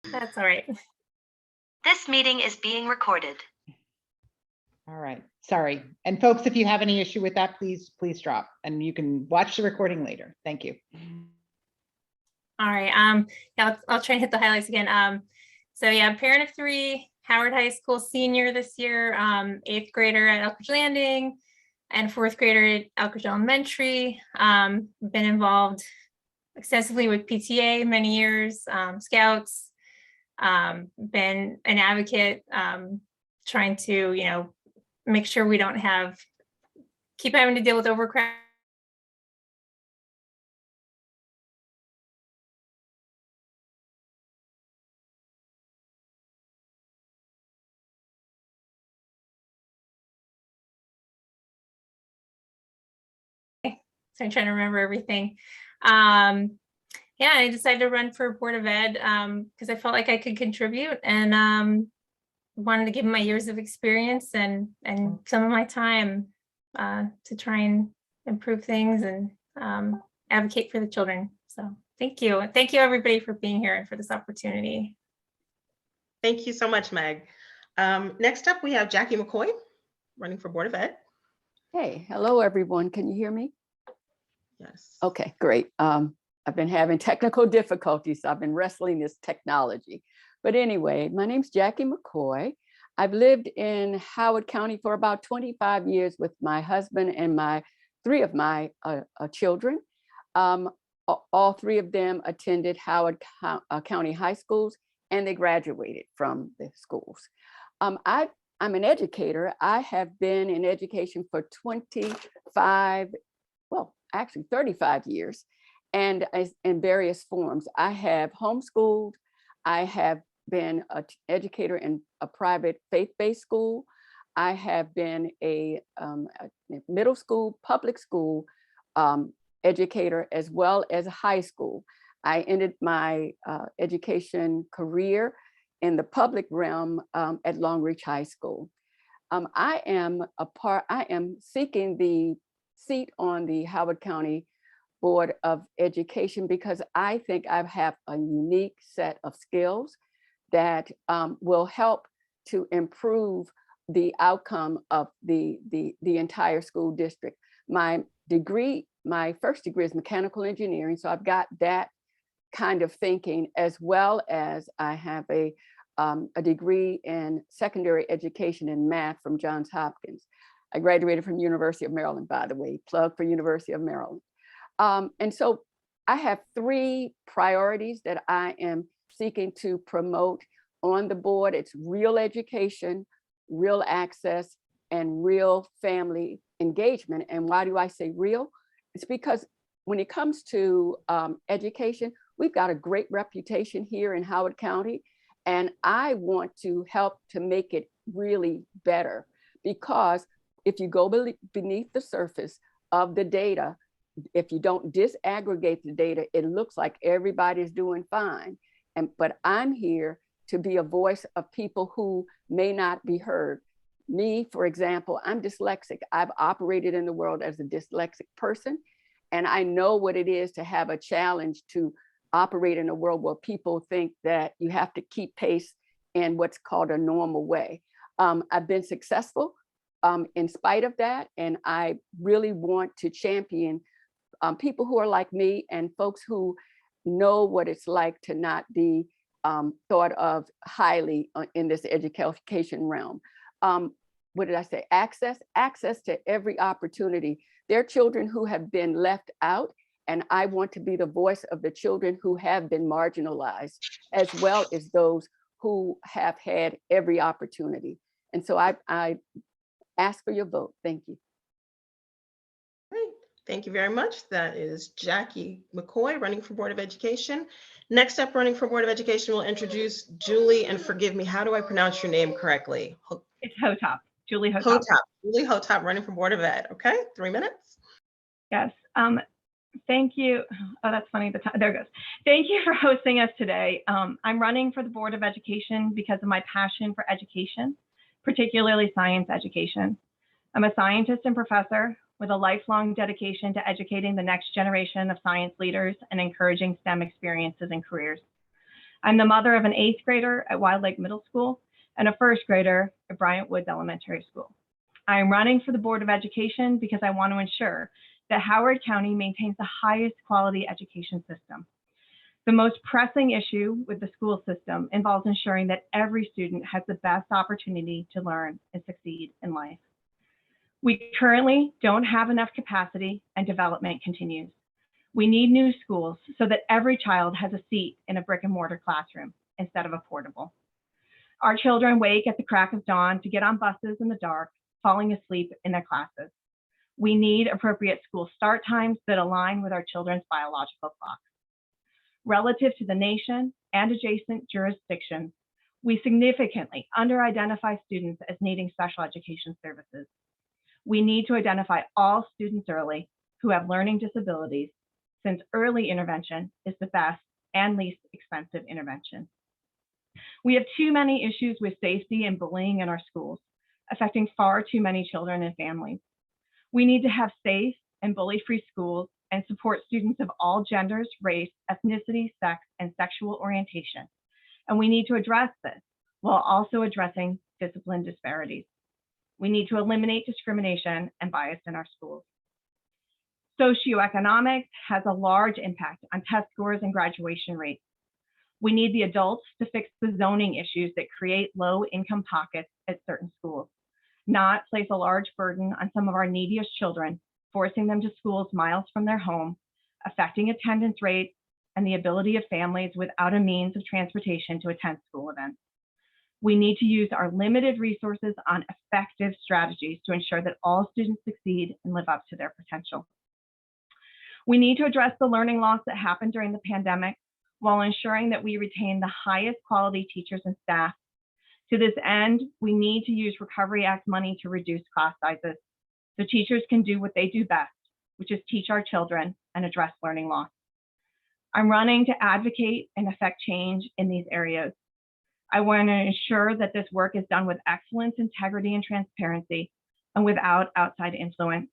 That's all right. This meeting is being recorded. All right, sorry. And folks, if you have any issue with that, please drop, and you can watch the recording later. Thank you. All right. Yeah, I'll try and hit the highlights again. So yeah, parent of 3, Howard High School senior this year, 8th grader at Elkridge Landing, and 4th grader at Elkridge Elementary. Been involved extensively with PTA many years, Scouts. Been an advocate, trying to, make sure we don't keep having to deal with overcrowding. So I'm trying to remember everything. Yeah, I decided to run for Board of Ed because I felt like I could contribute, and wanted to give my years of experience and some of my time to try and improve things and advocate for the children. So thank you. Thank you everybody for being here and for this opportunity. Thank you so much, Meg. Next up, we have Jacky McCoy running for Board of Ed. Hey, hello everyone. Can you hear me? Yes. Okay, great. I've been having technical difficulties, so I've been wrestling this technology. But anyway, my name's Jacky McCoy. I've lived in Howard County for about 25 years with my husband and 3 of my children. All 3 of them attended Howard County high schools, and they graduated from the schools. I'm an educator. I have been in education for 35 years, and in various forms. I have homeschooled. I have been an educator in a private faith-based school. I have been a middle school, public school educator, as well as a high school. I ended my education career in the public realm at Long Reach High School. I am seeking the seat on the Howard County Board of Education because I think I have a unique set of skills that will help to improve the outcome of the entire school district. My first degree is mechanical engineering, so I've got that kind of thinking, as well as I have a degree in secondary education in math from Johns Hopkins. I graduated from University of Maryland, by the way, plug for University of Maryland. And so I have 3 priorities that I am seeking to promote on the board. It's real education, real access, and real family engagement. And why do I say real? It's because when it comes to education, we've got a great reputation here in Howard County, and I want to help to make it really better, because if you go beneath the surface of the data, if you don't disaggregate the data, it looks like everybody's doing fine. But I'm here to be a voice of people who may not be heard. Me, for example, I'm dyslexic. I've operated in the world as a dyslexic person, and I know what it is to have a challenge to operate in a world where people think that you have to keep pace in what's called a normal way. I've been successful in spite of that, and I really want to champion people who are like me and folks who know what it's like to not be thought of highly in this education realm. What did I say? Access to every opportunity. There are children who have been left out, and I want to be the voice of the children who have been marginalized, as well as those who have had every opportunity. And so I ask for your vote. Thank you. Great. Thank you very much. That is Jacky McCoy running for Board of Education. Next up, running for Board of Education, we'll introduce Julie, and forgive me, how do I pronounce your name correctly? It's Hotopp, Julie Hotopp. Hotopp, Julie Hotopp running for Board of Ed. Okay, 3 minutes. Yes, thank you. Oh, that's funny, there it goes. Thank you for hosting us today. I'm running for the Board of Education because of my passion for education, particularly science education. I'm a scientist and professor with a lifelong dedication to educating the next generation of science leaders and encouraging STEM experiences and careers. I'm the mother of an 8th grader at Wild Lake Middle School and a 1st grader at Bryant Woods Elementary School. I am running for the Board of Education because I want to ensure that Howard County maintains the highest quality education system. The most pressing issue with the school system involves ensuring that every student has the best opportunity to learn and succeed in life. We currently don't have enough capacity and development continues. We need new schools so that every child has a seat in a brick and mortar classroom instead of a portable. Our children wake at the crack of dawn to get on buses in the dark, falling asleep in their classes. We need appropriate school start times that align with our children's biological clocks. Relative to the nation and adjacent jurisdictions, we significantly under-identify students as needing special education services. We need to identify all students early who have learning disabilities, since early intervention is the best and least expensive intervention. We have too many issues with safety and bullying in our schools, affecting far too many children and families. We need to have safe and bully-free schools and support students of all genders, race, ethnicity, sex, and sexual orientation. And we need to address this while also addressing discipline disparities. We need to eliminate discrimination and bias in our schools. Socioeconomics has a large impact on test scores and graduation rates. We need the adults to fix the zoning issues that create low-income pockets at certain schools, not place a large burden on some of our neediest children, forcing them to schools miles from their home, affecting attendance rates and the ability of families without a means of transportation to attend school events. We need to use our limited resources on effective strategies to ensure that all students succeed and live up to their potential. We need to address the learning loss that happened during the pandemic while ensuring that we retain the highest quality teachers and staff. To this end, we need to use Recovery Act money to reduce class sizes so teachers can do what they do best, which is teach our children and address learning loss. I'm running to advocate and affect change in these areas. I want to ensure that this work is done with excellence, integrity, and transparency, and without outside influence.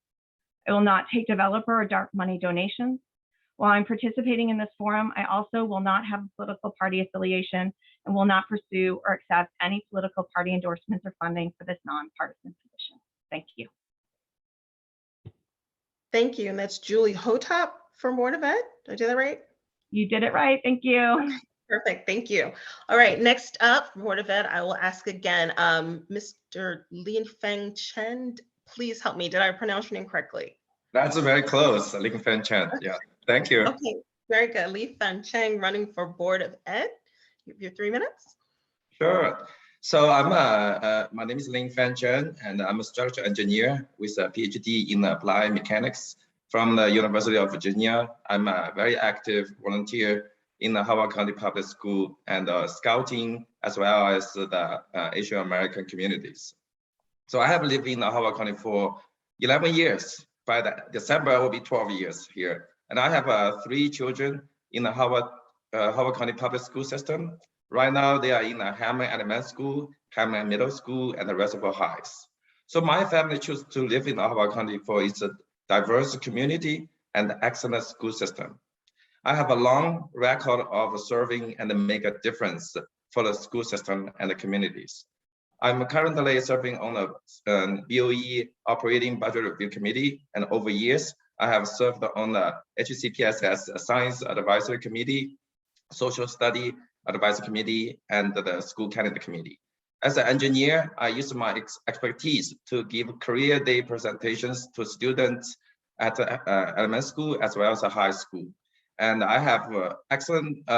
I will not take developer or dark money donations. While I'm participating in this forum, I also will not have a political party affiliation and will not pursue or accept any political party endorsements or funding for this nonpartisan position. Thank you. Thank you. And that's Julie Hotopp from Board of Ed. Did I do that right? You did it right. Thank you. Perfect. Thank you. All right. Next up, Board of Ed, I will ask again, Mr. Linfeng Chen, please help me. Did I pronounce your name correctly? That's very close, Linfeng Chen. Yeah, thank you. Okay, very good. Linfeng Chen, running for Board of Ed. You have your 3 minutes. Sure. So my name is Linfeng Chen, and I'm a structural engineer with a PhD in applied mechanics from the University of Virginia. I'm a very active volunteer in the Howard County Public School and scouting, as well as the Asian American communities. So I have lived in Howard County for 11 years. By December, I will be 12 years here. And I have 3 children in the Howard County Public School system. Right now, they are in the Hammond Elementary School, Hammond Middle School, and the Reservoir Heights. So my family chose to live in Howard County for its diverse community and excellent school system. I have a long record of serving and make a difference for the school system and the communities. I'm currently serving on the BOE Operating Budget Review Committee, and over years, I have served on the HCPSS Science Advisory Committee, Social Study Advisory Committee, and the School Calendar Committee. As an engineer, I use my expertise to give career day presentations to students at elementary school as well as a high school. And I have excellent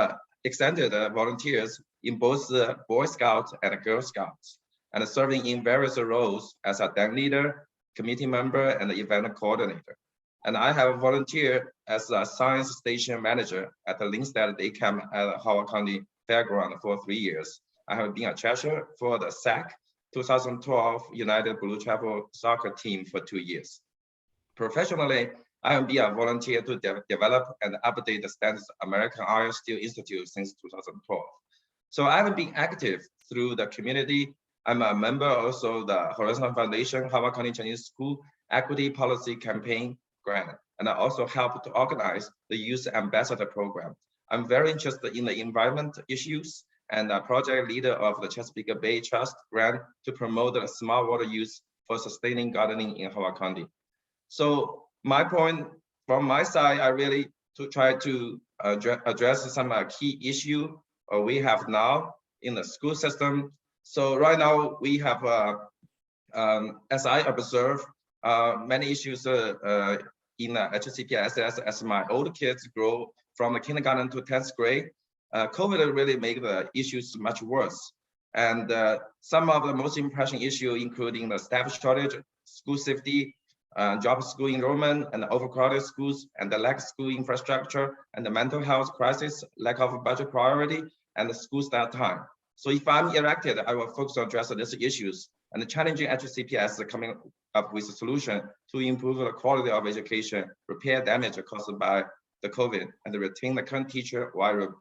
extended volunteers in both Boy Scouts and Girl Scouts, and serving in various roles as a band leader, committee member, and event coordinator. And I have volunteered as a science station manager at the Linstead Day Camp at Howard County Fairground for 3 years. I have been a treasurer for the SAC 2012 United Blue Travel soccer team for 2 years. Professionally, I have been a volunteer to develop and update the Standards American Iron Steel Institute since 2012. So I have been active through the community. I'm a member also of the Horizon Foundation Howard County Chinese School Equity Policy Campaign Grant, and I also help to organize the Youth Ambassador Program. I'm very interested in the environment issues and a project leader of the Chesapeake Bay Trust grant to promote the smart water use for sustaining gardening in Howard County. So my point from my side, I really to try to address some key issue we have now in the school system. So right now we have, as I observe, many issues in HCPSS as my old kids grow from the kindergarten to 10th grade. COVID really made the issues much worse. And some of the most impressive issues, including the staff shortage, school safety, job school enrollment, and overcrowded schools, and the lack of school infrastructure, and the mental health crisis, lack of budget priority, and the school start time. So if I'm elected, I will focus on addressing these issues and challenging HCPS coming up with a solution to improve the quality of education, repair damage caused by the COVID, and retain the current teacher while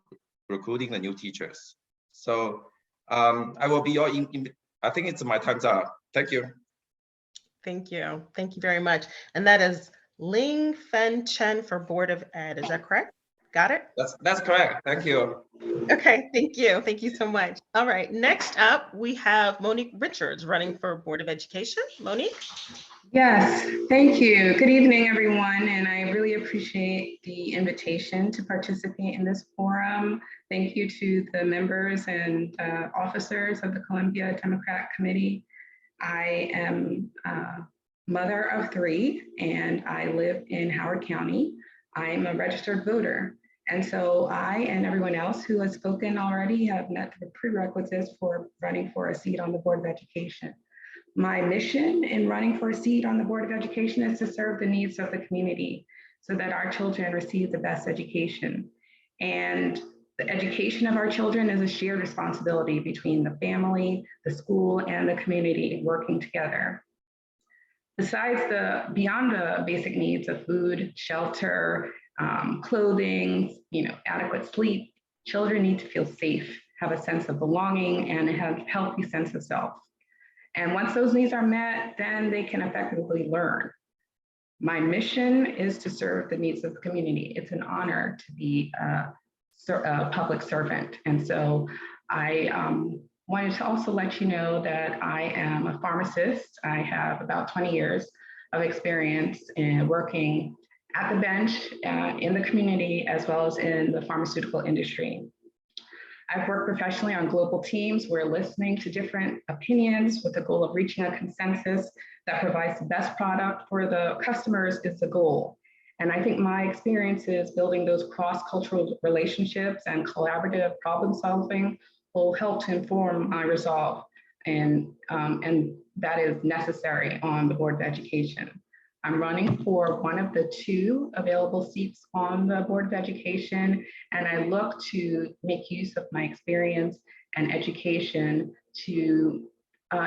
recruiting the new teachers. So I will be your, I think it's my time's up. Thank you. Thank you. Thank you very much. And that is Linfeng Chen for Board of Ed. Is that correct? Got it? That's correct. Thank you. Okay, thank you. Thank you so much. All right, next up, we have Monique Richards running for Board of Education. Monique? Yes, thank you. Good evening, everyone. And I really appreciate the invitation to participate in this forum. Thank you to the members and officers of the Columbia Democratic Committee. I am a mother of 3 and I live in Howard County. I'm a registered voter. And so I and everyone else who has spoken already have met the prerequisites for running for a seat on the Board of Education. My mission in running for a seat on the Board of Education is to serve the needs of the community so that our children receive the best education. And the education of our children is a shared responsibility between the family, the school, and the community working together. Besides beyond the basic needs of food, shelter, clothing, adequate sleep, children need to feel safe, have a sense of belonging, and have a healthy sense of self. And once those needs are met, then they can effectively learn. My mission is to serve the needs of the community. It's an honor to be a public servant. And so I wanted to also let you know that I am a pharmacist. I have about 20 years of experience in working at the bench in the community, as well as in the pharmaceutical industry. I've worked professionally on global teams where listening to different opinions with the goal of reaching a consensus that provides the best product for the customers is the goal. And I think my experiences building those cross-cultural relationships and collaborative problem solving will help to inform my resolve. And that is necessary on the Board of Education. I'm running for one of the 2 available seats on the Board of Education, and I look to make use of my experience and education to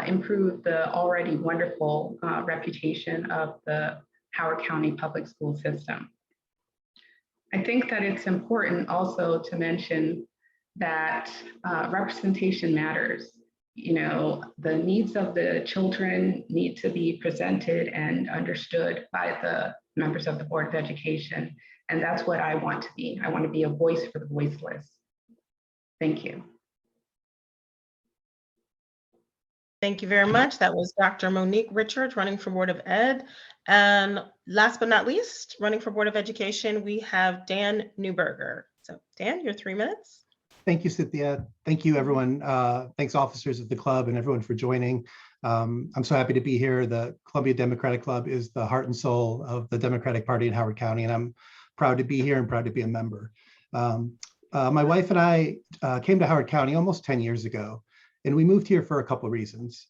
improve the already wonderful reputation of the Howard County public school system. I think that it's important also to mention that representation matters. The needs of the children need to be presented and understood by the members of the Board of Education. And that's what I want to be. I want to be a voice for the voiceless. Thank you. Thank you very much. That was Dr. Monique Richards running for Board of Ed. And last but not least, running for Board of Education, we have Dan Newberger. So Dan, your 3 minutes. Thank you, Cynthia. Thank you, everyone. Thanks, officers of the club and everyone for joining. I'm so happy to be here. The Columbia Democratic Club is the heart and soul of the Democratic Party in Howard County, and I'm proud to be here and proud to be a member. My wife and I came to Howard County almost 10 years ago, and we moved here for a couple of reasons.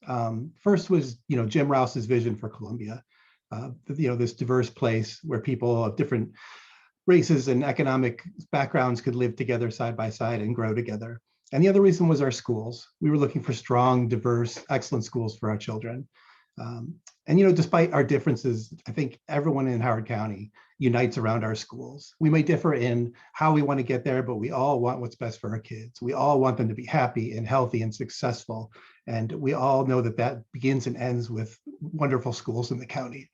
First was, Jim Rouse's vision for Columbia, this diverse place where people of different races and economic backgrounds could live together side by side and grow together. And the other reason was our schools. We were looking for strong, diverse, excellent schools for our children. And despite our differences, I think everyone in Howard County unites around our schools. We may differ in how we want to get there, but we all want what's best for our kids. We all want them to be happy and healthy and successful. And we all know that that begins and ends with wonderful schools in the county.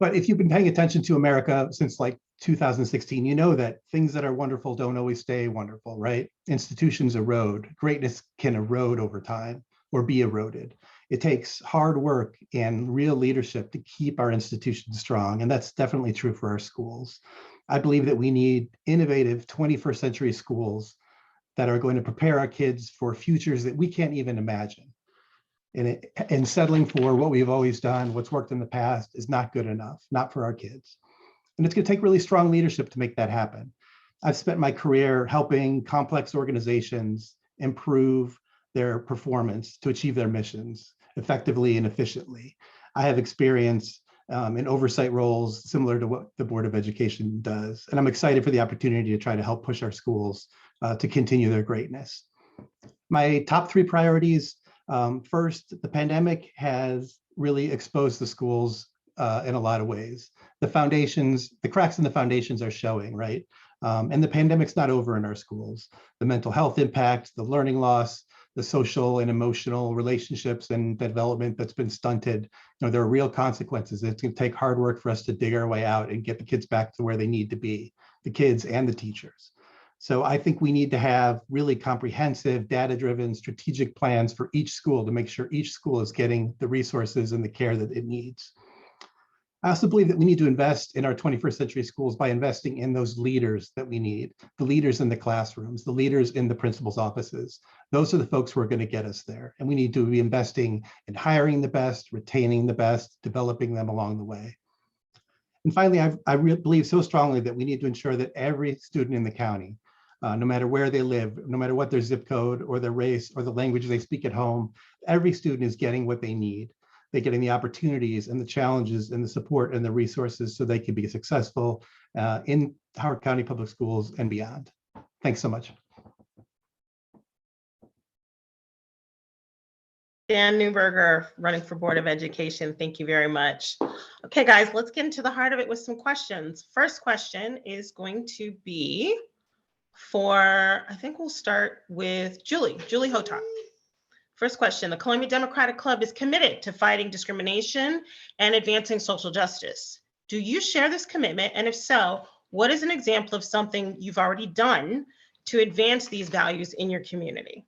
But if you've been paying attention to America since like 2016, you know that things that are wonderful don't always stay wonderful, right? Institutions erode. Greatness can erode over time or be eroded. It takes hard work and real leadership to keep our institutions strong, and that's definitely true for our schools. I believe that we need innovative 21st century schools that are going to prepare our kids for futures that we can't even imagine. And settling for what we've always done, what's worked in the past, is not good enough, not for our kids. And it's going to take really strong leadership to make that happen. I've spent my career helping complex organizations improve their performance to achieve their missions effectively and efficiently. I have experience in oversight roles similar to what the Board of Education does. And I'm excited for the opportunity to try to help push our schools to continue their greatness. My top 3 priorities. First, the pandemic has really exposed the schools in a lot of ways. The foundations, the cracks in the foundations are showing, right? And the pandemic's not over in our schools. The mental health impact, the learning loss, the social and emotional relationships and development that's been stunted. There are real consequences. It's going to take hard work for us to dig our way out and get the kids back to where they need to be, the kids and the teachers. So I think we need to have really comprehensive, data-driven, strategic plans for each school to make sure each school is getting the resources and the care that it needs. I also believe that we need to invest in our 21st century schools by investing in those leaders that we need, the leaders in the classrooms, the leaders in the principal's offices. Those are the folks who are going to get us there. And we need to be investing in hiring the best, retaining the best, developing them along the way. And finally, I really believe so strongly that we need to ensure that every student in the county, no matter where they live, no matter what their zip code or their race or the language they speak at home, every student is getting what they need. They're getting the opportunities and the challenges and the support and the resources so they can be successful in Howard County Public Schools and beyond. Thanks so much. Dan Newberger, running for Board of Education. Thank you very much. Okay, guys, let's get into the heart of it with some questions. First question is going to be for, I think we'll start with Julie Hotopp. First question, the Columbia Democratic Club is committed to fighting discrimination and advancing social justice. Do you share this commitment? And if so, what is an example of something you've already done to advance these values in your community?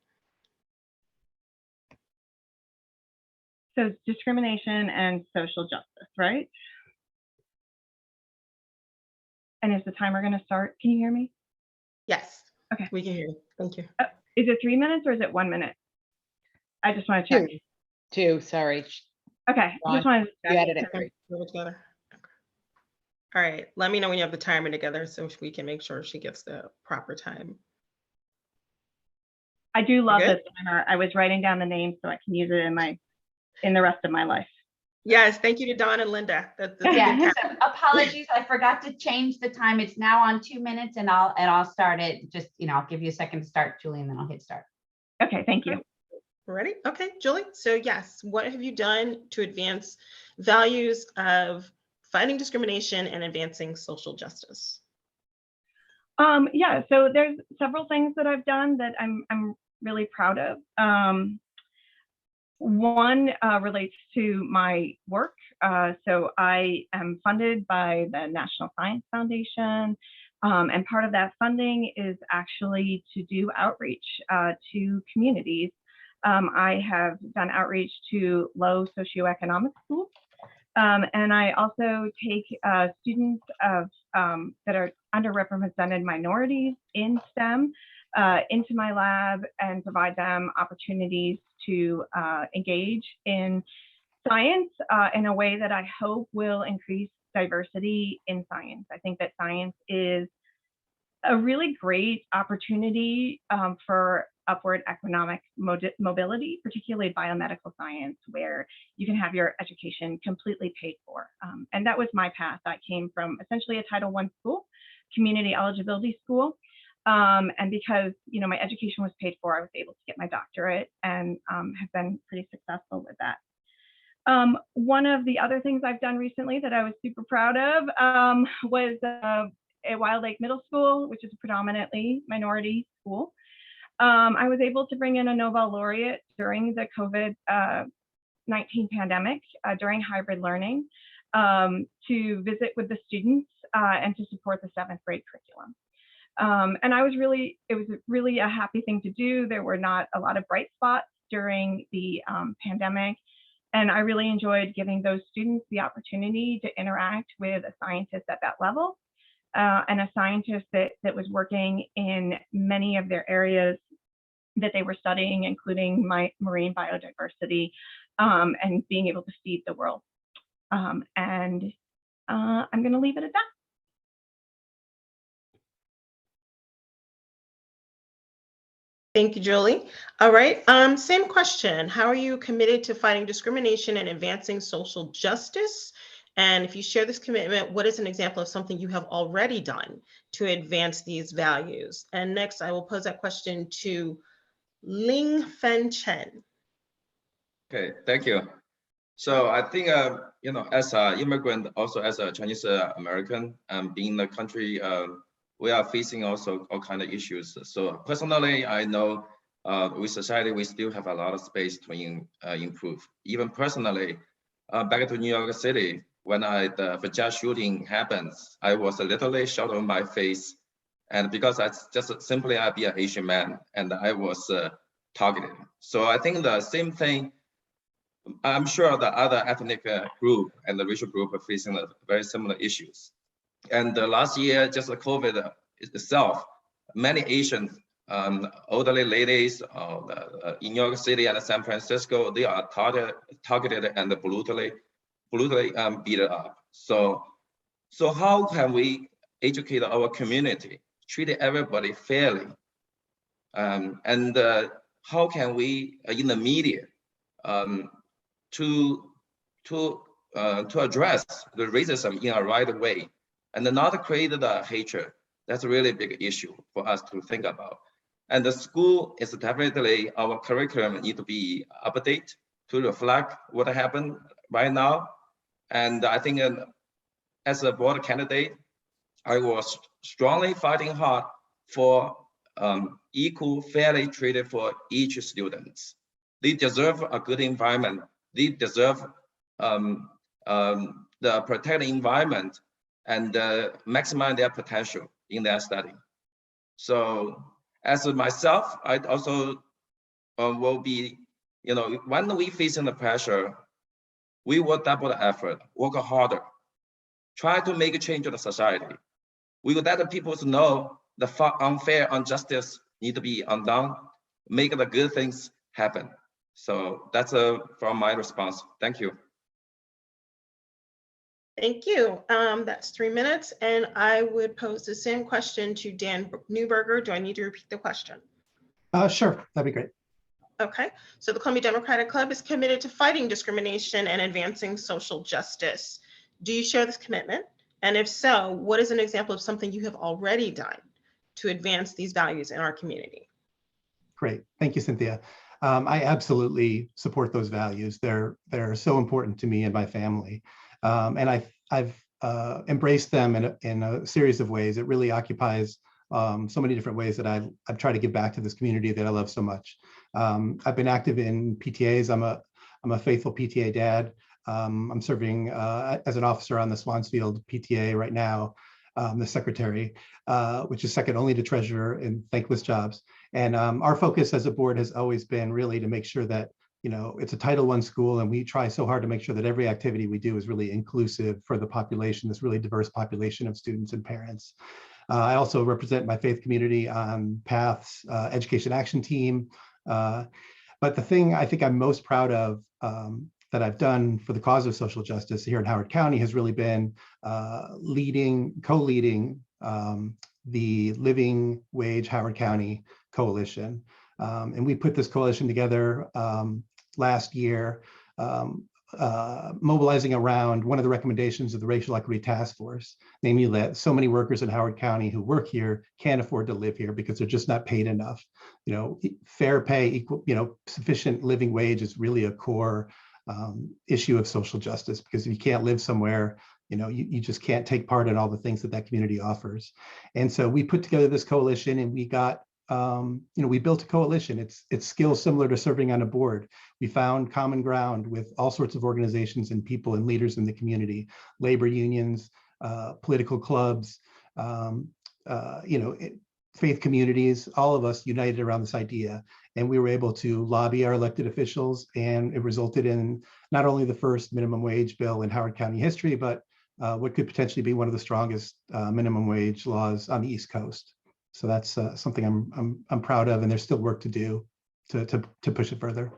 So discrimination and social justice, right? And is the timer going to start? Can you hear me? Yes. Okay. We can hear you. Thank you. Is it 3 minutes or is it 1 minute? I just want to check. 2, sorry. Okay. I just wanted to check. You added it 3. Together. Okay. All right. Let me know when you have the timer together so we can make sure she gets the proper time. I do love Good? this timer. I was writing down the names so I can use it in the rest of my life. Yes. Thank you to Dawn and Linda. That's Yeah, good so apologies. I forgot to change the time. It's now on 2 minutes and I'll start it. Just, I'll give you a second to start, Julie, and then I'll hit start. Okay, thank you. Ready? Okay, Julie. So yes, what have you done to advance values of fighting discrimination and advancing social justice? Yeah, so there's several things that I've done that I'm really proud of. One relates to my work. So I am funded by the National Science Foundation. And part of that funding is actually to do outreach to communities. I have done outreach to low socioeconomic schools. And I also take students of that are underrepresented minorities in STEM into my lab and provide them opportunities to engage in science in a way that I hope will increase diversity in science. I think that science is a really great opportunity for upward economic mobility, particularly biomedical science, where you can have your education completely paid for. And that was my path. I came from essentially a Title I school, community eligibility school. And because, my education was paid for, I was able to get my doctorate and have been pretty successful with that. One of the other things I've done recently that I was super proud of was at Wild Lake Middle School, which is a predominantly minority school. I was able to bring in a Nobel laureate during the COVID-19 pandemic, during hybrid learning, to visit with the students and to support the 7th grade curriculum. And it was really a happy thing to do. There were not a lot of bright spots during the pandemic. And I really enjoyed giving those students the opportunity to interact with a scientist at that level, and a scientist that was working in many of their areas that they were studying, including marine biodiversity, and being able to feed the world. I'm going to leave it at that. Thank you, Julie. All right, same question. How are you committed to fighting discrimination and advancing social justice? And if you share this commitment, what is an example of something you have already done to advance these values? And next, I will pose that question to Linfeng Chen. Okay, thank you. So I think, as an immigrant, also as a Chinese American, being in the country, we are facing also all kinds of issues. So personally, I know with society, we still have a lot of space to improve. Even personally, back to New York City, when the Fikes shooting happens, I was literally shot on my face. And because I be an Asian man, and I was targeted. So I think the same thing, I'm sure the other ethnic group and the racial group are facing very similar issues. And last year, just the COVID itself, many Asian elderly ladies in New York City and San Francisco, they are targeted and brutally beat up. So how can we educate our community, treat everybody fairly? And how can we, in the media, to address the racism in a right way and not create the hatred? That's a really big issue for us to think about. And the school is definitely, our curriculum need to be updated to reflect what happened right now. And I think as a board candidate, I was strongly fighting hard for equal, fairly treated for each student. They deserve a good environment. They deserve the protected environment and maximize their potential in their study. So as myself, I also will be, when we facing the pressure, we will double the effort, work harder, try to make a change in the society. We will let the people know the unfair injustice need to be undone, make the good things happen. So that's from my response. Thank you. Thank you. That's 3 minutes. And I would pose the same question to Dan Newberger. Do I need to repeat the question? Sure, that'd be great. Okay, so the Columbia Democratic Club is committed to fighting discrimination and advancing social justice. Do you share this commitment? And if so, what is an example of something you have already done to advance these values in our community? Great, thank you, Cynthia. I absolutely support those values. They're so important to me and my family. And I've embraced them in a series of ways. It really occupies so many different ways that I've tried to give back to this community that I love so much. I've been active in PTAs. I'm a faithful PTA dad. I'm serving as an officer on the Swansfield PTA right now, the secretary, which is second only to treasurer in thankless jobs. And our focus as a board has always been really to make sure that it's a Title I school, and we try so hard to make sure that every activity we do is really inclusive for the population, this really diverse population of students and parents. I also represent my faith community on PATH's Education Action Team. But the thing I think I'm most proud of that I've done for the cause of social justice here in Howard County has really been co-leading the Living Wage Howard County Coalition. And we put this coalition together last year, mobilizing around one of the recommendations of the Racial Equity Task Force, namely that so many workers in Howard County who work here can't afford to live here because they're just not paid enough. Fair pay, equal, sufficient living wage is really a core issue of social justice, because if you can't live somewhere, you just can't take part in all the things that community offers. And so we put together this coalition, and we got we built a coalition. It's skills similar to serving on a board. We found common ground with all sorts of organizations and people and leaders in the community, labor unions, political clubs, faith communities, all of us united around this idea. And we were able to lobby our elected officials, and it resulted in not only the first minimum wage bill in Howard County history, but what could potentially be one of the strongest minimum wage laws on the East Coast. So that's something I'm proud of, and there's still work to do to push it further.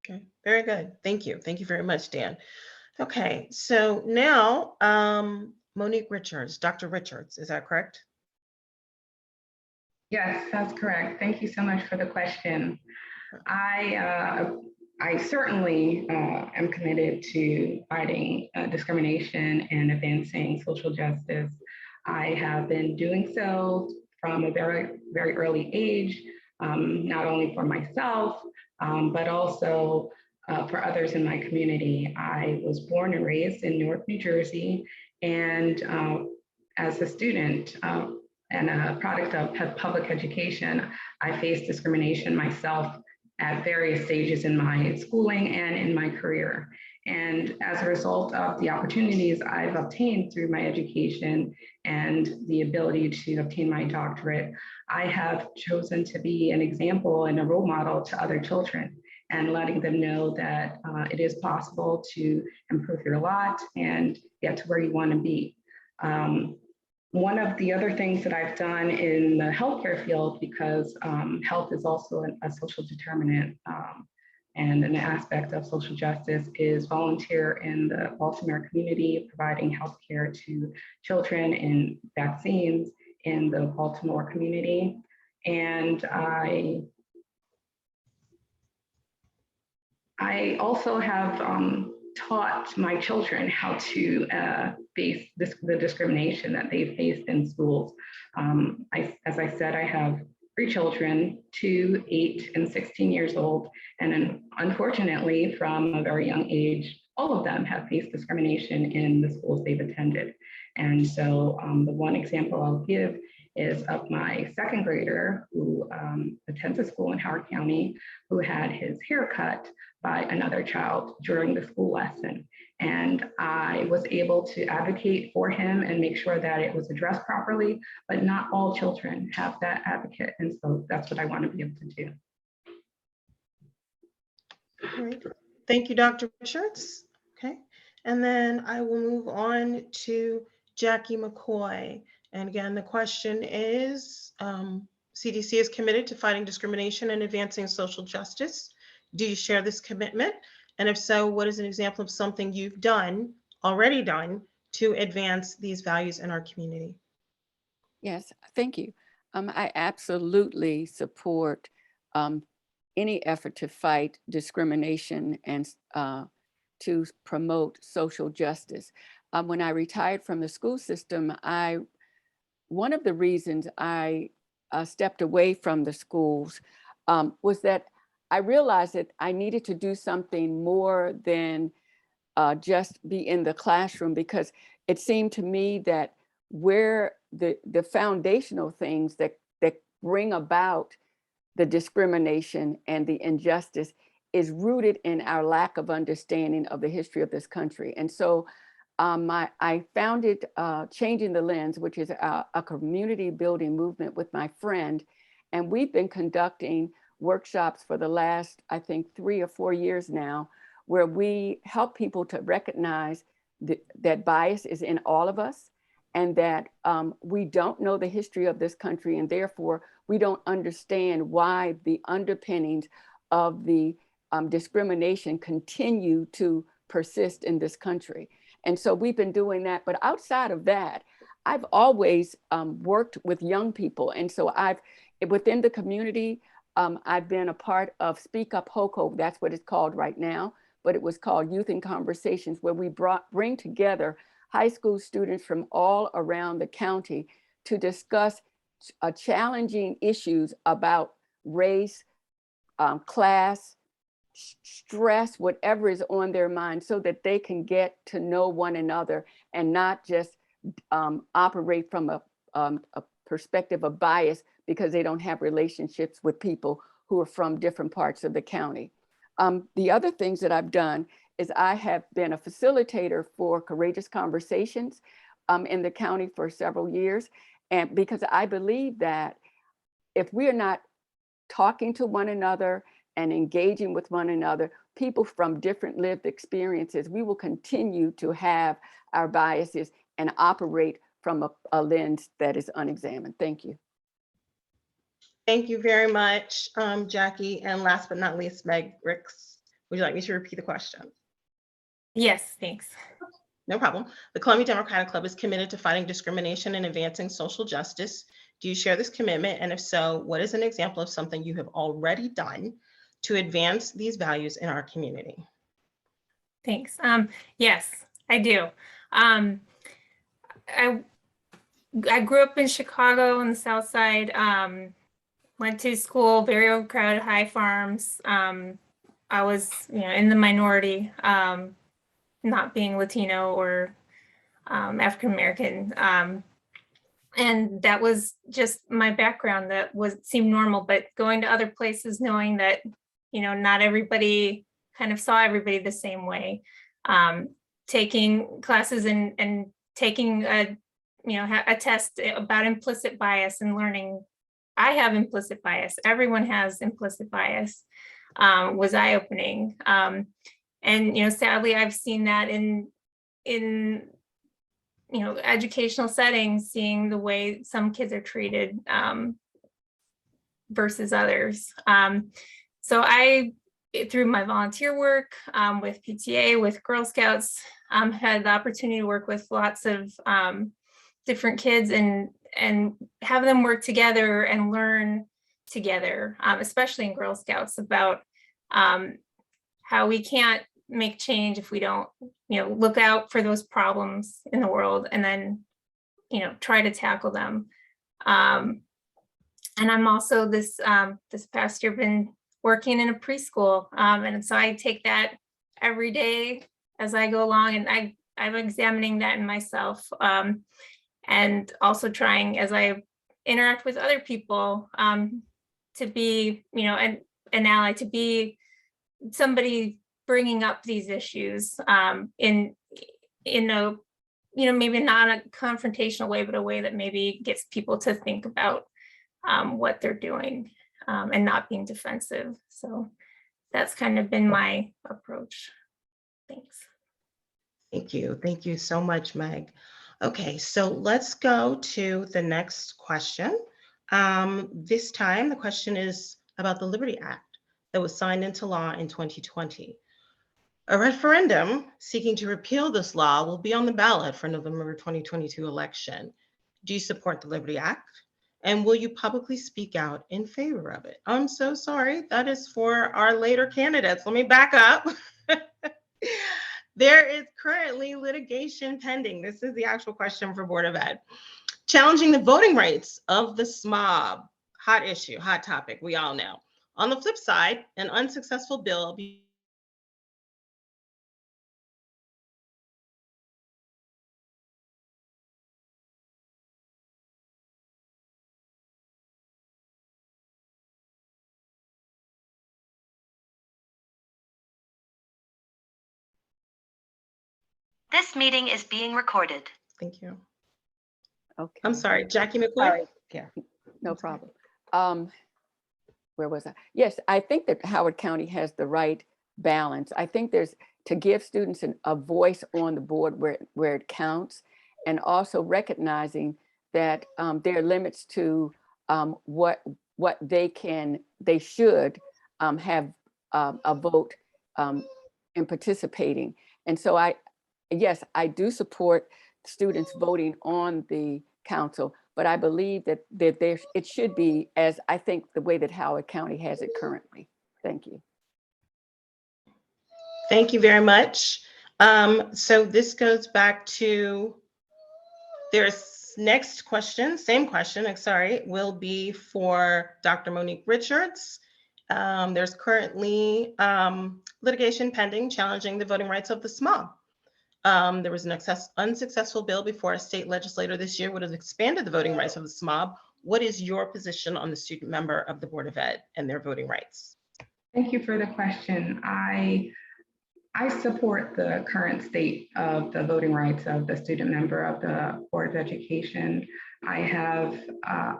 Okay, very good. Thank you. Thank you very much, Dan. Okay, so now Monique Richards, Dr. Richards, is that correct? Yes, that's correct. Thank you so much for the question. I certainly am committed to fighting discrimination and advancing social justice. I have been doing so from a very, very early age, not only for myself, but also for others in my community. I was born and raised in Newark, New Jersey, and as a student and a product of public education, I faced discrimination myself at various stages in my schooling and in my career. And as a result of the opportunities I've obtained through my education and the ability to obtain my doctorate, I have chosen to be an example and a role model to other children, and letting them know that it is possible to improve your lot and get to where you want to be. One of the other things that I've done in the healthcare field, because health is also a social determinant and an aspect of social justice, is volunteer in the Baltimore community, providing healthcare to children and vaccines in the Baltimore community. And I also have taught my children how to face the discrimination that they faced in schools. As I said, I have 3 children, 2, 8, and 16 years old. And unfortunately, from a very young age, all of them have faced discrimination in the schools they've attended. And so the one example I'll give is of my 2nd grader who attends a school in Howard County, who had his hair cut by another child during the school lesson. And I was able to advocate for him and make sure that it was addressed properly, but not all children have that advocate. And so that's what I want to be able to do. All right. Thank you, Dr. Richards. Okay. And then I will move on to Jacky McCoy. And again, the question is, CDC is committed to fighting discrimination and advancing social justice. Do you share this commitment? And if so, what is an example of something you've already done to advance these values in our community? Yes, thank you. I absolutely support any effort to fight discrimination and to promote social justice. When I retired from the school system, one of the reasons I stepped away from the schools was that I realized that I needed to do something more than just be in the classroom, because it seemed to me that where the foundational things that bring about the discrimination and the injustice is rooted in our lack of understanding of the history of this country. And so I founded Changing the Lens, which is a community building movement with my friend. And we've been conducting workshops for the last, I think, 3 or 4 years now, where we help people to recognize that bias is in all of us, and that we don't know the history of this country, and therefore we don't understand why the underpinnings of the discrimination continue to persist in this country. And so we've been doing that. But outside of that, I've always worked with young people. And so within the community, I've been a part of Speak Up HOCO, that's what it's called right now, but it was called Youth in Conversations, where we bring together high school students from all around the county to discuss challenging issues about race, class, stress, whatever is on their mind, so that they can get to know one another and not just operate from a perspective of bias because they don't have relationships with people who are from different parts of the county. The other things that I've done is I have been a facilitator for Courageous Conversations in the county for several years. And because I believe that if we are not talking to one another and engaging with one another, people from different lived experiences, we will continue to have our biases and operate from a lens that is unexamined. Thank you. Thank you very much, Jacky. And last but not least, Meg Ricks, would you like me to repeat the question? Yes, thanks. No problem. The Columbia Democratic Club is committed to fighting discrimination and advancing social justice. Do you share this commitment? And if so, what is an example of something you have already done to advance these values in our community? Thanks. Yes, I do. I grew up in Chicago on the South Side. Went to school, very overcrowded, high farms. I was, in the minority, not being Latino or African American. And that was just my background. That seemed normal, but going to other places, knowing that, not everybody kind of saw everybody the same way. Taking classes and taking a test about implicit bias and learning I have implicit bias. Everyone has implicit bias. Was eye-opening. And sadly, I've seen that in educational settings, seeing the way some kids are treated versus others. So I, through my volunteer work with PTA, with Girl Scouts, had the opportunity to work with lots of different kids and have them work together and learn together, especially in Girl Scouts, about how we can't make change if we don't, look out for those problems in the world and then, try to tackle them. And I'm also this past year been working in a preschool, and so I take that every day as I go along, and I'm examining that in myself. And also trying, as I interact with other people, to be, an ally, to be somebody bringing up these issues in a, maybe not a confrontational way, but a way that maybe gets people to think about what they're doing and not being defensive. So that's kind of been my approach. Thanks. Thank you. Thank you so much, Meg. Okay, so let's go to the next question. This time, the question is about the Liberty Act that was signed into law in 2020. A referendum seeking to repeal this law will be on the ballot for November 2022 election. Do you support the Liberty Act? And will you publicly speak out in favor of it? I'm so sorry, that is for our later candidates. Let me back up. There is currently litigation pending. This is the actual question for Board of Ed. Challenging the voting rights of the SMOB. Hot issue, hot topic, we all know. On the flip side, an unsuccessful bill This meeting is being recorded. Thank you. Okay. I'm sorry, Jacky McCoy. Sorry. Yeah, no problem. Where was I? Yes, I think that Howard County has the right balance. I think there's to give students a voice on the board where it counts, and also recognizing that there are limits to what they should have a vote in participating. And so yes, I do support students voting on the council, but I believe that it should be as I think the way that Howard County has it currently. Thank you. Thank you very much. So this goes back to there's next question, same question, sorry, will be for Dr. Monique Richards. There's currently litigation pending challenging the voting rights of the SMOB. There was an unsuccessful bill before a state legislator this year would have expanded the voting rights of the SMOB. What is your position on the student member of the Board of Ed and their voting rights? Thank you for the question. I I support the current state of the voting rights of the student member of the Board of Education. I have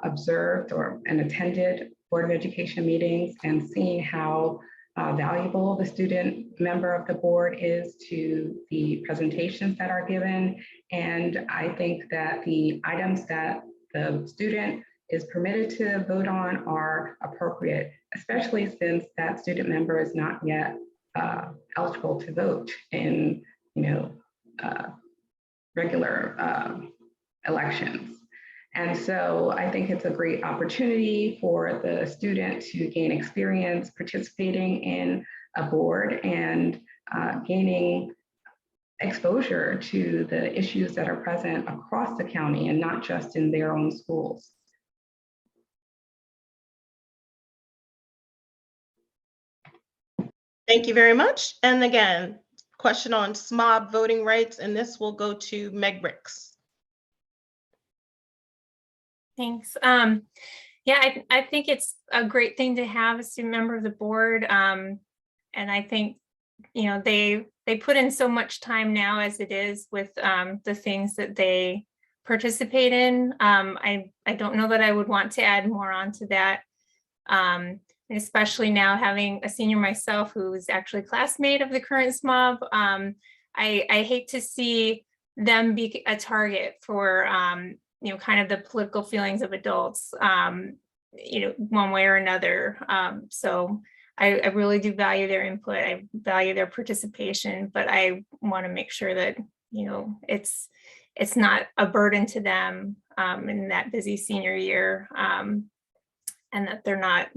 observed and attended Board of Education meetings and seen how valuable the student member of the board is to the presentations that are given. And I think that the items that the student is permitted to vote on are appropriate, especially since that student member is not yet eligible to vote in, regular elections. And so I think it's a great opportunity for the student to gain experience participating in a board and gaining exposure to the issues that are present across the county and not just in their own schools. Thank you very much. And again, question on SMOB voting rights, and this will go to Meg Bricks. Thanks. Yeah, I think it's a great thing to have a student member of the board. And I think, they put in so much time now as it is with the things that they participate in. I don't know that I would want to add more onto that. Especially now having a senior myself who is actually a classmate of the current SMOB. I hate to see them be a target for kind of the political feelings of adults, one way or another. So I really do value their input. I value their participation, but I want to make sure that, it's not a burden to them in that busy senior year, and that they're not,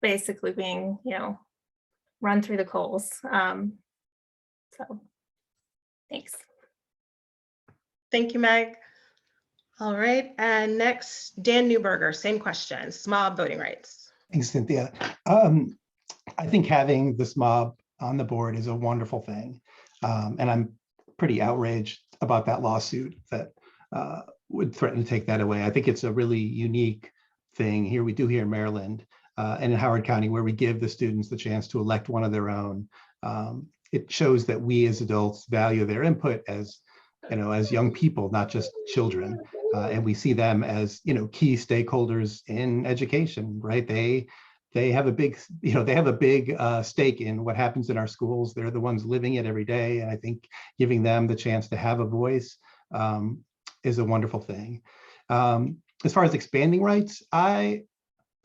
basically being, run through the coals. So thanks. Thank you, Meg. All right, and next, Dan Newberger, same question, SMOB voting rights. Thanks, Cynthia. I think having the SMOB on the board is a wonderful thing. And I'm pretty outraged about that lawsuit that would threaten to take that away. I think it's a really unique thing here in Maryland and in Howard County, where we give the students the chance to elect one of their own. It shows that we as adults value their input as young people, not just children. And we see them as, key stakeholders in education, right? They have a big, stake in what happens in our schools. They're the ones living it every day. And I think giving them the chance to have a voice is a wonderful thing. As far as expanding rights, I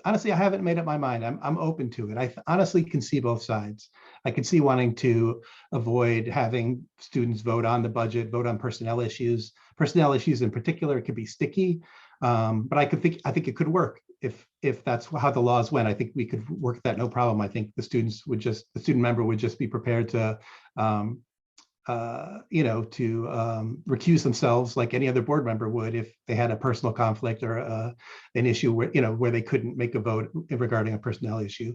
haven't made up my mind. I'm open to it. I honestly can see both sides. I can see wanting to avoid having students vote on the budget, vote on personnel issues. Personnel issues in particular can be sticky, but I think it could work if that's how the laws went. I think we could work that no problem. I think the student member would just be prepared to recuse themselves like any other board member would if they had a personal conflict or an issue where they couldn't make a vote regarding a personnel issue.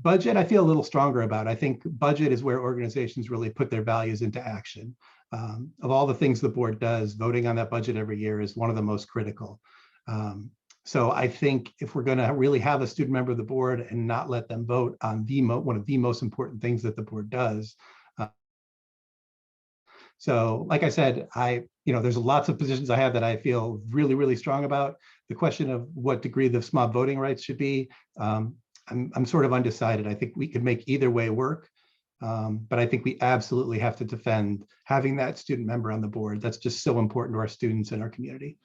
Budget, I feel a little stronger about. I think budget is where organizations really put their values into action. Of all the things the board does, voting on that budget every year is one of the most critical. So I think if we're going to really have a student member of the board and not let them vote on one of the most important things that the board does. So like I said, there's lots of positions I have that I feel really, really strong about. The question of what degree the SMOB voting rights should be, I'm sort of undecided. I think we could make either way work, but I think we absolutely have to defend having that student member on the board. That's just so important to our students and our community.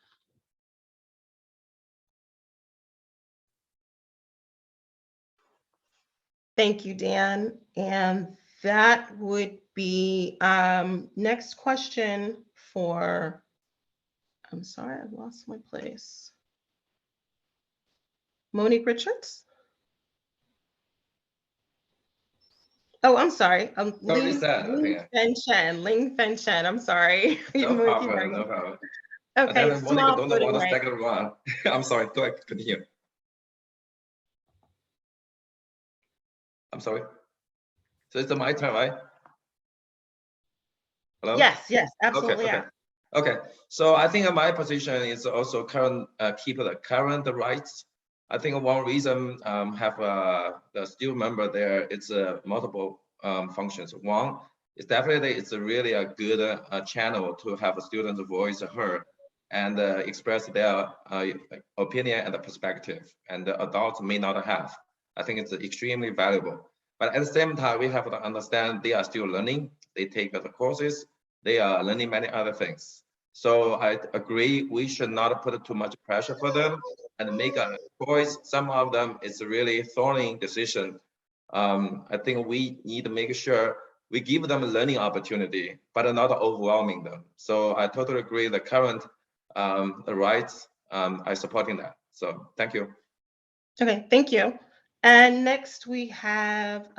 Thank you, Dan. And that would be next question for, I'm sorry, I've lost my place. Monique Richards? Oh, I'm sorry. Linfeng Chen, I'm sorry. No problem, no problem. Okay, Monica SMOB don't know voting what the rights. second one. I'm sorry, go ahead, continue. I'm sorry. So it's my turn, right? Hello? Yes, absolutely. Okay, okay. So I think my position is also keep the current rights. I think one reason have the student member there, it's multiple functions. One is definitely it's really a good channel to have a student's voice heard and express their opinion and perspective, and the adults may not have. I think it's extremely valuable. But at the same time, we have to understand they are still learning. They take the courses. They are learning many other things. So I agree, we should not put too much pressure for them and make a choice. Some of them it's a really thorny decision. I think we need to make sure we give them a learning opportunity, but not overwhelming them. So I totally agree. The current the rights, I supporting that. So thank you. Okay, thank you. And next we have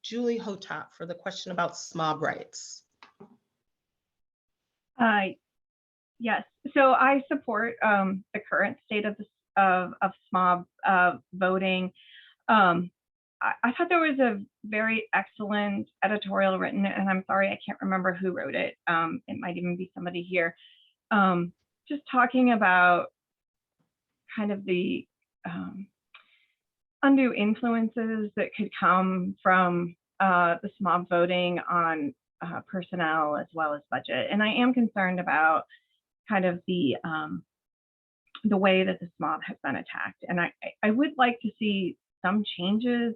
Julie Hotopp for the question about SMOB rights. Yes, so I support the current state of SMOB voting. I thought there was a very excellent editorial written, and I'm sorry, I can't remember who wrote it. It might even be somebody here. Just talking about kind of the undue influences that could come from the SMOB voting on personnel as well as budget. And I am concerned about kind of the way that the SMOB has been attacked. And I would like to see some changes.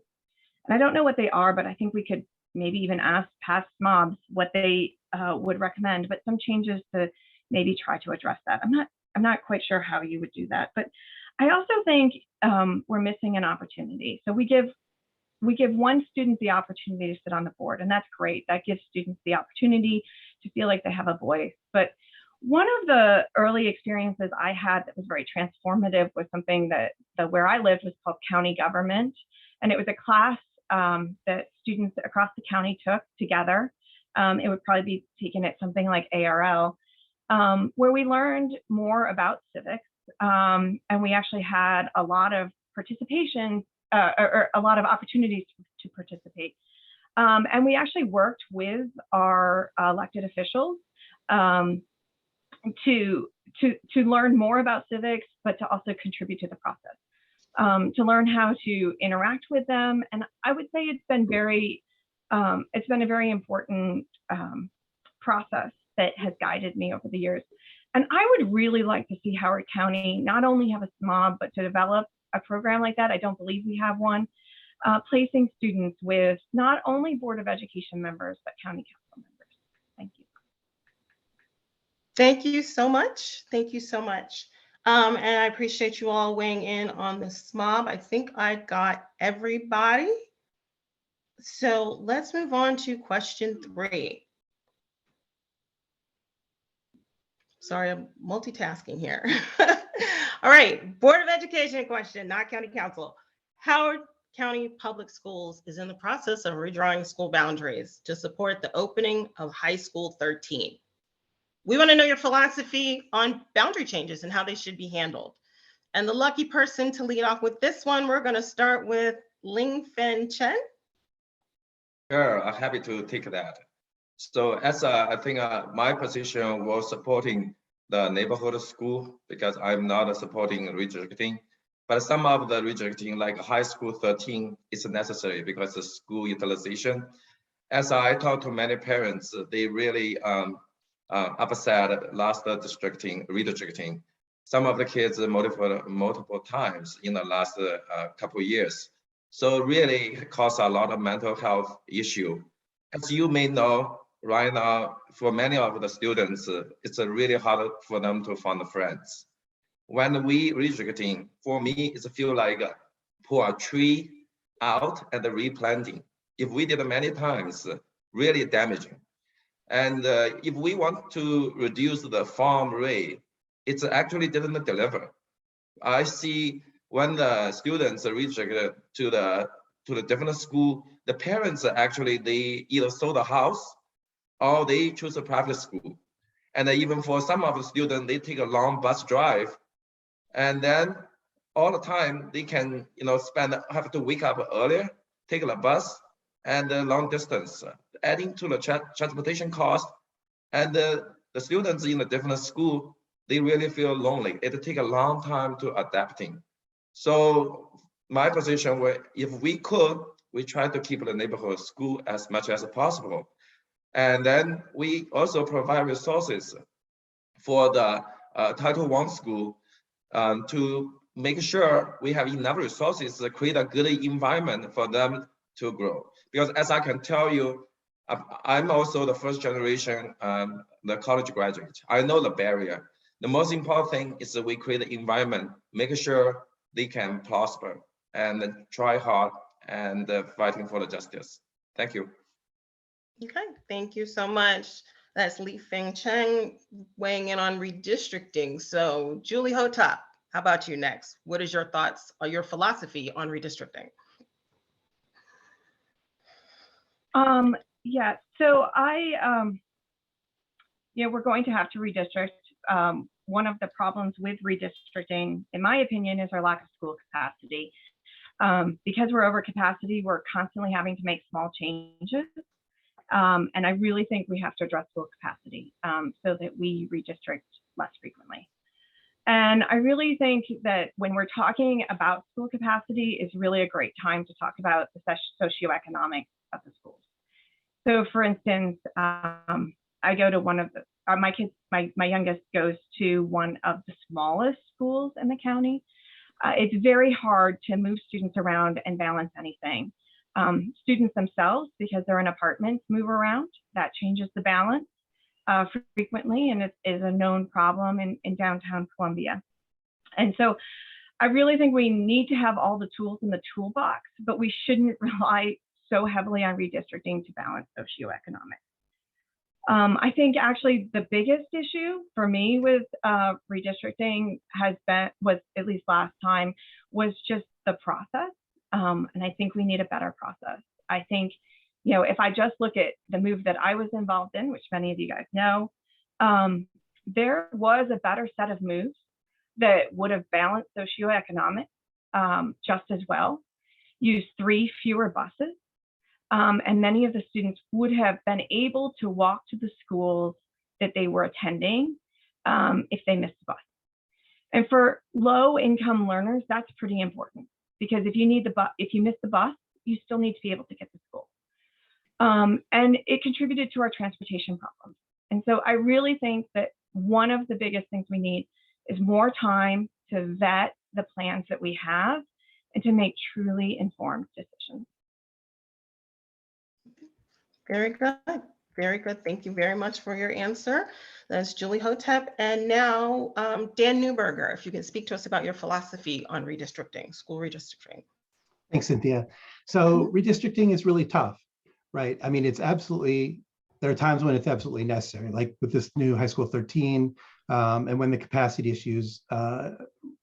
And I don't know what they are, but I think we could maybe even ask past SMOBs what they would recommend, but some changes to maybe try to address that. I'm not quite sure how you would do that, but I also think we're missing an opportunity. So we give one student the opportunity to sit on the board, and that's great. That gives students the opportunity to feel like they have a voice. But one of the early experiences I had that was very transformative was something that where I lived was called county government. And it was a class that students across the county took together. It would probably be taken at something like ARL, where we learned more about civics. And we actually had a lot of participation or a lot of opportunities to participate. And we actually worked with our elected officials to learn more about civics, but to also contribute to the process, to learn how to interact with them. And I would say it's been a very important process that has guided me over the years. And I would really like to see Howard County not only have a SMOB, but to develop a program like that. I don't believe we have one, placing students with not only Board of Education members, but county council members. Thank you. Thank you so much. Thank you so much. And I appreciate you all weighing in on the SMOB. I think I got everybody. So let's move on to question 3. Sorry, I'm multitasking here. All right, Board of Education question, not County Council. Howard County Public Schools is in the process of redrawing school boundaries to support the opening of High School 13. We want to know your philosophy on boundary changes and how they should be handled. And the lucky person to lead off with this one, we're going to start with Linfeng Chen. Sure, I'm happy to take that. So as I think my position was supporting the neighborhood school because I'm not supporting redistricting, but some of the redistricting like High School 13 is necessary because of school utilization. As I talked to many parents, they really upset last redistricting. Some of the kids multiple times in the last couple of years. So really caused a lot of mental health issue. As you may know, right now, for many of the students, it's really hard for them to find friends. When we redistricting, for me, it feels like pull a tree out and replanting. If we did it many times, really damaging. And if we want to reduce the farm rate, it's actually didn't deliver. I see when the students are redistricted to the different school, the parents actually, they either sold the house or they choose a private school. And even for some of the students, they take a long bus drive. And then all the time they can, have to wake up earlier, take a bus and a long distance, adding to the transportation cost. And the students in a different school, they really feel lonely. It takes a long time to adapting. So my position was, if we could we try to keep the neighborhood school as much as possible. And then we also provide resources for the Title I school to make sure we have enough resources to create a good environment for them to grow. Because as I can tell you, I'm also the first generation, the college graduate. I know the barrier. The most important thing is that we create an environment, make sure they can prosper and try hard and fighting for the justice. Thank you. Okay, thank you so much. That's Linfeng Chen weighing in on redistricting. So Julie Hotopp, how about you next? What is your thoughts or your philosophy on redistricting? Yeah, so we're going to have to redistrict. One of the problems with redistricting, in my opinion, is our lack of school capacity. Because we're over capacity, we're constantly having to make small changes. And I really think we have to address school capacity so that we redistrict less frequently. And I really think that when we're talking about school capacity is really a great time to talk about the socioeconomics of the schools. So for instance, I go to one of the, my kids, my youngest goes to one of the smallest schools in the county. It's very hard to move students around and balance anything. Students themselves, because they're in apartments, move around. That changes the balance frequently, and it is a known problem in downtown Columbia. And so I really think we need to have all the tools in the toolbox, but we shouldn't rely so heavily on redistricting to balance socioeconomics. I think actually the biggest issue for me with redistricting was at least last time, was just the process. And I think we need a better process. I think, if I just look at the move that I was involved in, which many of you guys know, there was a better set of moves that would have balanced socioeconomics just as well, used 3 fewer buses, and many of the students would have been able to walk to the schools that they were attending if they missed the bus. And for low-income learners, that's pretty important, because if you miss the bus, you still need to be able to get to school. And it contributed to our transportation problems. And so I really think that one of the biggest things we need is more time to vet the plans that we have and to make truly informed decisions. Very good. Very good. Thank you very much for your answer. That's Julie Hotopp. And now Dan Newberger, if you can speak to us about your philosophy on redistricting, school redistricting. Thanks, Cynthia. So redistricting is really tough, right? I mean, there are times when it's absolutely necessary, like with this new high school 13, and when the capacity issues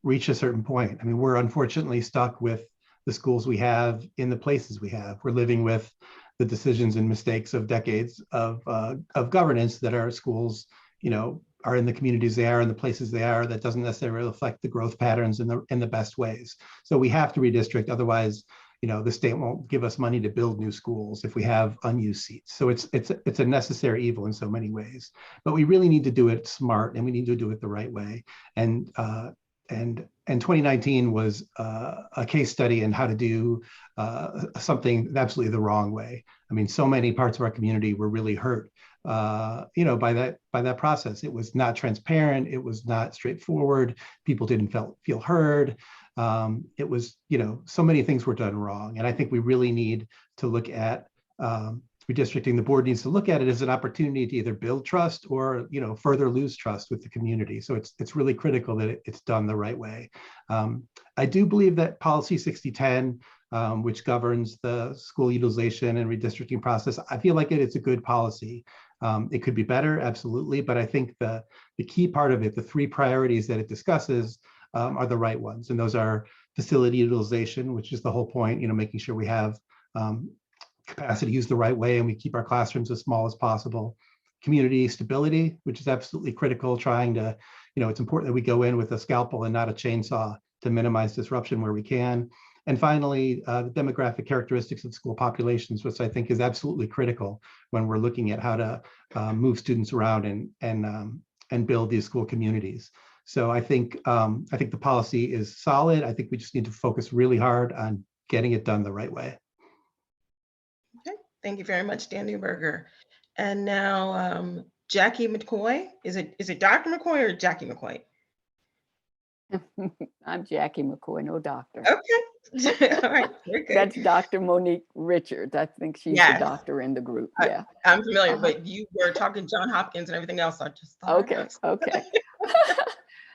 reach a certain point. I mean, we're unfortunately stuck with the schools we have in the places we have. We're living with the decisions and mistakes of decades of governance that our schools, are in the communities they are, in the places they are. That doesn't necessarily reflect the growth patterns in the best ways. So we have to redistrict, otherwise, the state won't give us money to build new schools if we have unused seats. So it's a necessary evil in so many ways. But we really need to do it smart, and we need to do it the right way. And 2019 was a case study in how to do something absolutely the wrong way. I mean, so many parts of our community were really hurt, by that process. It was not transparent. It was not straightforward. People didn't feel heard. It was, so many things were done wrong. And I think we really need to look at redistricting. The board needs to look at it as an opportunity to either build trust or, further lose trust with the community. So it's really critical that it's done the right way. I do believe that policy 6010, which governs the school utilization and redistricting process, I feel like it's a good policy. It could be better, absolutely. But I think the key part of it, the 3 priorities that it discusses, are the right ones. And those are facility utilization, which is the whole point, making sure we have capacity used the right way and we keep our classrooms as small as possible. Community stability, which is absolutely critical, trying to, it's important that we go in with a scalpel and not a chainsaw to minimize disruption where we can. And finally, the demographic characteristics of school populations, which I think is absolutely critical when we're looking at how to move students around and build these school communities. So I think the policy is solid. I think we just need to focus really hard on getting it done the right way. Thank you very much, Dan Newberger. And now Jacky McCoy. Is it Dr. McCoy or Jacky McCoy? I'm Jacky McCoy, no doctor. Okay. All right. Very good. That's Dr. Monique Richards. I think she's the Yes. doctor in the group. Yeah. I'm familiar, but you were talking John Hopkins and everything else. I just thought I'd Okay. ask. Okay.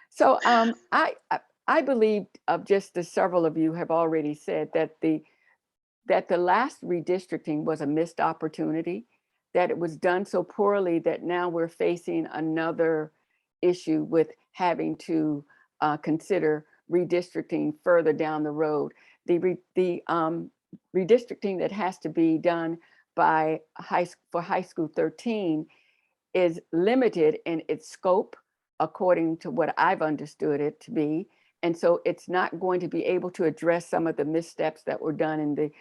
So I believe, just as several of you have already said, that the last redistricting was a missed opportunity, that it was done so poorly that now we're facing another issue with having to consider redistricting further down the road. The redistricting that has to be done by high school 13 is limited in its scope, according to what I've understood it to be. And so it's not going to be able to address some of the missteps that were done in the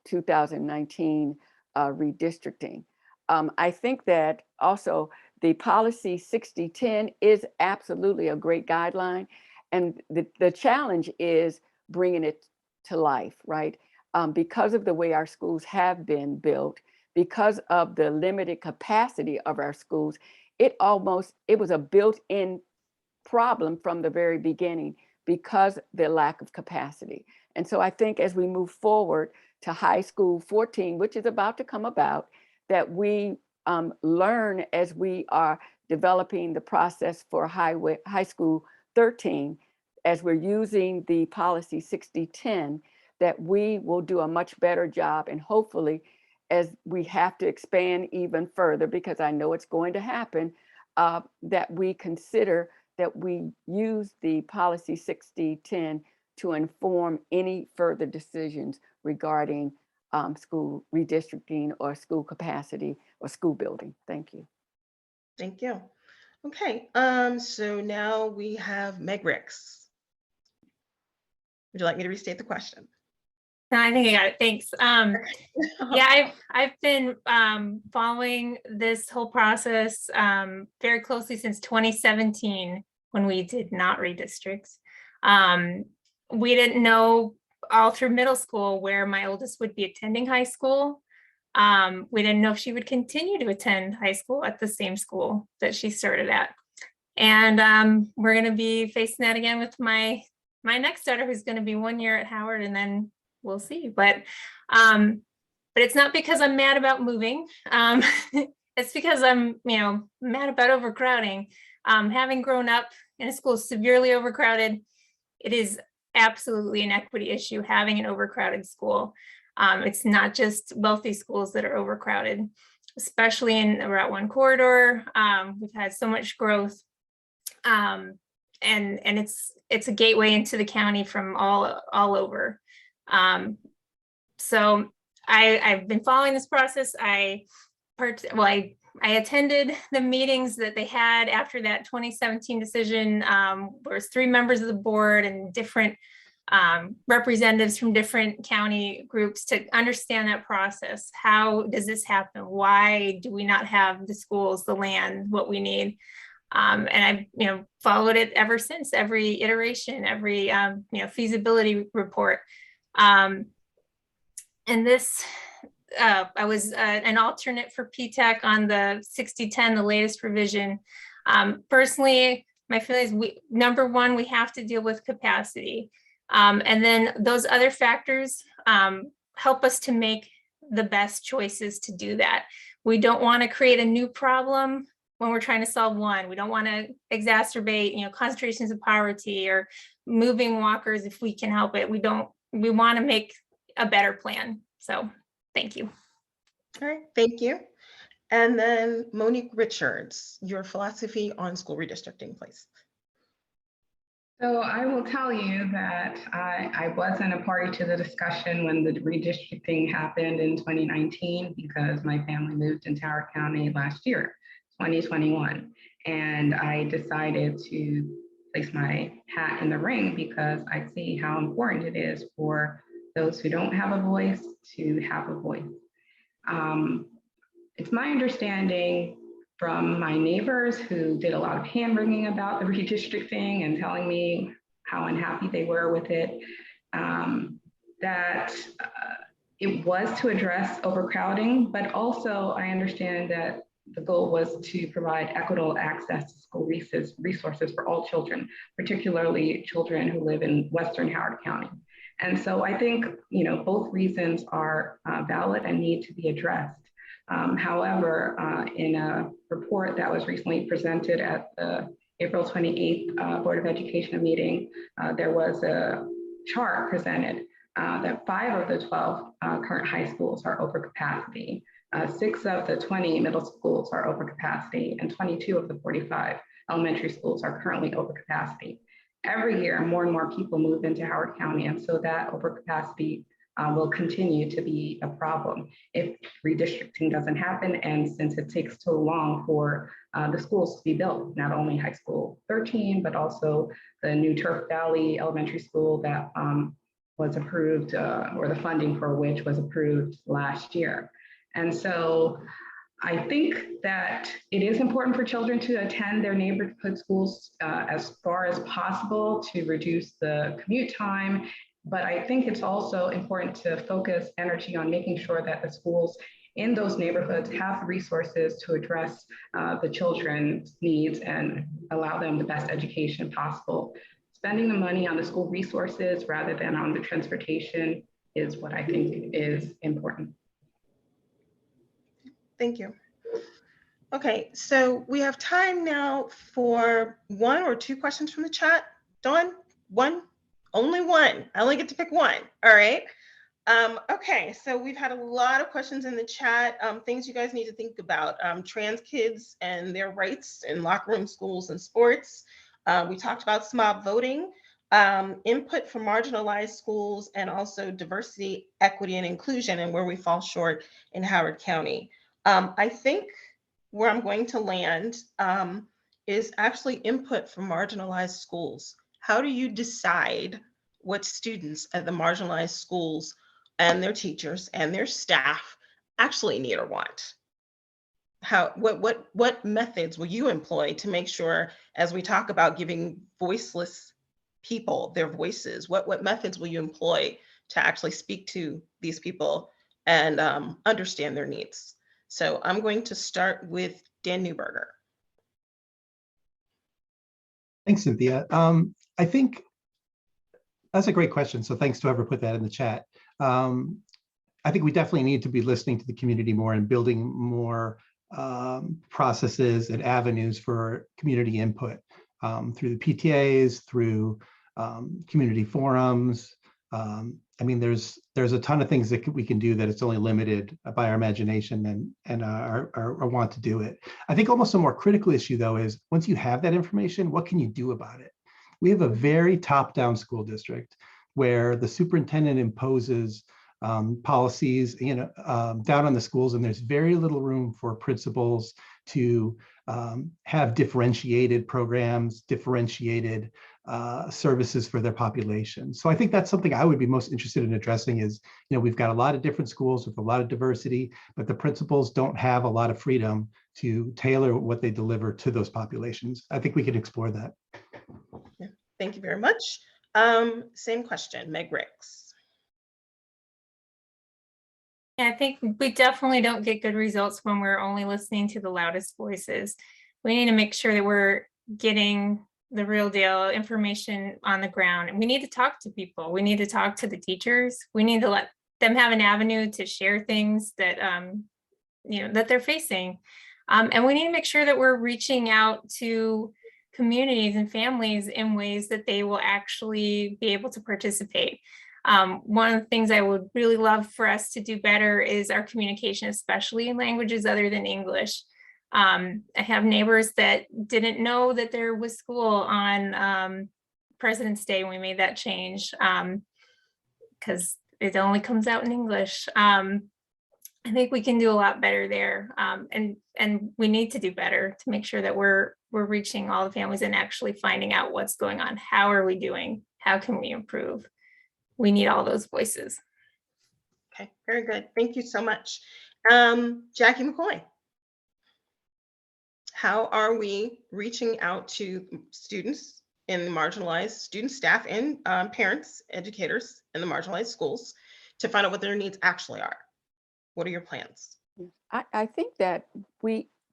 2019 redistricting. I think that also the policy 6010 is absolutely a great guideline. And the challenge is bringing it to life, right? Because of the way our schools have been built, because of the limited capacity of our schools, it was a built-in problem from the very beginning because the lack of capacity. And so I think as we move forward to high school 14, which is about to come about, that we learn as we are developing the process for high school 13, as we're using the policy 6010, that we will do a much better job, and hopefully as we have to expand even further, because I know it's going to happen, that we consider that we use the policy 6010 to inform any further decisions regarding school redistricting or school capacity or school building. Thank you. Thank you. Okay, so now we have Meg Ricks. Would you like me to restate the question? No, I think I got it. Thanks. Yeah, I've been following this whole process very closely since 2017, when we did not redistrict. We didn't know all through middle school where my oldest would be attending high school. We didn't know if she would continue to attend high school at the same school that she started at. And we're going to be facing that again with my next daughter, who's going to be 1 year at Howard, and then we'll see. But it's not because I'm mad about moving. It's because I'm, mad about overcrowding. Having grown up in a school severely overcrowded, it is absolutely an equity issue having an overcrowded school. It's not just wealthy schools that are overcrowded, especially in the Route 1 corridor. We've had so much growth, and it's a gateway into the county from all over. So I've been following this process. I attended the meetings that they had after that 2017 decision. There was 3 members of the board and different representatives from different county groups to understand that process. How does this happen? Why do we not have the schools, the land, what we need? And I've followed it ever since, every iteration, every feasibility report. And this, I was an alternate for PTAC on the 6010, the latest revision. Personally, my feeling is number one, we have to deal with capacity. And then those other factors help us to make the best choices to do that. We don't want to create a new problem when we're trying to solve one. We don't want to exacerbate, concentrations of poverty or moving walkers if we can help it. We want to make a better plan. So thank you. All right, thank you. And then Monique Richards, your philosophy on school redistricting, please. So I will tell you that I wasn't a party to the discussion when the redistricting happened in 2019 because my family moved into Howard County last year, 2021. And I decided to place my hat in the ring because I see how important it is for those who don't have a voice to have a voice. It's my understanding from my neighbors who did a lot of hand wringing about the redistricting and telling me how unhappy they were with it, that it was to address overcrowding, but also I understand that the goal was to provide equitable access to school resources for all children, particularly children who live in Western Howard County. And so I think, both reasons are valid and need to be addressed. However, in a report that was recently presented at the April 28th Board of Education meeting, there was a chart presented that 5 of the 12 current high schools are over capacity. 6 of the 20 middle schools are over capacity, and 22 of the 45 elementary schools are currently over capacity. Every year, more and more people move into Howard County, and so that overcapacity will continue to be a problem if redistricting doesn't happen, and since it takes so long for the schools to be built, not only High School 13, but also the new Turf Valley Elementary School that was approved, or the funding for which was approved last year. And so I think that it is important for children to attend their neighborhood schools as far as possible to reduce the commute time. But I think it's also important to focus energy on making sure that the schools in those neighborhoods have the resources to address the children's needs and allow them the best education possible. Spending the money on the school resources rather than on the transportation is what I think is important. Thank you. Okay, so we have time now for 1 or 2 questions from the chat. Dawn, one, only one. I only get to pick one. All right. Okay, so we've had a lot of questions in the chat, things you guys need to think about, trans kids and their rights in locker room, schools, and sports. We talked about SMOB voting, input from marginalized schools, and also diversity, equity, and inclusion, and where we fall short in Howard County. I think where I'm going to land is actually input from marginalized schools. How do you decide what students at the marginalized schools and their teachers and their staff actually need or want? What methods will you employ to make sure, as we talk about giving voiceless people their voices, what methods will you employ to actually speak to these people and understand their needs? So I'm going to start with Dan Newberger. Thanks, Cynthia. I think that's a great question. So thanks to whoever put that in the chat. I think we definitely need to be listening to the community more and building more processes and avenues for community input through the PTAs, through community forums. I mean, there's a ton of things that we can do that it's only limited by our imagination and our want to do it. I think almost a more critical issue, though, is once you have that information, what can you do about it? We have a very top-down school district where the superintendent imposes policies, down on the schools, and there's very little room for principals to have differentiated programs, differentiated services for their population. So I think that's something I would be most interested in addressing is, we've got a lot of different schools with a lot of diversity, but the principals don't have a lot of freedom to tailor what they deliver to those populations. I think we can explore that. Yeah, thank you very much. Same question, Meg Ricks. Yeah, I think we definitely don't get good results when we're only listening to the loudest voices. We need to make sure that we're getting the real deal information on the ground, and we need to talk to people. We need to talk to the teachers. We need to let them have an avenue to share things that that they're facing, and we need to make sure that we're reaching out to communities and families in ways that they will actually be able to participate. One of the things I would really love for us to do better is our communication, especially in languages other than English. I have neighbors that didn't know that there was school on President's Day when we made that change, because it only comes out in English. I think we can do a lot better there, and we need to do better to make sure that we're reaching all the families and actually finding out what's going on. How are we doing? How can we improve? We need all those voices. Okay, very good. Thank you so much. Jacky McCoy. How are we reaching out to students in the marginalized, student staff and parents, educators in the marginalized schools to find out what their needs actually are? What are your plans? I think that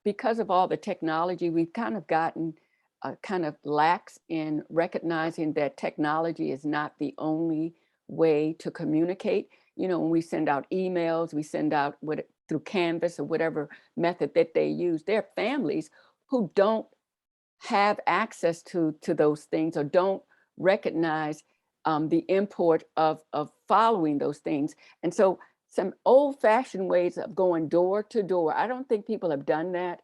because of all the technology, we've kind of gotten kind of lax in recognizing that technology is not the only way to communicate. You know, when we send out emails, we send out through Canvas or whatever method that they use. There are families who don't have access to those things or don't recognize the import of following those things. And so some old-fashioned ways of going door to door, I don't think people have done that,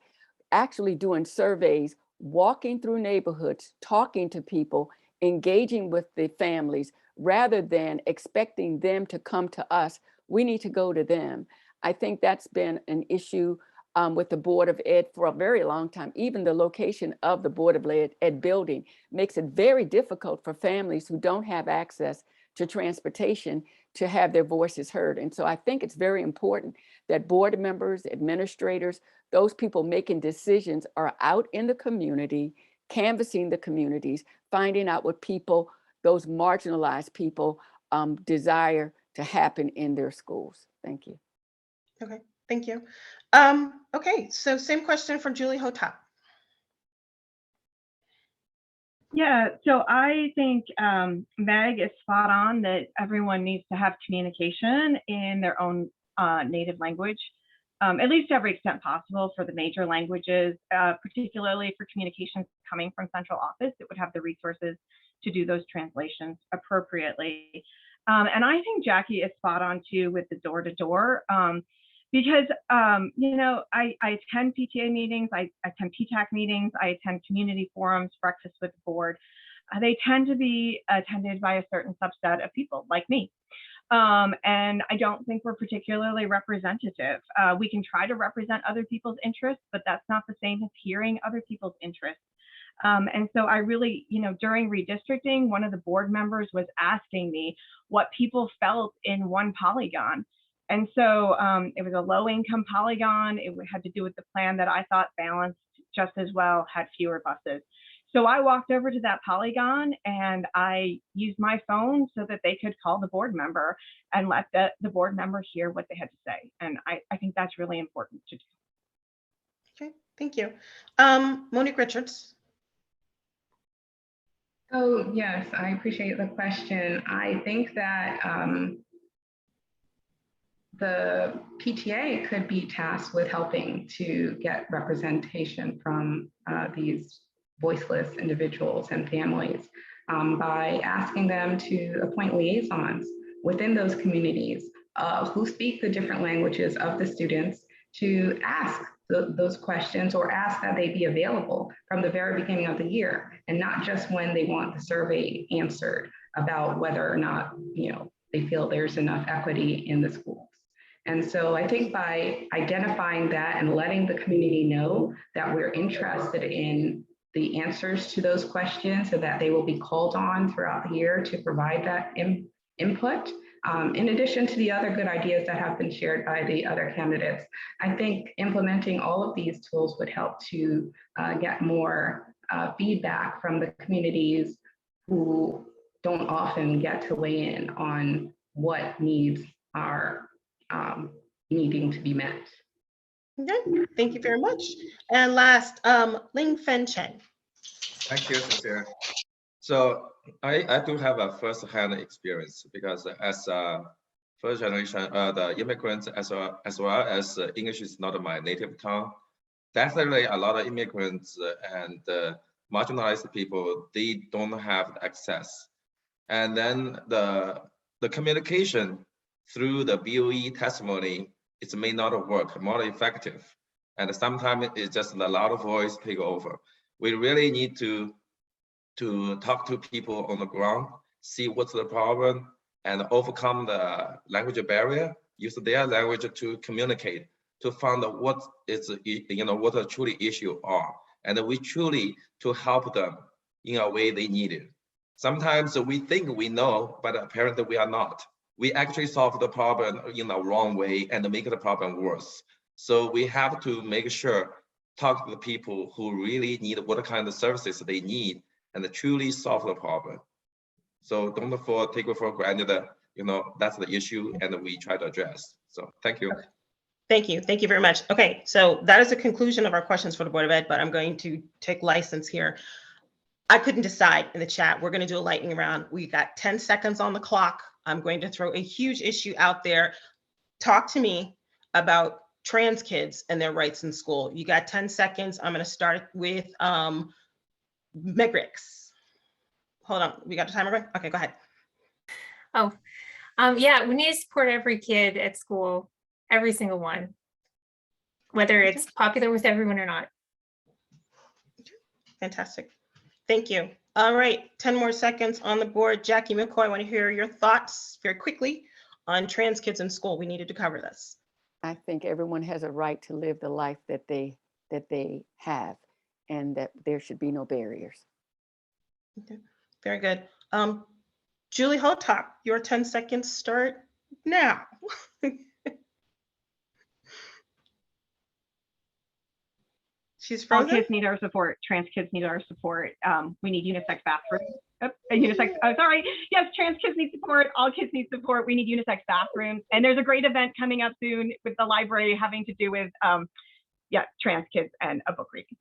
actually doing surveys, walking through neighborhoods, talking to people, engaging with the families, rather than expecting them to come to us. We need to go to them. I think that's been an issue with the Board of Ed for a very long time. Even the location of the Board of Ed building makes it very difficult for families who don't have access to transportation to have their voices heard. And so I think it's very important that board members, administrators, those people making decisions are out in the community, canvassing the communities, finding out what people, those marginalized people, desire to happen in their schools. Thank you. Okay, thank you. Okay, so same question for Julie Hotopp. Yeah, so I think Meg is spot on that everyone needs to have communication in their own native language, at least to every extent possible for the major languages, particularly for communications coming from central office that would have the resources to do those translations appropriately. And I think Jacky is spot on too with the door-to-door. Because, you know, I attend PTA meetings, I attend PTAC meetings, I attend community forums, breakfast with the board. They tend to be attended by a certain subset of people like me. And I don't think we're particularly representative. We can try to represent other people's interests, but that's not the same as hearing other people's interests. And so I really, you know, during redistricting, one of the board members was asking me what people felt in one polygon. And so it was a low income polygon. It had to do with the plan that I thought balanced just as well, had fewer buses. So I walked over to that polygon and I used my phone so that they could call the board member and let the board member hear what they had to say. And I think that's really important to do. Okay, thank you. Monique Richards. Oh, yes, I appreciate the question. I think that the PTA could be tasked with helping to get representation from these voiceless individuals and families by asking them to appoint liaisons within those communities who speak the different languages of the students to ask those questions or ask that they be available from the very beginning of the year and not just when they want the survey answered about whether or not, you know, they feel there's enough equity in the schools. And so I think by identifying that and letting the community know that we're interested in the answers to those questions so that they will be called on throughout the year to provide that input, in addition to the other good ideas that have been shared by the other candidates, I think implementing all of these tools would help to get more feedback from the communities who don't often get to weigh in on what needs are needing to be met. Okay, thank you very much. And last, Linfeng Chen. Thank you, Cynthia. So I do have a first-hand experience because as a first generation, the immigrants as well as English is not my native tongue. Definitely a lot of immigrants and marginalized people, they don't have access. And then the communication through the BOE testimony, it may not work more effective. And sometimes it's just a loud voice take over. We really need to talk to people on the ground, see what's the problem, and overcome the language barrier, use their language to communicate, to find out what is, you know, what the truly issue are. And we truly to help them in a way they need it. Sometimes we think we know, but apparently we are not. We actually solve the problem in the wrong way and make the problem worse. So we have to make sure, talk to the people who really need what kind of services they need and truly solve the problem. So don't take it for granted that's the issue, and we try to address. So thank you. Okay. Thank you. Thank you very much. Okay, so that is the conclusion of our questions for the Board of Ed, but I'm going to take license here. I couldn't decide in the chat. We're going to do a lightning round. We got 10 seconds on the clock. I'm going to throw a huge issue out there. Talk to me about trans kids and their rights in school. You got 10 seconds. I'm going to start with Megrix. Hold on. We got the timer going? Okay, go ahead. Oh, yeah, we need to support every kid at school, every single one, whether it's popular with everyone or not. Fantastic. Thank you. All right, 10 more seconds on the board. Jacky, McCoy, I want to hear your thoughts very quickly on trans kids in school. We needed to cover this. I think everyone has a right to live the life that they have, and that there should be no barriers. Okay. Very good. Julie Hotopp, your 10 seconds start now. She's All frozen. kids need our support. Trans kids need our support. We need unisex bathrooms. Yes, trans kids need support. All kids need support. We need unisex bathrooms. And there's a great event coming up soon with the library having to do with, trans kids and a book reading.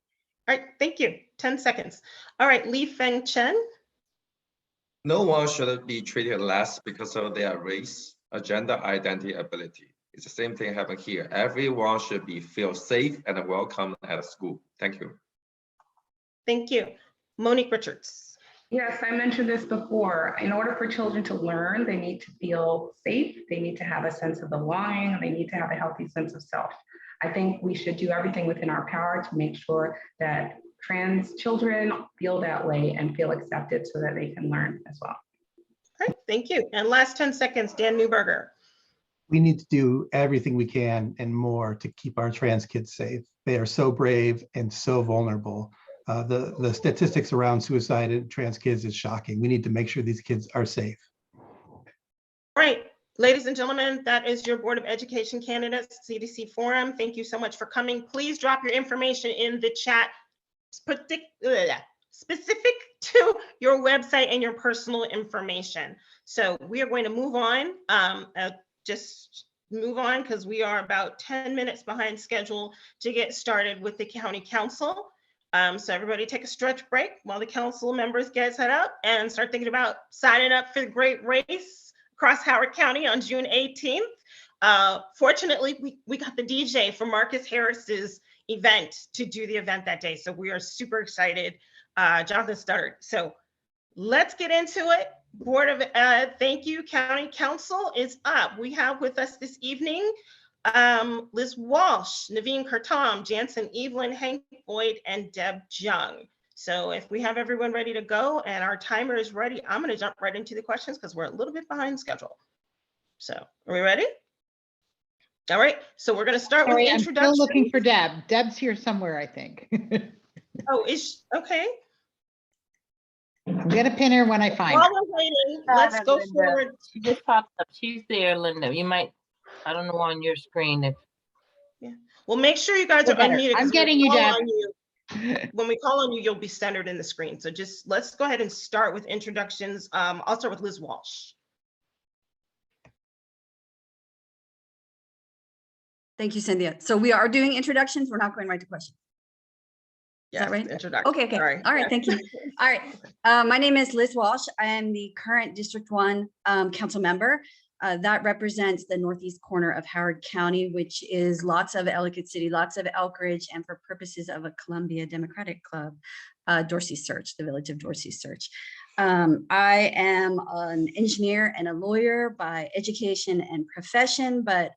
All right, thank you. 10 seconds. All right, Linfeng Chen. No one should be treated less because of their race, gender identity, ability. It's the same thing happen here. Everyone should feel safe and welcome at school. Thank you. Thank you. Monique Richards. Yes, I mentioned this before. In order for children to learn, they need to feel safe. They need to have a sense of belonging. They need to have a healthy sense of self. I think we should do everything within our power to make sure that trans children feel that way and feel accepted so that they can learn as well. All right, thank you. And last 10 seconds, Dan Newberger. We need to do everything we can and more to keep our trans kids safe. They are so brave and so vulnerable. The statistics around suicide in trans kids is shocking. We need to make sure these kids are safe. All right, ladies and gentlemen, that is your Board of Education candidates CDC forum. Thank you so much for coming. Please drop your information in the chat, specific to your website and your personal information. So we are going to move on. Just move on because we are about 10 minutes behind schedule to get started with the county council. So everybody take a stretch break while the council members get set up and start thinking about signing up for the great race across Howard County on June 18th. Fortunately, we got the DJ for Marcus Harris's event to do the event that day. So we are super excited. Jonathan Studdard. So let's get into it. Board of thank you. County Council is up. We have with us this evening Liz Walsh, Neveen Kurtom, Jensen Evelyn, Hank Boyd, and Deb Jung. So if we have everyone ready to go and our timer is ready, I'm going to jump right into the questions because we're a little bit behind schedule. So are we ready? All right. So we're going to start with Sorry, introduction. I'm still looking for Deb. Deb's here somewhere, I think. Oh, is okay. I'm gonna pin her when I find her. While we're waiting, let's go Linda. forward. She just popped up. She's there, Linda. You might, I don't know on your screen if. Well, make sure you guys are Better. unmuted. 'cause I'm when getting we you, call Deb. on you- When we call on you, you'll be centered in the screen. So just let's go ahead and start with introductions. I'll start with Liz Walsh. Thank you, Cynthia. So we are doing introductions. We're not going right to questions. Is that right? Introduction. Okay, okay. Sorry. All right, thank you. All right. My name is Liz Walsh. I am the current District 1 council member. That represents the northeast corner of Howard County, which is lots of Ellicott City, lots of Elkridge, and for purposes of a Columbia Democratic Club, Dorsey Search, the village of Dorsey Search. I am an engineer and a lawyer by education and profession, but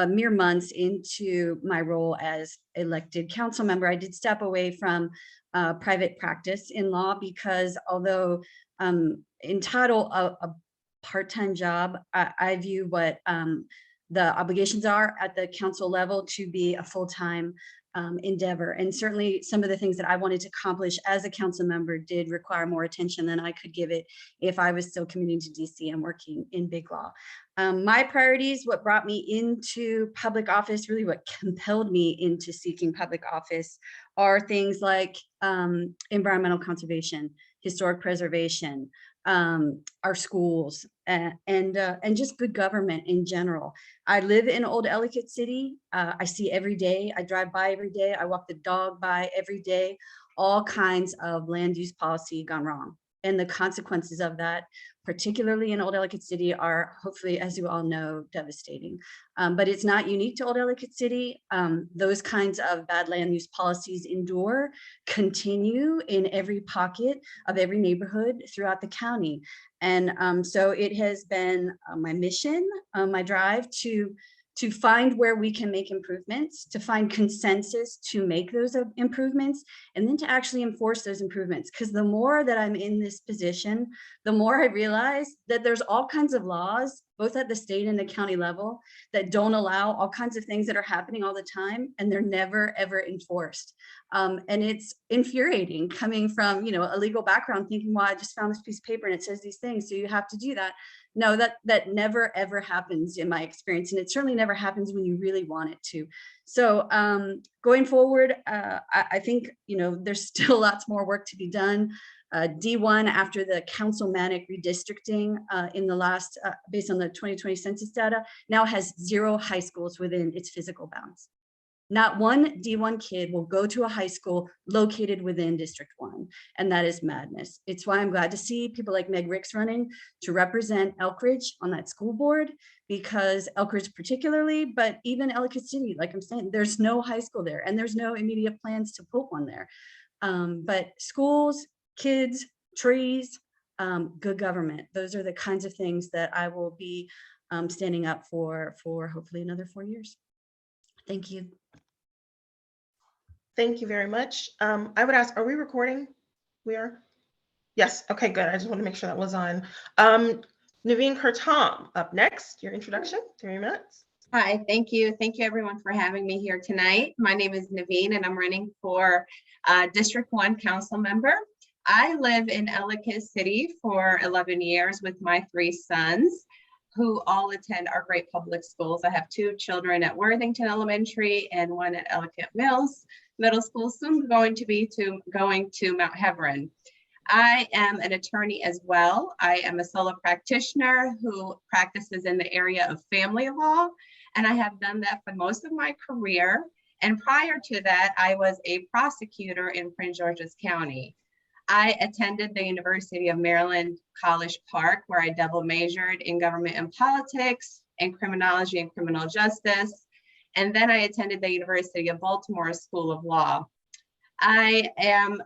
mere months into my role as elected council member, I did step away from private practice in law because although in title a part-time job, I view what the obligations are at the council level to be a full-time endeavor. And certainly some of the things that I wanted to accomplish as a council member did require more attention than I could give it if I was still commuting to DC and working in big law. My priorities, what brought me into public office, really what compelled me into seeking public office, are things like environmental conservation, historic preservation, our schools, and just good government in general. I live in Old Ellicott City. I see every day. I drive by every day. I walk the dog by every day. All kinds of land use policy gone wrong. And the consequences of that, particularly in Old Ellicott City, are hopefully, as you all know, devastating. But it's not unique to Old Ellicott City. Those kinds of bad land use policies endure, continue in every pocket of every neighborhood throughout the county. And so it has been my mission, my drive to find where we can make improvements, to find consensus to make those improvements, and then to actually enforce those improvements. Because the more that I'm in this position, the more I realize that there's all kinds of laws, both at the state and the county level, that don't allow all kinds of things that are happening all the time, and they're never, ever enforced. And it's infuriating coming from, you know, a legal background, thinking, well, I just found this piece of paper and it says these things, so you have to do that. No, that never, ever happens in my experience. And it certainly never happens when you really want it to. So going forward, I think, you know, there's still lots more work to be done. D1, after the councilmanic redistricting in the last, based on the 2020 census data, now has 0 high schools within its physical bounds. Not one D1 kid will go to a high school located within District 1, and that is madness. It's why I'm glad to see people like Meg Ricks running to represent Elkridge on that school board, because Elkridge particularly, but even Ellicott City, like I'm saying, there's no high school there, and there's no immediate plans to put one there. But schools, kids, trees, good government, those are the kinds of things that I will be standing up for hopefully another 4 years. Thank you. Thank you very much. I would ask, are we recording? We are? Yes, okay, good. I just want to make sure that was on. Neveen Kurtom, up next, your introduction, 3 minutes. Hi, thank you. Thank you everyone for having me here tonight. My name is Neveen and I'm running for District 1 council member. I live in Ellicott City for 11 years with my 3 sons, who all attend our great public schools. I have 2 children at Worthington Elementary and 1 at Ellicott Mills Middle School, soon going to Mount Hebron. I am an attorney as well. I am a solo practitioner who practices in the area of family law, and I have done that for most of my career. And prior to that, I was a prosecutor in Prince George's County. I attended the University of Maryland College Park, where I double majored in government and politics and criminology and criminal justice. And then I attended the University of Baltimore School of Law. I am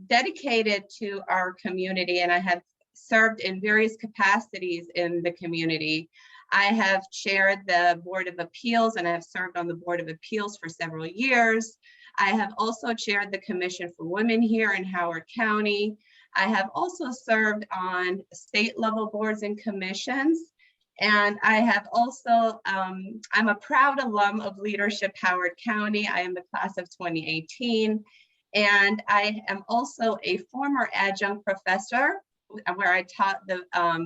dedicated to our community, and I have served in various capacities in the community. I have chaired the Board of Appeals, and I have served on the Board of Appeals for several years. I have also chaired the Commission for Women here in Howard County. I have also served on state level boards and commissions. And I have also, I'm a proud alum of Leadership Howard County. I am the class of 2018. And I am also a former adjunct professor where I taught the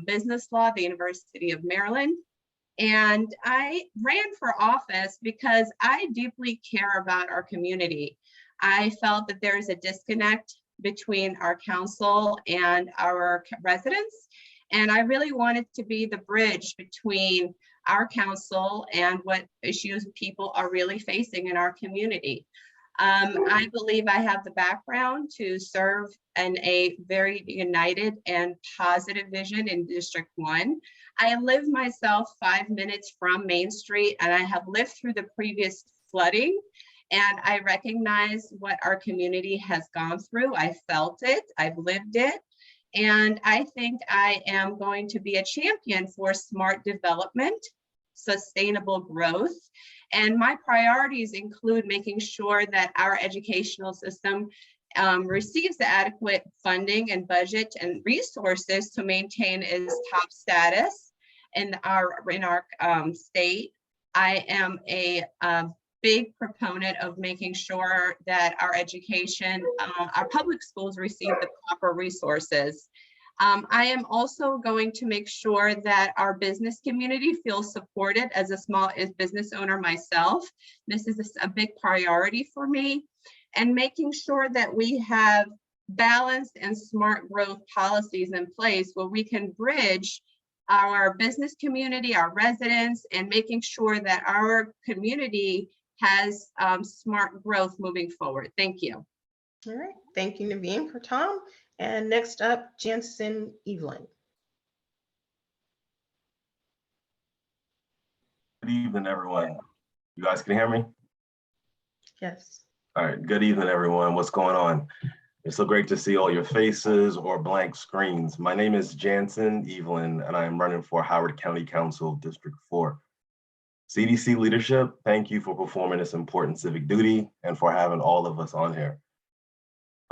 business law at the University of Maryland. And I ran for office because I deeply care about our community. I felt that there is a disconnect between our council and our residents. And I really wanted to be the bridge between our council and what issues people are really facing in our community. I believe I have the background to serve in a very united and positive vision in District 1. I live myself 5 minutes from Main Street, and I have lived through the previous flooding, and I recognize what our community has gone through. I felt it, I've lived it. And I think I am going to be a champion for smart development, sustainable growth. And my priorities include making sure that our educational system receives the adequate funding and budget and resources to maintain its top status in our state. I am a big proponent of making sure that our education, our public schools receive the proper resources. I am also going to make sure that our business community feels supported. As a small business owner myself, this is a big priority for me. And making sure that we have balanced and smart growth policies in place where we can bridge our business community, our residents, and making sure that our community has smart growth moving forward. Thank you. All right, thank you, Neveen, Kurtom. And next up, Jensen Evelyn. Good evening, everyone. You guys can hear me? Yes. All right, good evening, everyone. What's going on? It's so great to see all your faces or blank screens. My name is Jensen Evelyn, and I am running for Howard County Council District 4. CDC leadership, thank you for performing this important civic duty and for having all of us on here.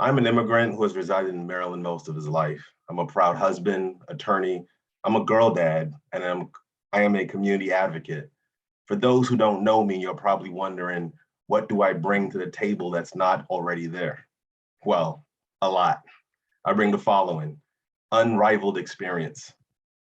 I'm an immigrant who has resided in Maryland most of his life. I'm a proud husband, attorney, I'm a girl dad, and I am a community advocate. For those who don't know me, you're probably wondering, what do I bring to the table that's not already there? Well, a lot. I bring the following: unrivaled experience.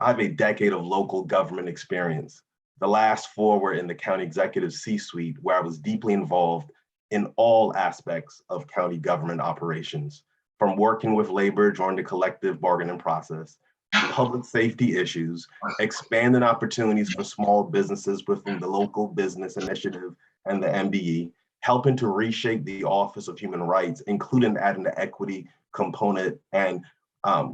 I have a decade of local government experience. The last 4 were in the county executive C-suite, where I was deeply involved in all aspects of county government operations, from working with labor during the collective bargaining process, public safety issues, expanding opportunities for small businesses within the local business initiative and the MBE, helping to reshape the Office of Human Rights, including adding the equity component and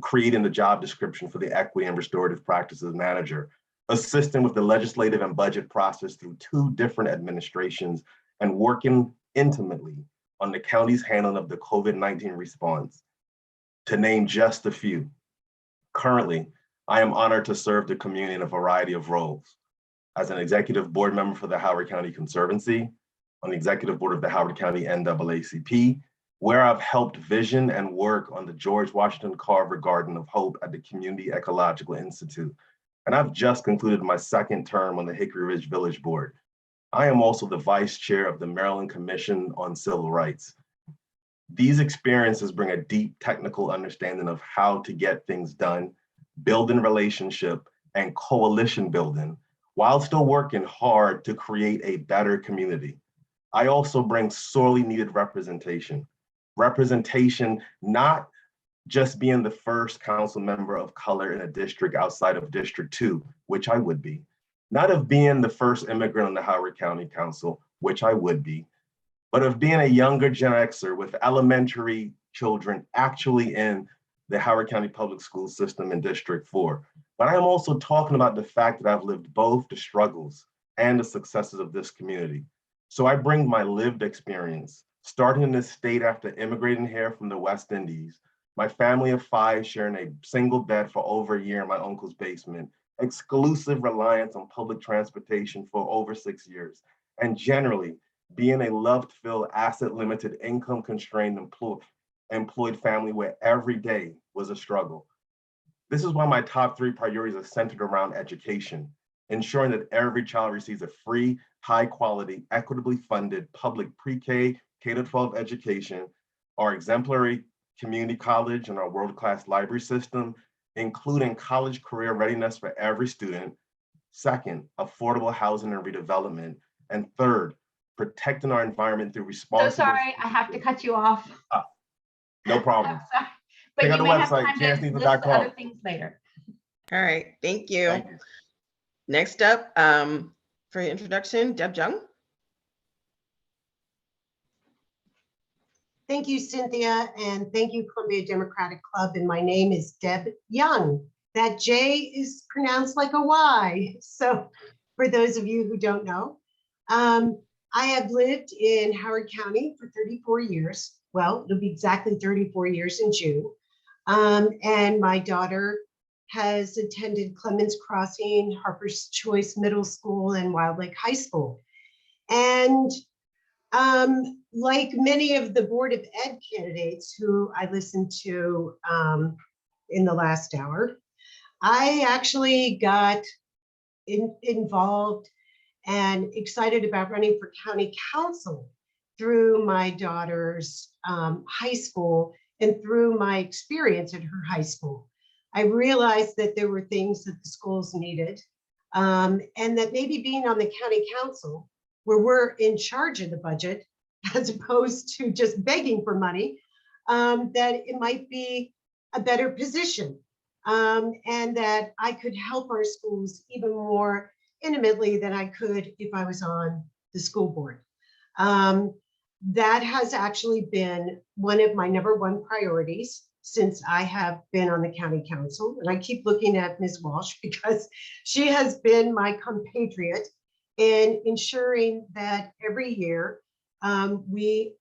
creating the job description for the Equity and Restorative Practices Manager, assisting with the legislative and budget process through 2 different administrations, and working intimately on the county's handling of the COVID-19 response, to name just a few. Currently, I am honored to serve the community in a variety of roles. As an executive board member for the Howard County Conservancy, on the executive board of the Howard County NAACP, where I've helped vision and work on the George Washington Carver Garden of Hope at the Community Ecological Institute. And I've just concluded my 2nd term on the Hickory Ridge Village Board. I am also the vice chair of the Maryland Commission on Civil Rights. These experiences bring a deep technical understanding of how to get things done, building relationship and coalition building, while still working hard to create a better community. I also bring sorely needed representation. Representation, not just being the first council member of color in a district outside of District 2, which I would be. Not of being the first immigrant on the Howard County Council, which I would be, but of being a younger Gen Xer with elementary children actually in the Howard County Public School System in District 4. But I am also talking about the fact that I've lived both the struggles and the successes of this community. So I bring my lived experience, starting in this state after immigrating here from the West Indies, my family of 5 sharing a single bed for over a year in my uncle's basement, exclusive reliance on public transportation for over 6 years, and generally being a love-filled, asset-limited, income-constrained employed family where every day was a struggle. This is why my top 3 priorities are centered around education, ensuring that every child receives a free, high-quality, equitably funded public pre-K, K-12 education, our exemplary community college and our world-class library system, including college career readiness for every student. 2nd, affordable housing and redevelopment. And 3rd, protecting our environment through responsible. So sorry, I have to cut you off. No problem. I'm sorry. But Check out you the may have website, time to list jansenevelyn.com. other things later. All right, thank you. Thank you. Next up, for your introduction, Deb Jung. Thank you, Cynthia, and thank you, Columbia Democratic Club. And my name is Deb Jung. That J is pronounced like a Y. So for those of you who don't know, I have lived in Howard County for 34 years. Well, it'll be exactly 34 years in June. And my daughter has attended Clemens Crossing, Harper's Choice Middle School, and Wild Lake High School. And like many of the Board of Ed candidates who I listened to in the last hour, I actually got involved and excited about running for county council through my daughter's high school and through my experience at her high school. I realized that there were things that the schools needed, and that maybe being on the county council, where we're in charge of the budget, as opposed to just begging for money, that it might be a better position, and that I could help our schools even more intimately than I could if I was on the school board. That has actually been one of my #1 priorities since I have been on the county council. And I keep looking at Ms. Walsh because she has been my compatriot in ensuring that every year we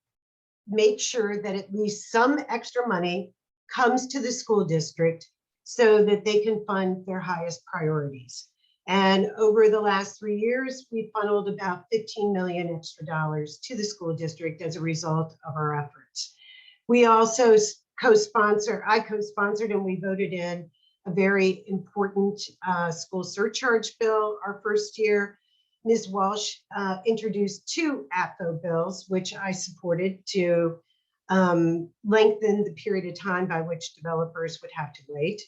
make sure that at least some extra money comes to the school district so that they can fund their highest priorities. And over the last 3 years, we funneled about $15 million extra to the school district as a result of our efforts. We also I co-sponsored and we voted in a very important school surcharge bill our first year. Ms. Walsh introduced 2 APFO bills, which I supported to lengthen the period of time by which developers would have to wait.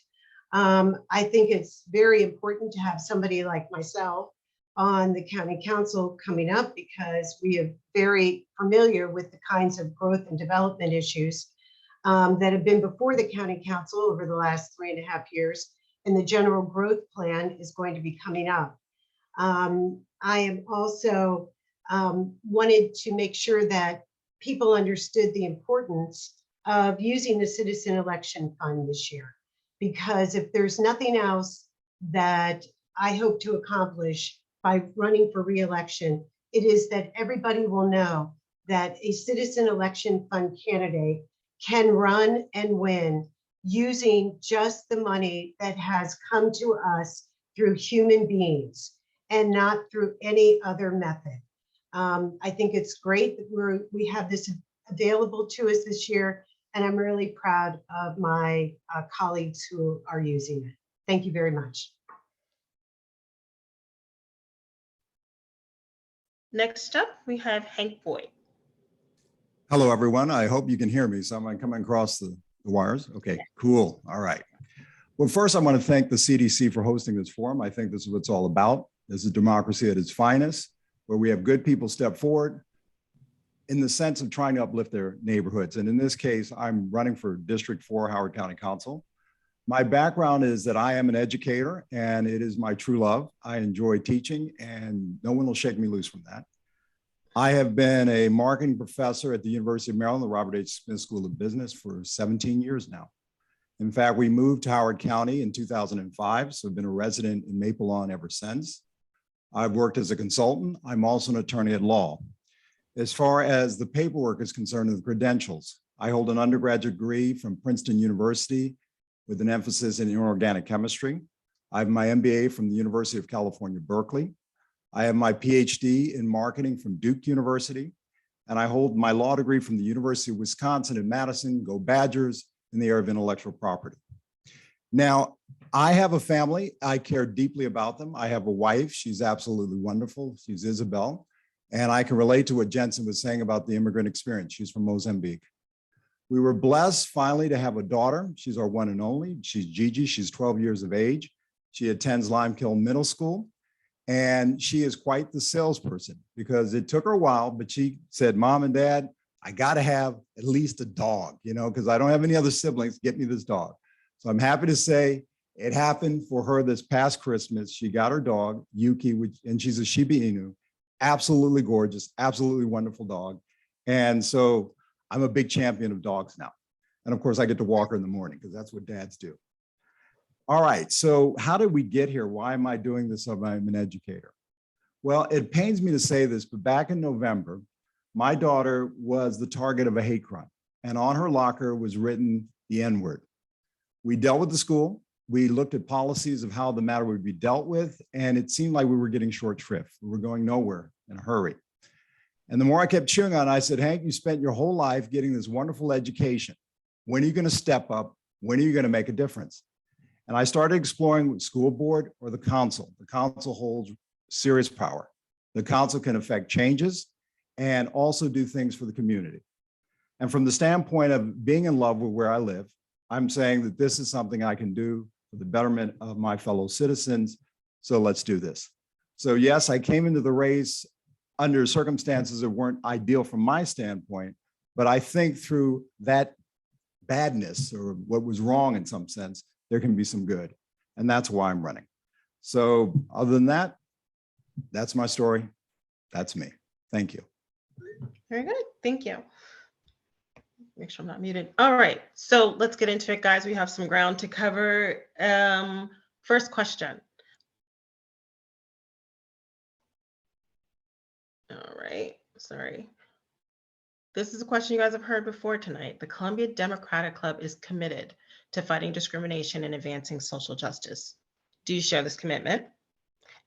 I think it's very important to have somebody like myself on the county council coming up because we are very familiar with the kinds of growth and development issues that have been before the county council over the last 3.5 years, and the general growth plan is going to be coming up. I am also wanted to make sure that people understood the importance of using the Citizen Election Fund this year, because if there's nothing else that I hope to accomplish by running for re-election, it is that everybody will know that a Citizen Election Fund candidate can run and win using just the money that has come to us through human beings and not through any other method. I think it's great that we have this available to us this year, and I'm really proud of my colleagues who are using it. Thank you very much. Next up, we have Hank Boyd. Hello, everyone. I hope you can hear me. So I'm coming across the wires. Okay, cool. All right. Well, first, I want to thank the CDC for hosting this forum. I think this is what it's all about. This is democracy at its finest, where we have good people step forward in the sense of trying to uplift their neighborhoods. And in this case, I'm running for District 4 Howard County Council. My background is that I am an educator, and it is my true love. I enjoy teaching, and no one will shake me loose from that. I have been a marketing professor at the University of Maryland, the Robert H. Smith School of Business for 17 years now. In fact, we moved to Howard County in 2005, so I've been a resident in Maple Lawn ever since. I've worked as a consultant. I'm also an attorney at law. As far as the paperwork is concerned and the credentials, I hold an undergraduate degree from Princeton University with an emphasis in inorganic chemistry. I have my MBA from the University of California, Berkeley. I have my PhD in marketing from Duke University, and I hold my law degree from the University of Wisconsin in Madison, go Badgers, in the area of intellectual property. Now, I have a family. I care deeply about them. I have a wife. She's absolutely wonderful. She's Isabel. And I can relate to what Jensen was saying about the immigrant experience. She's from Mozambique. We were blessed finally to have a daughter. She's our one and only. She's Gigi. She's 12 years of age. She attends Limekiln Middle School. And she is quite the salesperson because it took her a while, but she said, Mom and Dad, I got to have at least a dog, because I don't have any other siblings. Get me this dog. So I'm happy to say it happened for her this past Christmas. She got her dog, Yuki, and she's a Shiba Inu. Absolutely gorgeous, absolutely wonderful dog. And so I'm a big champion of dogs now. And of course, I get to walk her in the morning because that's what dads do. All right, so how did we get here? Why am I doing this? I'm an educator. Well, it pains me to say this, but back in November, my daughter was the target of a hate crime. And on her locker was written the N-word. We dealt with the school. We looked at policies of how the matter would be dealt with, and it seemed like we were getting short shrift. We were going nowhere in a hurry. And the more I kept chewing on it, I said, Hank, you spent your whole life getting this wonderful education. When are you going to step up? When are you going to make a difference? And I started exploring with school board or the council. The council holds serious power. The council can affect changes and also do things for the community. And from the standpoint of being in love with where I live, I'm saying that this is something I can do for the betterment of my fellow citizens. So let's do this. So yes, I came into the race under circumstances that weren't ideal from my standpoint, but I think through that badness or what was wrong in some sense, there can be some good. And that's why I'm running. So other than that, that's my story. That's me. Thank you. Very good. Thank you. Make sure I'm not muted. All right. So let's get into it, guys. We have some ground to cover. First question. All right. Sorry. This is a question you guys have heard before tonight. The Columbia Democratic Club is committed to fighting discrimination and advancing social justice. Do you share this commitment?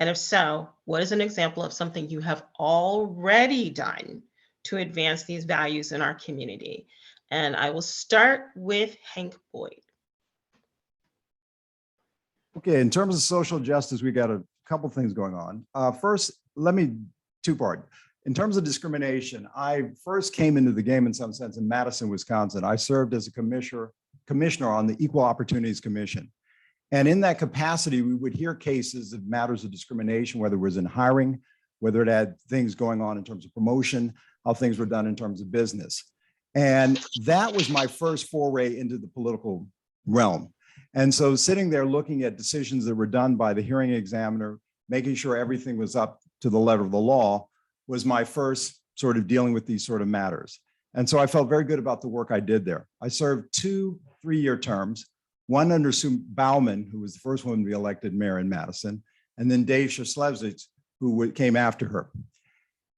And if so, what is an example of something you have already done to advance these values in our community? And I will start with Hank Boyd. Okay, in terms of social justice, we got a couple things going on. First, let me two-part. In terms of discrimination, I first came into the game in some sense in Madison, Wisconsin. I served as a commissioner on the Equal Opportunities Commission. And in that capacity, we would hear cases of matters of discrimination, whether it was in hiring, whether it had things going on in terms of promotion, how things were done in terms of business. And that was my first foray into the political realm. And so sitting there looking at decisions that were done by the hearing examiner, making sure everything was up to the letter of the law, was my first sort of dealing with these sort of matters. And so I felt very good about the work I did there. I served 2 3-year terms, one under Sue Bauman, who was the first woman to be elected mayor in Madison, and then Dave Szyslewicz, who came after her.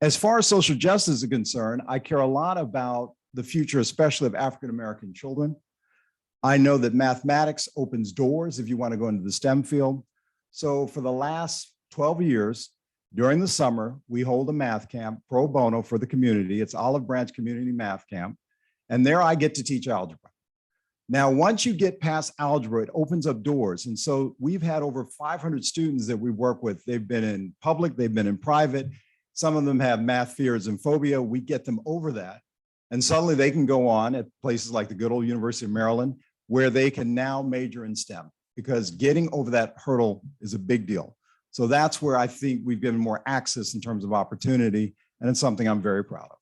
As far as social justice is concerned, I care a lot about the future, especially of African-American children. I know that mathematics opens doors if you want to go into the STEM field. So for the last 12 years, during the summer, we hold a math camp pro bono for the community. It's Olive Branch Community Math Camp. And there I get to teach algebra. Now, once you get past algebra, it opens up doors. And so we've had over 500 students that we work with. They've been in public, they've been in private. Some of them have math fears and phobia. We get them over that. And suddenly they can go on at places like the good old University of Maryland, where they can now major in STEM, because getting over that hurdle is a big deal. So that's where I think we've given more access in terms of opportunity, and it's something I'm very proud of.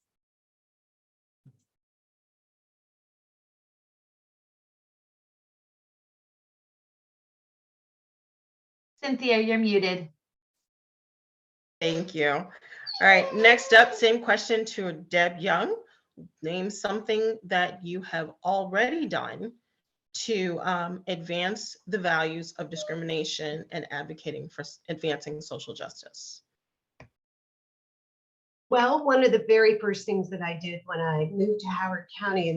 Cynthia, you're muted. Thank you. All right, next up, same question to Deb Jung. Name something that you have already done to advance the values of discrimination and advocating for advancing social justice. Well, one of the very first things that I did when I moved to Howard County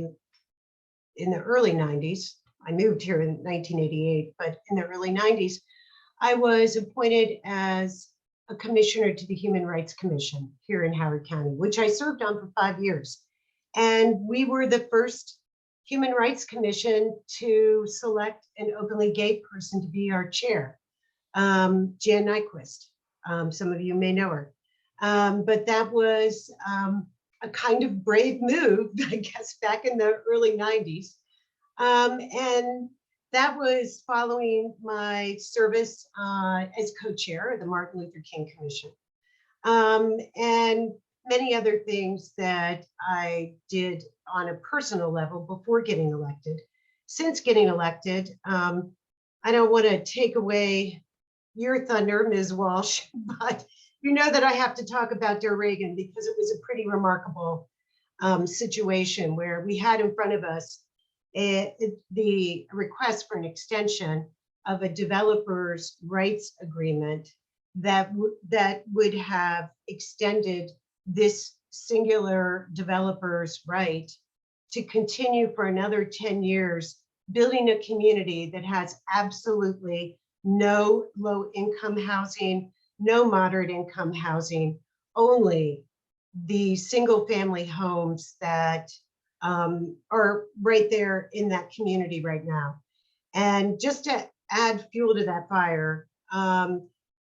in the early 90s, I moved here in 1988, but in the early 90s, I was appointed as a commissioner to the Human Rights Commission here in Howard County, which I served on for 5 years. And we were the first Human Rights Commission to select an openly gay person to be our chair, Jan Nyquist. Some of you may know her. But that was a kind of brave move, I guess, back in the early 90s. And that was following my service as co-chair of the Martin Luther King Commission. And many other things that I did on a personal level before getting elected. Since getting elected, I don't want to take away your thunder, Ms. Walsh, but you know that I have to talk about Der Reagan because it was a pretty remarkable situation where we had in front of us the request for an extension of a developer's rights agreement that would have extended this singular developer's right to continue for another 10 years, building a community that has absolutely no low-income housing, no moderate income housing, only the single-family homes that are right there in that community right now. And just to add fuel to that fire,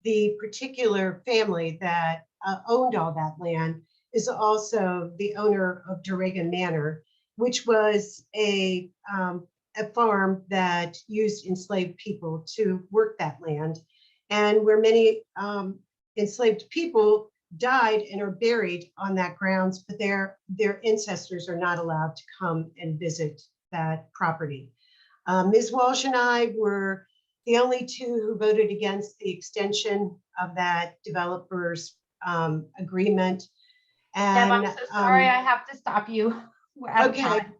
the particular family that owned all that land is also the owner of Der Reagan Manor, which was a farm that used enslaved people to work that land, and where many enslaved people died and are buried on that grounds, but their ancestors are not allowed to come and visit that property. Ms. Walsh and I were the only two who voted against the extension of that developer's agreement. Deb, And I'm so sorry, I have to stop you. We're out of okay. time.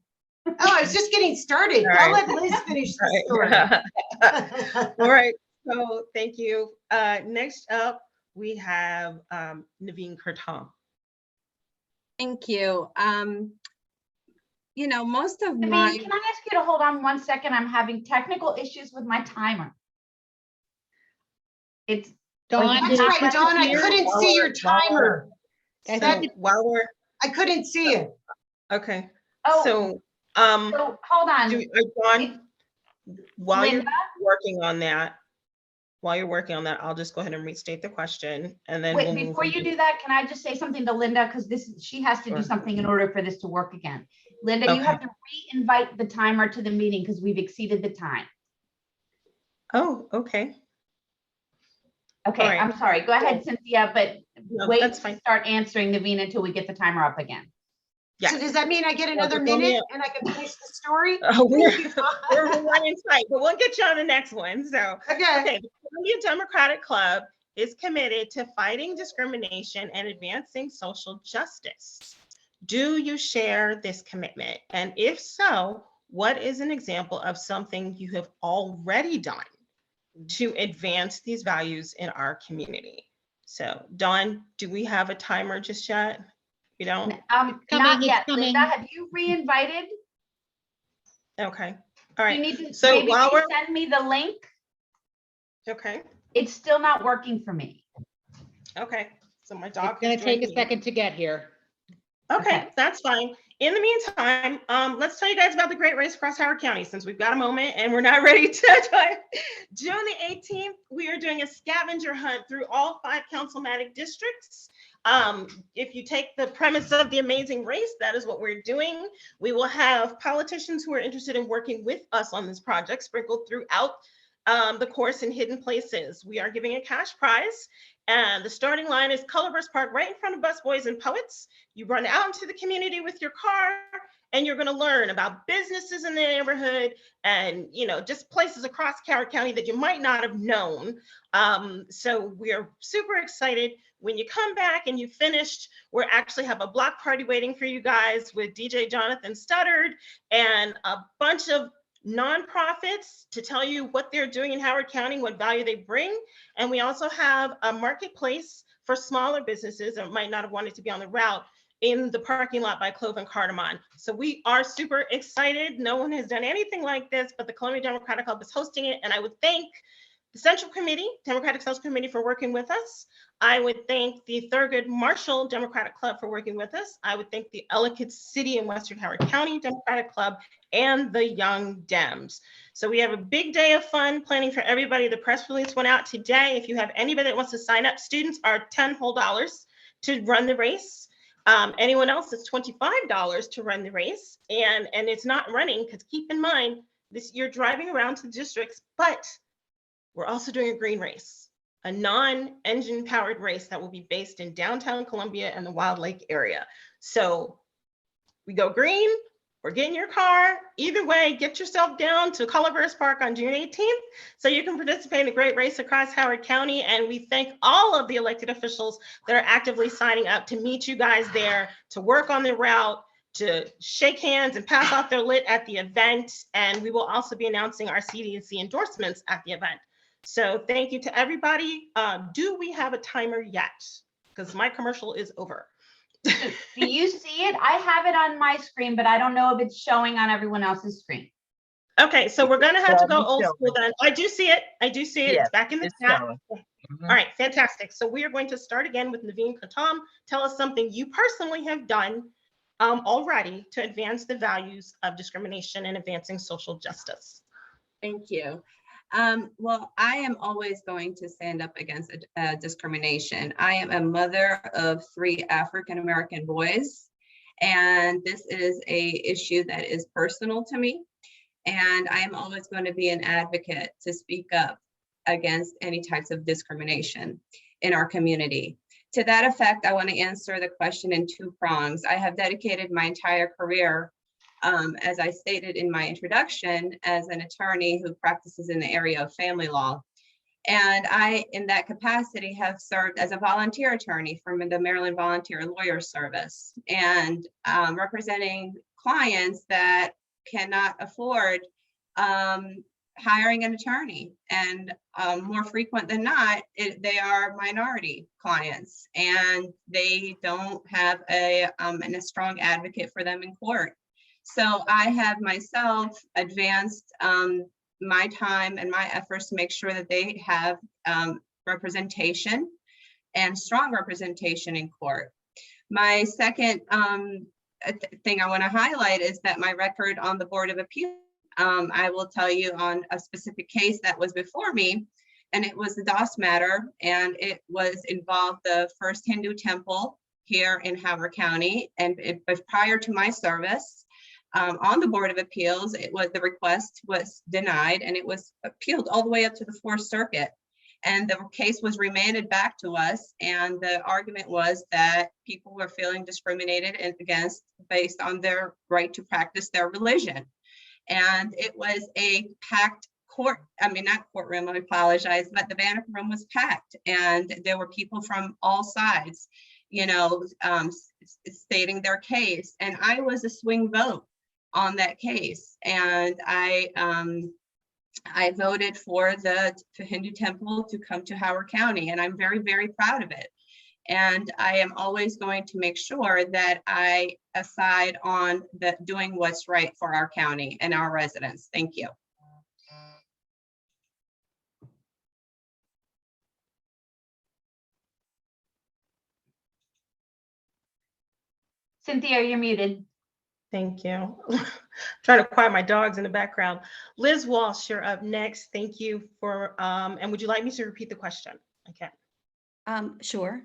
Oh, I was just getting started. All I'll right. let Liz finish the All story. right. All right, so thank you. Next up, we have Neveen Kurtom. Thank you. You know, most of Neveen, my, can I ask you to hold on 1 second? I'm having technical issues with my timer. It's Dawn, That's right, Dawn, I couldn't see your timer. So while we're, I couldn't see it. okay, Oh, so, so hold on. Dawn, while you're Linda? working on that, I'll just go ahead and restate the question and then Wait, we'll move before on. you do that, can I just say something to Linda? Because she has to do Sure. something in order for this to work again. Linda, you Okay. have to re-invite the timer to the meeting because we've exceeded the time. Oh, okay. Okay, All right. I'm sorry. Go ahead, Cynthia, but No, wait that's to fine. start answering Neveen until we get the timer up again. Yeah. So does that mean I get another just let me minute and I can finish the story? We're running tight, but we'll get you on the next one. So, Okay. the Columbia Democratic Club is committed to fighting discrimination and advancing social justice. Do you share this commitment? And if so, what is an example of something you have already done to advance these values in our community? So, Dawn, do we have a timer just yet? You don't? Not yet. Linda, have you re-invited? Okay. All right. You need to So maybe while we're send me the link. okay. It's still not working for me. Okay. So my dog. It's gonna take a second to get here. Okay, that's fine. In the meantime, let's tell you guys about the Great Race across Howard County since we've got a moment and we're not ready to try. June the 18th, we are doing a scavenger hunt through all 5 councilmatic districts. If you take the premise of the amazing race, that is what we're doing. We will have politicians who are interested in working with us on this project sprinkled throughout the course in hidden places. We are giving a cash prize. And the starting line is Colorburst Park, right in front of Busboys and Poets. You run out into the community with your car and you're going to learn about businesses in the neighborhood and, you know, just places across Howard County that you might not have known. So we're super excited. When you come back and you finished, we actually have a block party waiting for you guys with DJ Jonathan Studdard and a bunch of nonprofits to tell you what they're doing in Howard County, what value they bring. And we also have a marketplace for smaller businesses that might not have wanted to be on the route in the parking lot by Clove and Cardamom. So we are super excited. No one has done anything like this, but the Columbia Democratic Club is hosting it. And I would thank the Central Committee, Democratic Central Committee, for working with us. I would thank the Thurgood Marshall Democratic Club for working with us. I would thank the Ellicott City and Western Howard County Democratic Club and the Young Dems. So we have a big day of fun planning for everybody. The press release went out today. If you have anybody that wants to sign up, students are $10 whole to run the race. Anyone else, it's $25 to run the race. And it's not running because keep in mind, you're driving around to the districts, but we're also doing a green race, a non-engine powered race that will be based in downtown Columbia and the Wild Lake area. So we go green or get in your car. Either way, get yourself down to Colorburst Park on June 18th so you can participate in the Great Race across Howard County. And we thank all of the elected officials that are actively signing up to meet you guys there, to work on the route, to shake hands and pass off their lit at the event. And we will also be announcing our CDC endorsements at the event. So thank you to everybody. Do we have a timer yet? Because my commercial is over. Do you see it? I have it on my screen, but I don't know if it's showing on everyone else's screen. Okay, so we're gonna have to go old school then. I do see it. I do see it. Yes, it's back in the it's chat. showing. All right, fantastic. So we are going to start again with Neveen Kurtom. Tell us something you personally have done already to advance the values of discrimination and advancing social justice. thank you. Well, I am always going to stand up against discrimination. I am a mother of 3 African-American boys, and this is an issue that is personal to me. And I am always going to be an advocate to speak up against any types of discrimination in our community. To that effect, I want to answer the question in 2 prongs. I have dedicated my entire career as I stated in my introduction, as an attorney who practices in the area of family law. And I, in that capacity, have served as a volunteer attorney from the Maryland Volunteer Lawyers Service, and representing clients that cannot afford hiring an attorney. And more frequent than not, they are minority clients, and they don't have a strong advocate for them in court. So I have myself advanced my time and my efforts to make sure that they have representation and strong representation in court. My second thing I want to highlight is that my record on the Board of Appeals, I will tell you on a specific case that was before me, and it was the DOS matter, and it was involved the first Hindu temple here in Howard County. And it was prior to my service. On the Board of Appeals, the request was denied, and it was appealed all the way up to the 4th Circuit. And the case was remanded back to us, and the argument was that people were feeling discriminated against based on their right to practice their religion. And it was a packed court, not courtroom, I apologize, but the Bannock room was packed, and there were people from all sides, stating their case. And I was a swing vote on that case, and I voted for the Hindu temple to come to Howard County, and I'm very, very proud of it. And I am always going to make sure that I aside on doing what's right for our county and our residents. Thank you. Cynthia, you're muted. Thank you. Trying to quiet my dogs in the background. Liz Walsh, you're up next. Thank you for, and would you like me to repeat the question? Okay. Sure.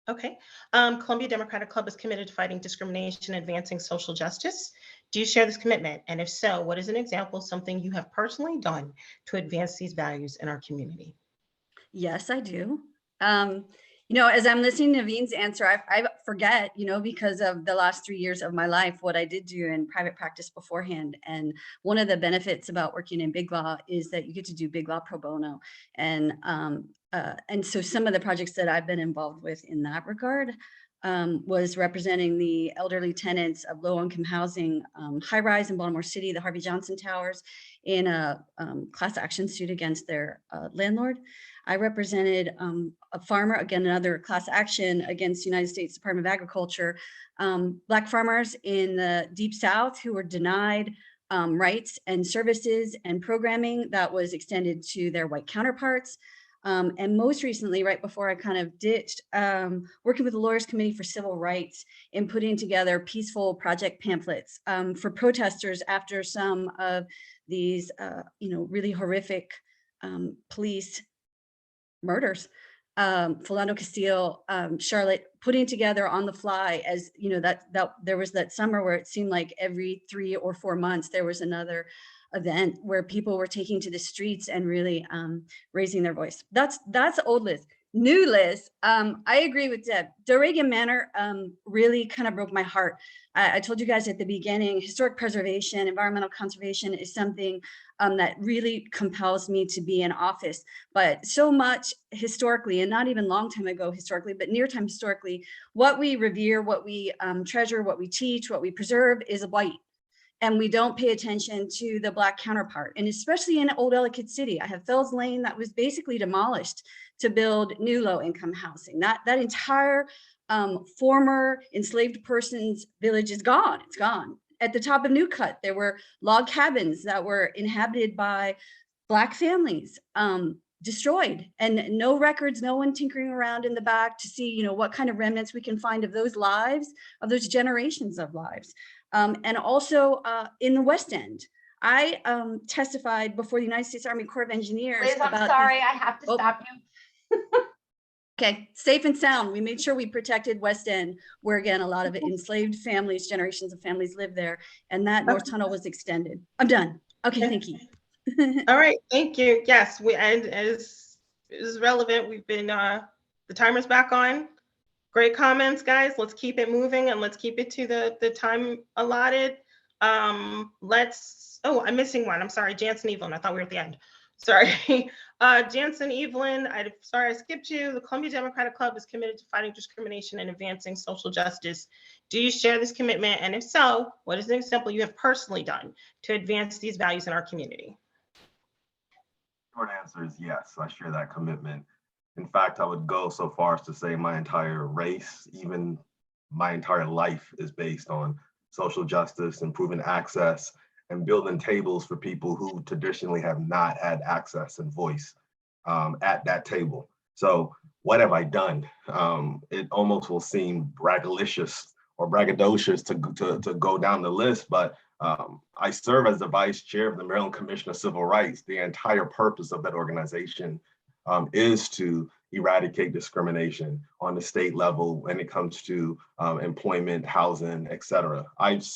Okay. Columbia Democratic Club is committed to fighting discrimination and advancing social justice. Do you share this commitment? And if so, what is an example of something you have personally done to advance these values in our community? Yes, I do. As I'm listening to Neveen's answer, I forget, because of the last 3 years of my life, what I did do in private practice beforehand. And one of the benefits about working in big law is that you get to do big law pro bono. And so some of the projects that I've been involved with in that regard was representing the elderly tenants of low-income housing high rise in Baltimore City, the Harvey Johnson Towers, in a class action suit against their landlord. I represented a farmer, again, another class action against the United States Department of Agriculture, Black farmers in the Deep South who were denied rights and services and programming that was extended to their white counterparts. And most recently, right before I kind of ditched, working with the Lawyers Committee for Civil Rights in putting together peaceful project pamphlets for protesters after some of these, really horrific police murders. Philando Castile, Charlotte, putting together on the fly, as that there was that summer where it seemed like every 3 or 4 months there was another event where people were taking to the streets and really raising their voice. That's old Liz. New Liz, I agree with Deb. Reagan Manor really kind of broke my heart. I told you guys at the beginning, historic preservation, environmental conservation is something that really compels me to be in office. But so much historically, and not even long time ago historically, but near time historically, what we revere, what we treasure, what we teach, what we preserve is white. And we don't pay attention to the Black counterpart. And especially in Old Ellicott City, I have Fells Lane that was basically demolished to build new low-income housing. That entire former enslaved persons village is gone. It's gone. At the top of New Cut, there were log cabins that were inhabited by Black families, destroyed, and no records, no one tinkering around in the back to see, what kind of remnants we can find of those lives, of those generations of lives. And also in the West End, I testified before the United States Army Corps of Engineers. Liz, I'm sorry, I have to stop you. Okay, safe and sound. We made sure we protected West End, where again, a lot of enslaved families, generations of families live there, and that North Tunnel was extended. I'm done. Okay, thank you. All right, thank you. Yes, and as is relevant, we've been, the timer's back on. Great comments, guys. Let's keep it moving and let's keep it to the time allotted. I'm missing one. I'm sorry, Jensen Evelyn. I thought we were at the end. Sorry. Jensen Evelyn, sorry I skipped you. The Columbia Democratic Club is committed to fighting discrimination and advancing social justice. Do you share this commitment? And if so, what is an example you have personally done to advance these values in our community? Short answer is yes, I share that commitment. In fact, I would go so far as to say my entire race, even my entire life, is based on social justice, improving access, and building tables for people who traditionally have not had access and voice at that table. So what have I done? It almost will seem braggadocious to go down the list, but I serve as the vice chair of the Maryland Commission of Civil Rights. The entire purpose of that organization is to eradicate discrimination on the state level when it comes to employment, housing, et cetera. I've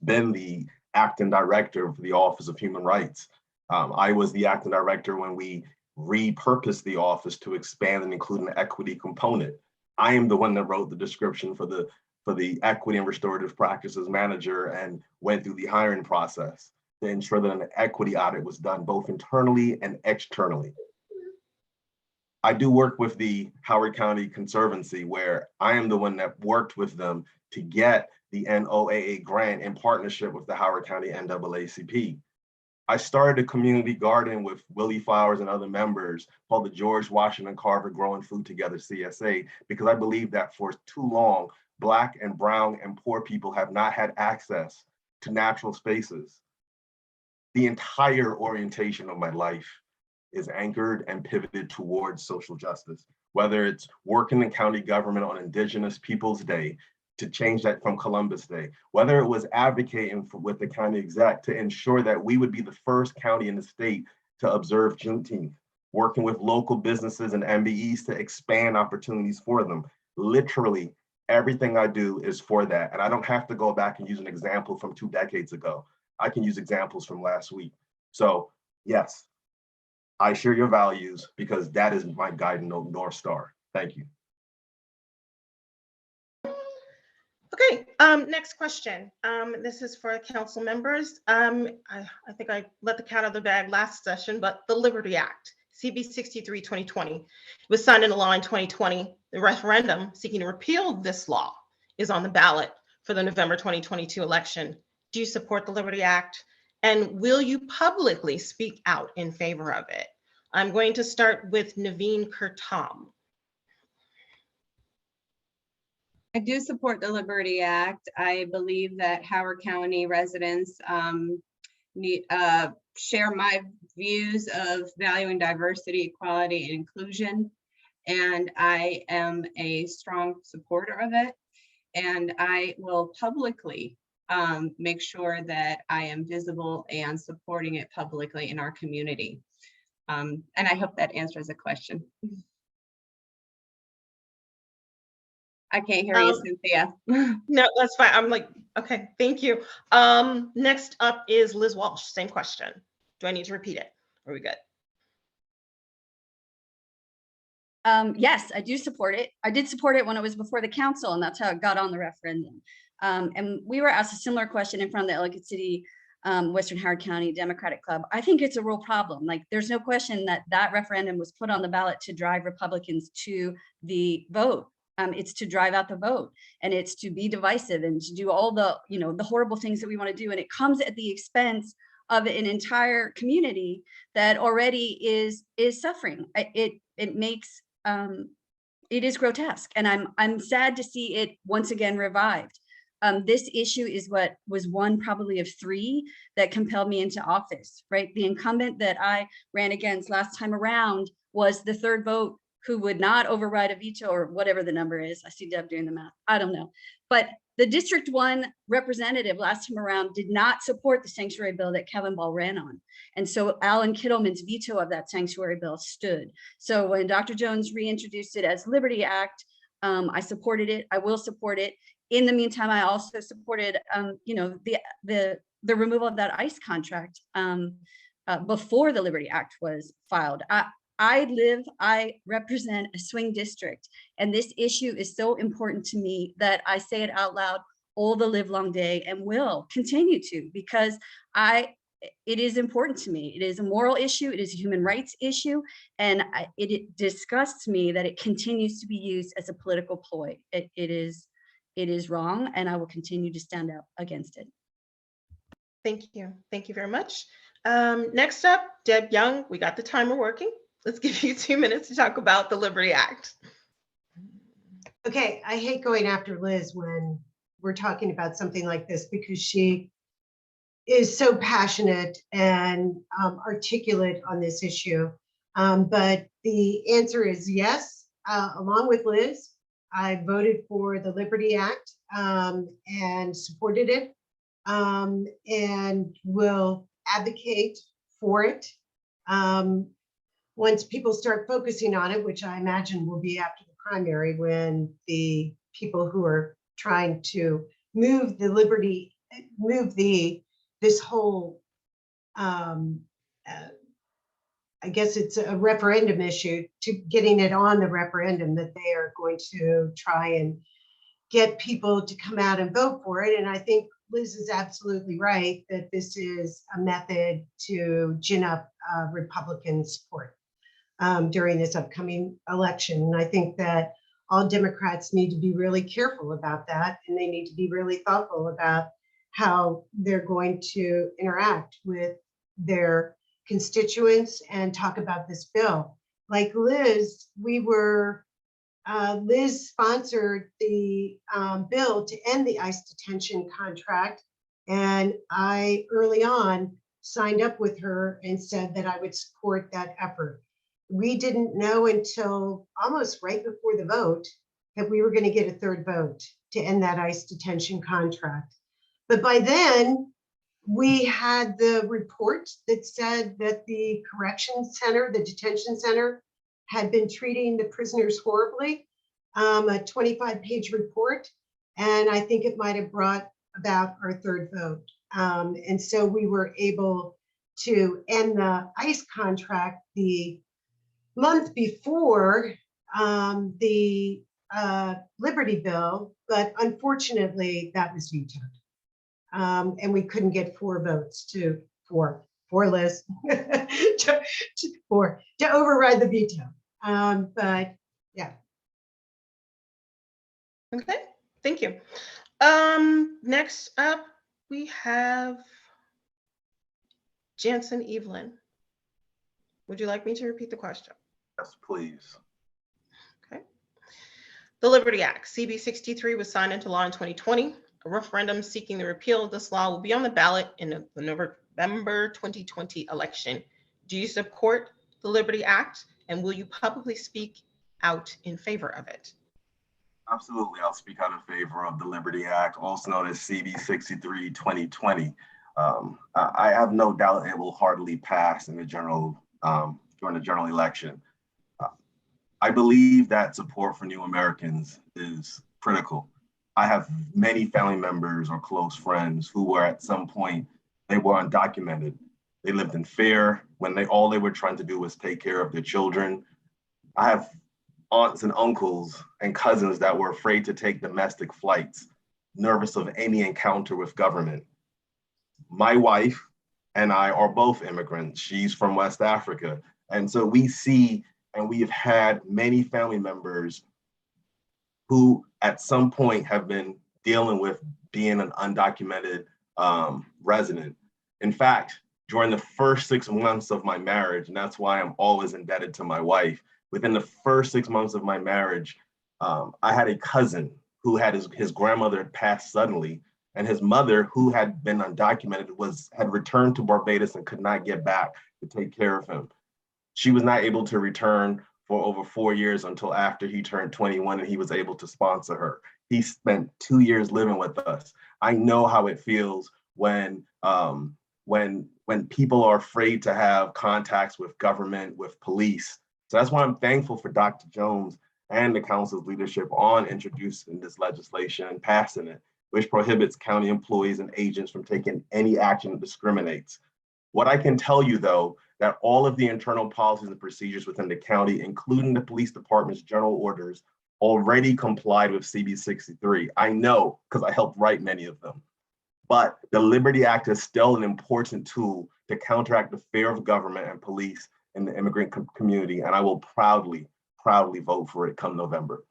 been the acting director for the Office of Human Rights. I was the acting director when we repurposed the office to expand and include an equity component. I am the one that wrote the description for the equity and restorative practices manager and went through the hiring process to ensure that an equity audit was done both internally and externally. I do work with the Howard County Conservancy, where I am the one that worked with them to get the NOAA grant in partnership with the Howard County NAACP. I started a community garden with Willie Flowers and other members called the George Washington Carver Growing Food Together CSA, because I believe that for too long, Black and brown and poor people have not had access to natural spaces. The entire orientation of my life is anchored and pivoted towards social justice, whether it's working in county government on Indigenous Peoples Day to change that from Columbus Day, whether it was advocating with the county exec to ensure that we would be the first county in the state to observe Juneteenth, working with local businesses and MBEs to expand opportunities for them. Literally everything I do is for that. And I don't have to go back and use an example from 2 decades ago. I can use examples from last week. So yes, I share your values because that is my guiding North Star. Thank you. Okay, next question. This is for council members. I think I let the cat out of the bag last session, but the Liberty Act, CB 63, 2020, was signed into law in 2020. The referendum seeking to repeal this law is on the ballot for the November 2022 election. Do you support the Liberty Act? And will you publicly speak out in favor of it? I'm going to start with Neveen Kurtom. I do support the Liberty Act. I believe that Howard County residents share my views of valuing diversity, equality, and inclusion. And I am a strong supporter of it. And I will publicly make sure that I am visible and supporting it publicly in our community. And I hope that answers the question. I can't hear you, Cynthia. No, that's fine. I'm like, okay, thank you. Next up is Liz Walsh. Same question. Do I need to repeat it? Are we good? Yes, I do support it. I did support it when it was before the council, and that's how it got on the referendum. And we were asked a similar question in front of the Ellicott City, Western Howard County Democratic Club. I think it's a real problem. Like, there's no question that that referendum was put on the ballot to drive Republicans to the vote. It's to drive out the vote, and it's to be divisive and to do all the, the horrible things that we want to do. And it comes at the expense of an entire community that already is suffering. It makes it is grotesque, and I'm sad to see it once again revived. This issue is what was one probably of 3 that compelled me into office, right? The incumbent that I ran against last time around was the 3rd vote who would not override a veto, or whatever the number is. I see Deb doing the math. I don't know. But the District 1 representative last time around did not support the sanctuary bill that Kevin Ball ran on. And so Alan Kittleman's veto of that sanctuary bill stood. So when Dr. Jones reintroduced it as Liberty Act, I supported it. I will support it. In the meantime, I also supported, the removal of that ICE contract before the Liberty Act was filed. I represent a swing district, and this issue is so important to me that I say it out loud all the live long day and will continue to, because it is important to me. It is a moral issue. It is a human rights issue. And it disgusts me that it continues to be used as a political ploy. It is wrong, and I will continue to stand up against it. Thank you. Thank you very much. Next up, Deb Jung. We got the timer working. Let's give you 2 minutes to talk about the Liberty Act. Okay, I hate going after Liz when we're talking about something like this because she is so passionate and articulate on this issue. But the answer is yes. Along with Liz, I voted for the Liberty Act and supported it and will advocate for it. Once people start focusing on it, which I imagine will be after the primary, when the people who are trying to move this whole, I guess it's a referendum issue, to getting it on the referendum, that they are going to try and get people to come out and vote for it. And I think Liz is absolutely right that this is a method to gin up Republican support during this upcoming election. And I think that all Democrats need to be really careful about that, and they need to be really thoughtful about how they're going to interact with their constituents and talk about this bill. Like Liz, Liz sponsored the bill to end the ICE detention contract, and I early on signed up with her and said that I would support that effort. We didn't know until almost right before the vote that we were going to get a third vote to end that ICE detention contract. But by then, we had the report that said that the correction center, the detention center, had been treating the prisoners horribly, a 25-page report. And I think it might have brought about our third vote. And so we were able to end the ICE contract the month before the Liberty bill, but unfortunately that was vetoed. And we couldn't get 4 votes for Liz to override the veto. But yeah. Okay, thank you. Next up, we have Jensen Evelyn. Would you like me to repeat the question? Yes, please. Okay. The Liberty Act, CB 63, was signed into law in 2020. A referendum seeking the repeal of this law will be on the ballot in the November 2020 election. Do you support the Liberty Act, and will you publicly speak out in favor of it? Absolutely, I'll speak out in favor of the Liberty Act, also known as CB 63 2020. I have no doubt it will hardly pass in the during the general election. I believe that support for new Americans is critical. I have many family members or close friends who were at some point, they were undocumented. They lived in fear when all they were trying to do was take care of their children. I have aunts and uncles and cousins that were afraid to take domestic flights, nervous of any encounter with government. My wife and I are both immigrants. She's from West Africa. And so we see, and we have had many family members who at some point have been dealing with being an undocumented resident. In fact, during the first 6 months of my marriage, and that's why I'm always indebted to my wife, within the first 6 months of my marriage, I had a cousin who had his grandmother passed suddenly, and his mother, who had been undocumented, had returned to Barbados and could not get back to take care of him. She was not able to return for over 4 years until after he turned 21 and he was able to sponsor her. He spent 2 years living with us. I know how it feels when people are afraid to have contacts with government, with police. So that's why I'm thankful for Dr. Jones and the council's leadership on introducing this legislation and passing it, which prohibits county employees and agents from taking any action that discriminates. What I can tell you, though, that all of the internal policies and procedures within the county, including the police department's general orders, already complied with CB 63. I know because I helped write many of them. But the Liberty Act is still an important tool to counteract the fear of government and police in the immigrant community, and I will proudly vote for it come November.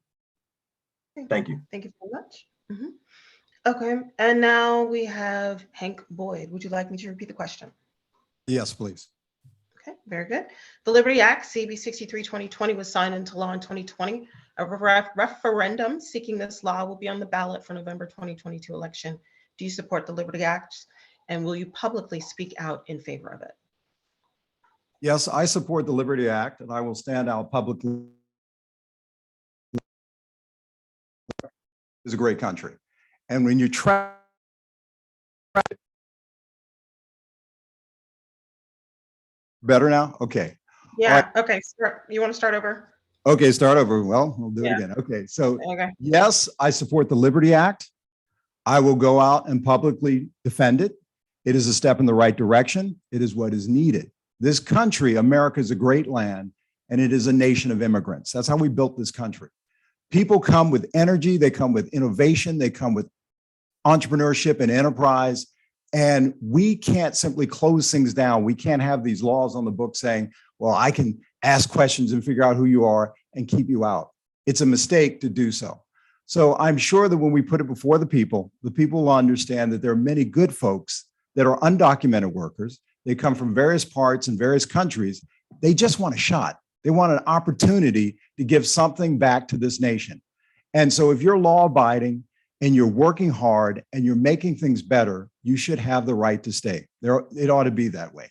Thank you. Thank you very much. Okay, and now we have Hank Boyd. Would you like me to repeat the question? Yes, please. Okay, very good. The Liberty Act, CB 63 2020, was signed into law in 2020. A referendum seeking this law will be on the ballot for November 2022 election. Do you support the Liberty Act, and will you publicly speak out in favor of it? Yes, I support the Liberty Act, and I will stand out publicly. It's a great country. And when you try, better now? Okay. Yeah, okay, you want to start over? Okay, start over. Well, we'll do it again. Okay, so yes, I support the Liberty Act. I will go out and publicly defend it. It is a step in the right direction. It is what is needed. This country, America, is a great land, and it is a nation of immigrants. That's how we built this country. People come with energy, they come with innovation, they come with entrepreneurship and enterprise, and we can't simply close things down. We can't have these laws on the book saying, well, I can ask questions and figure out who you are and keep you out. It's a mistake to do so. So I'm sure that when we put it before the people will understand that there are many good folks that are undocumented workers. They come from various parts and various countries. They just want a shot. They want an opportunity to give something back to this nation. And so if you're law abiding and you're working hard and you're making things better, you should have the right to stay. It ought to be that way.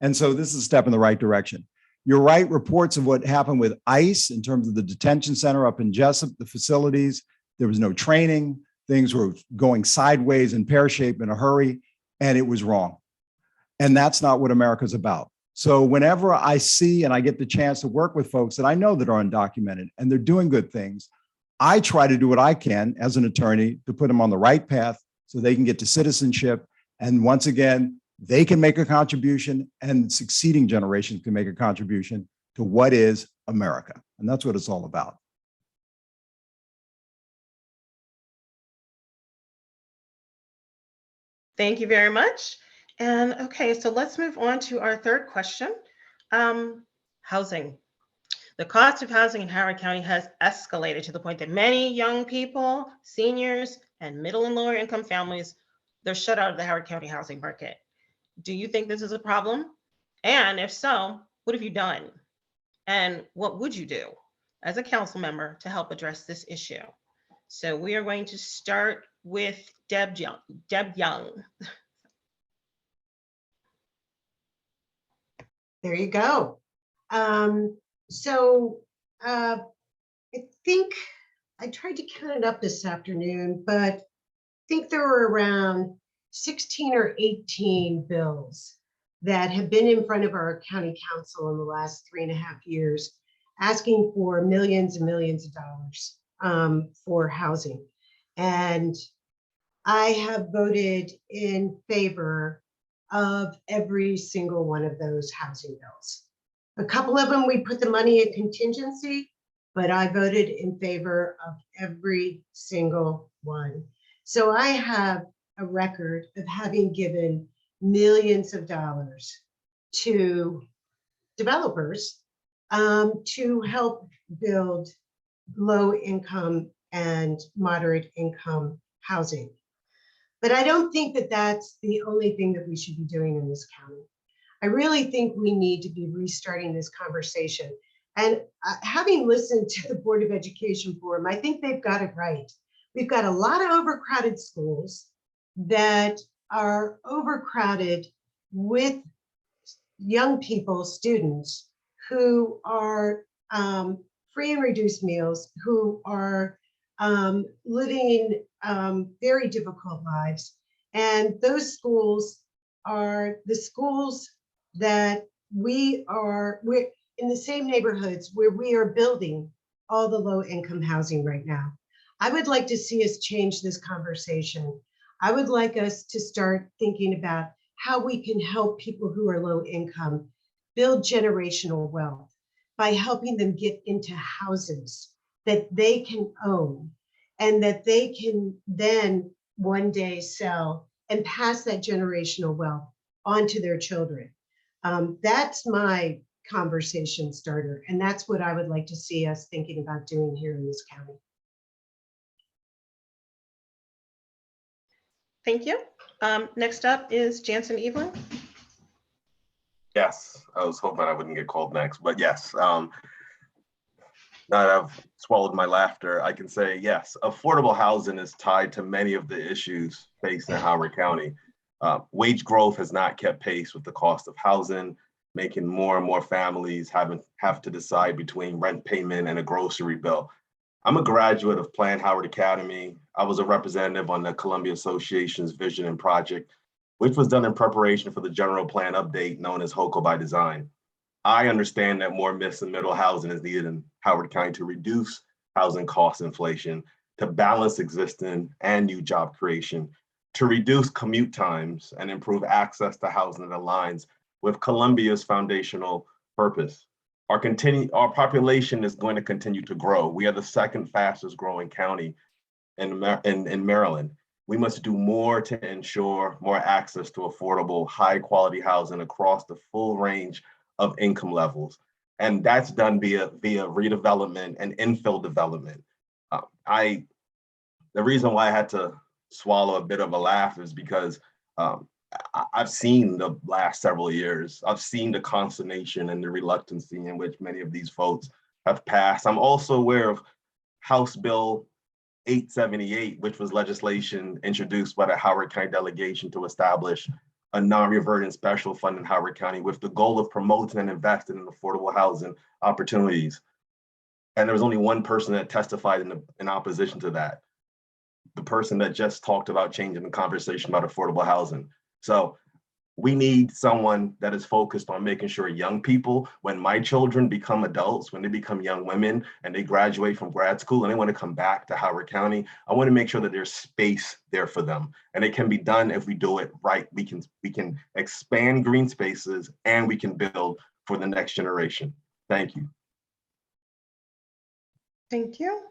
And so this is a step in the right direction. You're right, reports of what happened with ICE in terms of the detention center up in Jessup, the facilities, there was no training, things were going sideways and pear-shaped in a hurry, and it was wrong. And that's not what America's about. So whenever I see and I get the chance to work with folks that I know that are undocumented and they're doing good things, I try to do what I can as an attorney to put them on the right path so they can get to citizenship. And once again, they can make a contribution and succeeding generations can make a contribution to what is America. And that's what it's all about. Thank you very much. And okay, so let's move on to our third question. Housing. The cost of housing in Howard County has escalated to the point that many young people, seniors, and middle and lower income families, they're shut out of the Howard County housing market. Do you think this is a problem? And if so, what have you done? And what would you do as a council member to help address this issue? So we are going to start with Deb Jung. There you go. I think I tried to count it up this afternoon, but I think there were around 16 or 18 bills that have been in front of our county council in the last 3.5 years, asking for millions and millions of dollars for housing. And I have voted in favor of every single one of those housing bills. A couple of them, we put the money in contingency, but I voted in favor of every single one. So I have a record of having given millions of dollars to developers to help build low income and moderate income housing. But I don't think that that's the only thing that we should be doing in this county. I really think we need to be restarting this conversation. And having listened to the Board of Education Forum, I think they've got it right. We've got a lot of overcrowded schools that are overcrowded with young people, students who are free and reduced meals, who are living very difficult lives. And those schools are the schools that we're in the same neighborhoods where we are building all the low income housing right now. I would like to see us change this conversation. I would like us to start thinking about how we can help people who are low income build generational wealth by helping them get into houses that they can own and that they can then one day sell and pass that generational wealth onto their children. That's my conversation starter. And that's what I would like to see us thinking about doing here in this county. Thank you. Next up is Jensen Evelyn. Yes, I was hoping I wouldn't get called next, but yes. Now that I've swallowed my laughter, I can say yes, affordable housing is tied to many of the issues faced in Howard County. Wage growth has not kept pace with the cost of housing, making more and more families have to decide between rent payment and a grocery bill. I'm a graduate of Planned Howard Academy. I was a representative on the Columbia Association's Vision and Project, which was done in preparation for the general plan update known as HOCO by Design. I understand that more mixed and middle housing is needed in Howard County to reduce housing cost inflation, to balance existing and new job creation, to reduce commute times and improve access to housing that aligns with Columbia's foundational purpose. Our population is going to continue to grow. We are the second fastest growing county in Maryland. We must do more to ensure more access to affordable, high quality housing across the full range of income levels. And that's done via redevelopment and infill development. The reason why I had to swallow a bit of a laugh is because I've seen the last several years. I've seen the consternation and the reluctancy in which many of these votes have passed. I'm also aware of House Bill 878, which was legislation introduced by the Howard County delegation to establish a non-reverting special fund in Howard County with the goal of promoting and investing in affordable housing opportunities. And there was only one person that testified in opposition to that. The person that just talked about changing the conversation about affordable housing. So we need someone that is focused on making sure young people, when my children become adults, when they become young women and they graduate from grad school and they want to come back to Howard County, I want to make sure that there's space there for them. And it can be done if we do it right. We can expand green spaces and we can build for the next generation. Thank you. Thank you.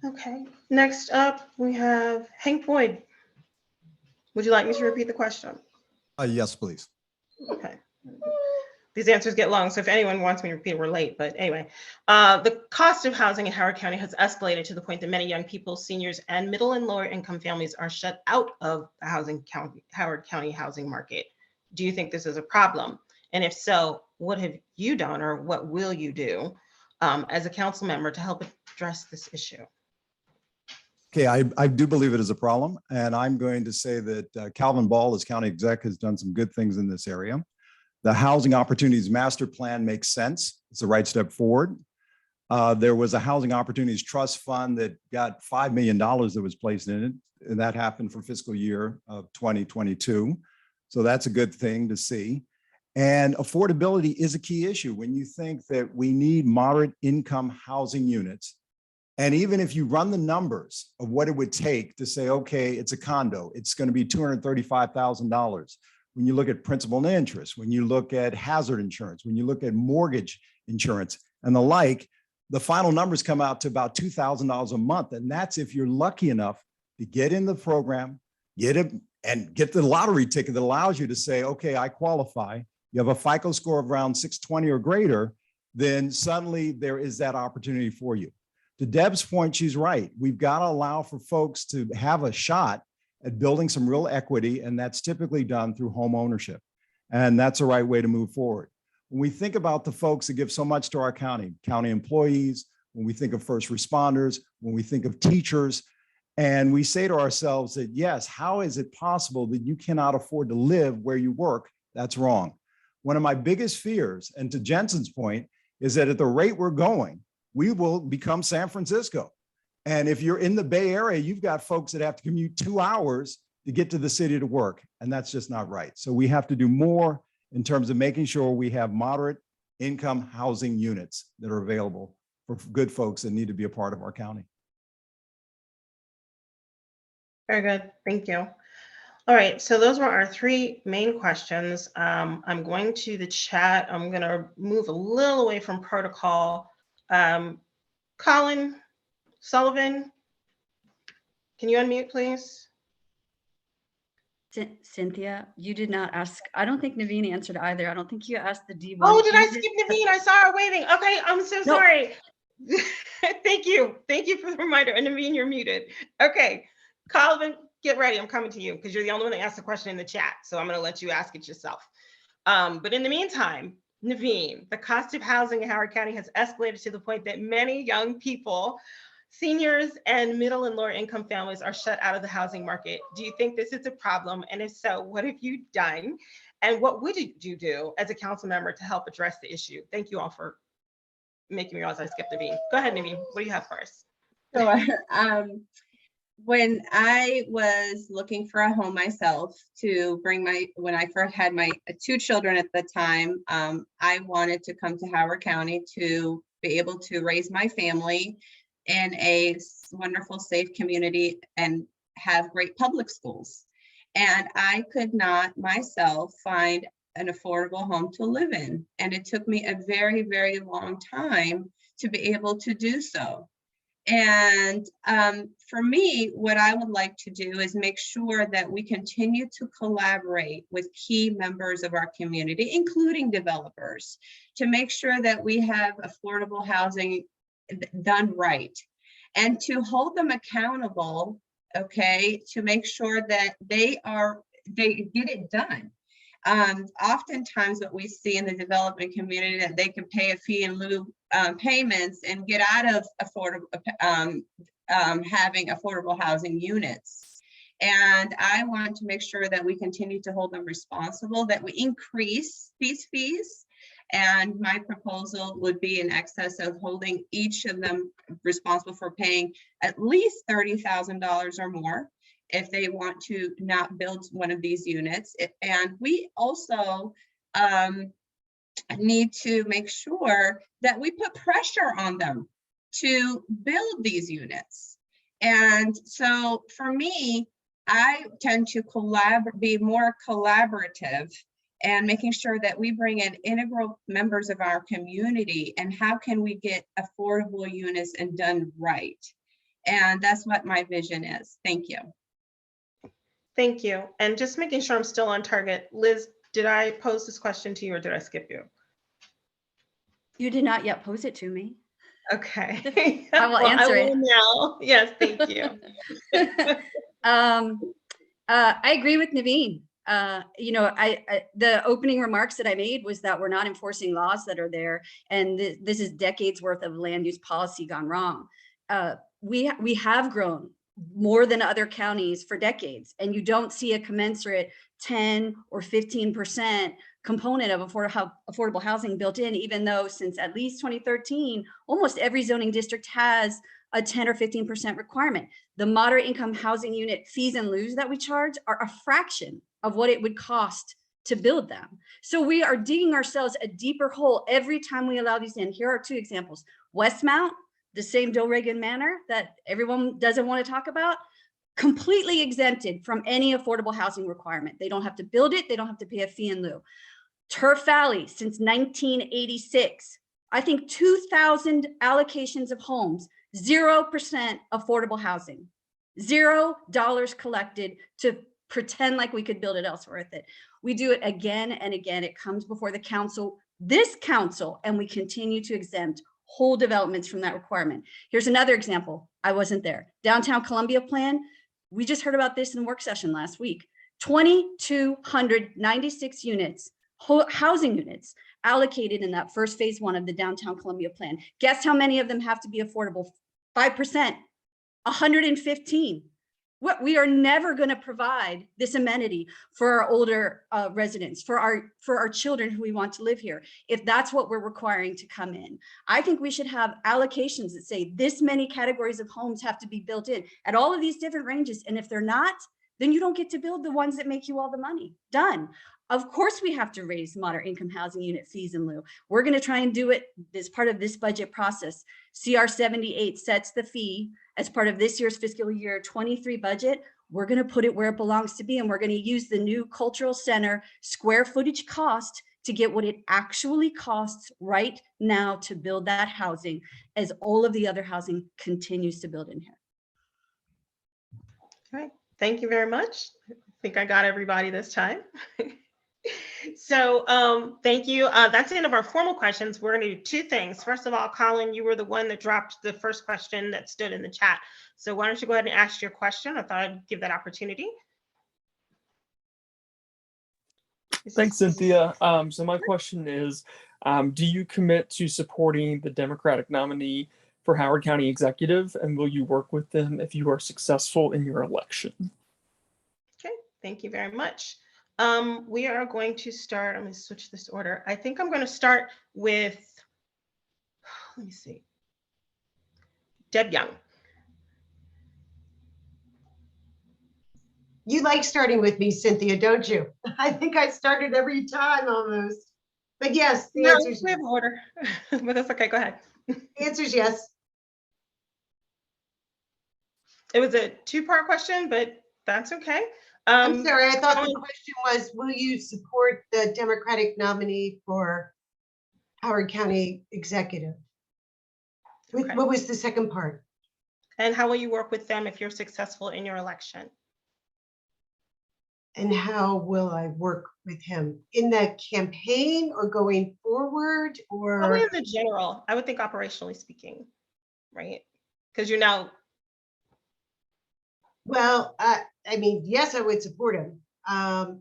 Okay, next up we have Hank Boyd. Would you like me to repeat the question? Yes, please. Okay. These answers get long, so if anyone wants me to repeat, we're late, but anyway. The cost of housing in Howard County has escalated to the point that many young people, seniors, and middle and lower income families are shut out of the Howard County housing market. Do you think this is a problem? And if so, what have you done or what will you do as a council member to help address this issue? Okay, I do believe it is a problem, and I'm going to say that Calvin Ball, as county exec, has done some good things in this area. The Housing Opportunities Master Plan makes sense. It's the right step forward. There was a Housing Opportunities Trust Fund that got $5 million that was placed in it, and that happened for fiscal year of 2022. So that's a good thing to see. And affordability is a key issue when you think that we need moderate income housing units. And even if you run the numbers of what it would take to say, okay, it's a condo, it's going to be $235,000. When you look at principal and interest, when you look at hazard insurance, when you look at mortgage insurance and the like, the final numbers come out to about $2,000 a month. And that's if you're lucky enough to get in the program, get it, and get the lottery ticket that allows you to say, okay, I qualify. You have a FICO score of around 620 or greater, then suddenly there is that opportunity for you. To Deb's point, she's right. We've got to allow for folks to have a shot at building some real equity, and that's typically done through home ownership. And that's the right way to move forward. When we think about the folks that give so much to our county employees, when we think of first responders, when we think of teachers, and we say to ourselves that, yes, how is it possible that you cannot afford to live where you work? That's wrong. One of my biggest fears, and to Jensen's point, is that at the rate we're going, we will become San Francisco. And if you're in the Bay Area, you've got folks that have to commute 2 hours to get to the city to work. And that's just not right. So we have to do more in terms of making sure we have moderate income housing units that are available for good folks that need to be a part of our county. Very good, thank you. All right, so those were our three main questions. I'm going to the chat. I'm gonna move a little away from protocol. Colin Sullivan, can you unmute, please? Cynthia, you did not ask. I don't think Neveen answered either. I don't think you asked the D1. Oh, did I skip Neveen? I saw her waving. Okay, I'm so No. sorry. Thank you. Thank you for the reminder. And Neveen, you're muted. Okay, Colin, get ready. I'm coming to you because you're the only one that asked the question in the chat. So I'm going to let you ask it yourself. But in the meantime, Neveen, the cost of housing in Howard County has escalated to the point that many young people, seniors and middle and lower income families are shut out of the housing market. Do you think this is a problem? And if so, what have you done? And what would you do as a council member to help address the issue? Thank you all for making me realize I skipped Neveen. Go ahead, Neveen. What do you have for us? So, when I was looking for a home myself to bring when I first had my 2 children at the time, I wanted to come to Howard County to be able to raise my family in a wonderful, safe community and have great public schools. And I could not myself find an affordable home to live in. And it took me a very, very long time to be able to do so. And for me, what I would like to do is make sure that we continue to collaborate with key members of our community, including developers, to make sure that we have affordable housing done right and to hold them accountable, okay, to make sure that they get it done. Oftentimes what we see in the development community that they can pay a fee in lieu payments and get out of having affordable housing units. And I want to make sure that we continue to hold them responsible, that we increase these fees. And my proposal would be in excess of holding each of them responsible for paying at least $30,000 or more if they want to not build one of these units. And we also need to make sure that we put pressure on them to build these units. And so for me, I tend to be more collaborative and making sure that we bring in integral members of our community and how can we get affordable units and done right. And that's what my vision is. Thank you. Thank you. And just making sure I'm still on target. Liz, did I pose this question to you or did I skip you? You did not yet pose it to me. Okay. I will answer it now. Yes, thank you. I agree with Neveen. You know, the opening remarks that I made was that we're not enforcing laws that are there, and this is decades worth of land use policy gone wrong. We have grown more than other counties for decades, and you don't see a commensurate 10 or 15% component of affordable housing built in, even though since at least 2013, almost every zoning district has a 10 or 15% requirement. The moderate income housing unit fees and lieu that we charge are a fraction of what it would cost to build them. So we are digging ourselves a deeper hole every time we allow these in. Here are 2 examples. Westmount, the same Doe-Reagan manor that everyone doesn't want to talk about, completely exempted from any affordable housing requirement. They don't have to build it. They don't have to pay a fee in lieu. Turf Valley, since 1986, I think 2,000 allocations of homes, 0% affordable housing, $0 collected to pretend like we could build it elsewhere with it. We do it again and again. It comes before the council, this council, and we continue to exempt whole developments from that requirement. Here's another example. I wasn't there. Downtown Columbia plan. We just heard about this in work session last week. 2,296 units, housing units allocated in that first phase 1 of the Downtown Columbia plan. Guess how many of them have to be affordable? 5%, 115. We are never going to provide this amenity for our older residents, for our children who we want to live here, if that's what we're requiring to come in. I think we should have allocations that say this many categories of homes have to be built in at all of these different ranges. And if they're not, then you don't get to build the ones that make you all the money. Done. Of course, we have to raise moderate income housing unit fees in lieu. We're going to try and do it as part of this budget process. CR 78 sets the fee as part of this year's fiscal year 23 budget. We're going to put it where it belongs to be, and we're going to use the new cultural center square footage cost to get what it actually costs right now to build that housing as all of the other housing continues to build in here. All right, thank you very much. I think I got everybody this time. So thank you. That's the end of our formal questions. We're going to do two things. First of all, Colin, you were the one that dropped the first question that stood in the chat. So why don't you go ahead and ask your question? I thought I'd give that opportunity. Thanks, Cynthia. So my question is, do you commit to supporting the Democratic nominee for Howard County Executive, and will you work with them if you are successful in your election? Okay, thank you very much. We are going to start, I'm going to switch this order. I think I'm going to start with, let me see, Deb Young. You like starting with me, Cynthia, don't you? I think I started every time almost. But yes, the answer is we have order, but that's okay. Go ahead. The answer is yes. It was a two-part question, but that's okay. I'm sorry, I thought the question was, will you support the Democratic nominee for Howard County Executive? Okay. What was the second part? And how will you work with them if you're successful in your election? And how will I work with him in that campaign or going forward or? Probably in the general, I would think operationally speaking, right? Because you're now. Well, I mean, yes, I would support him. I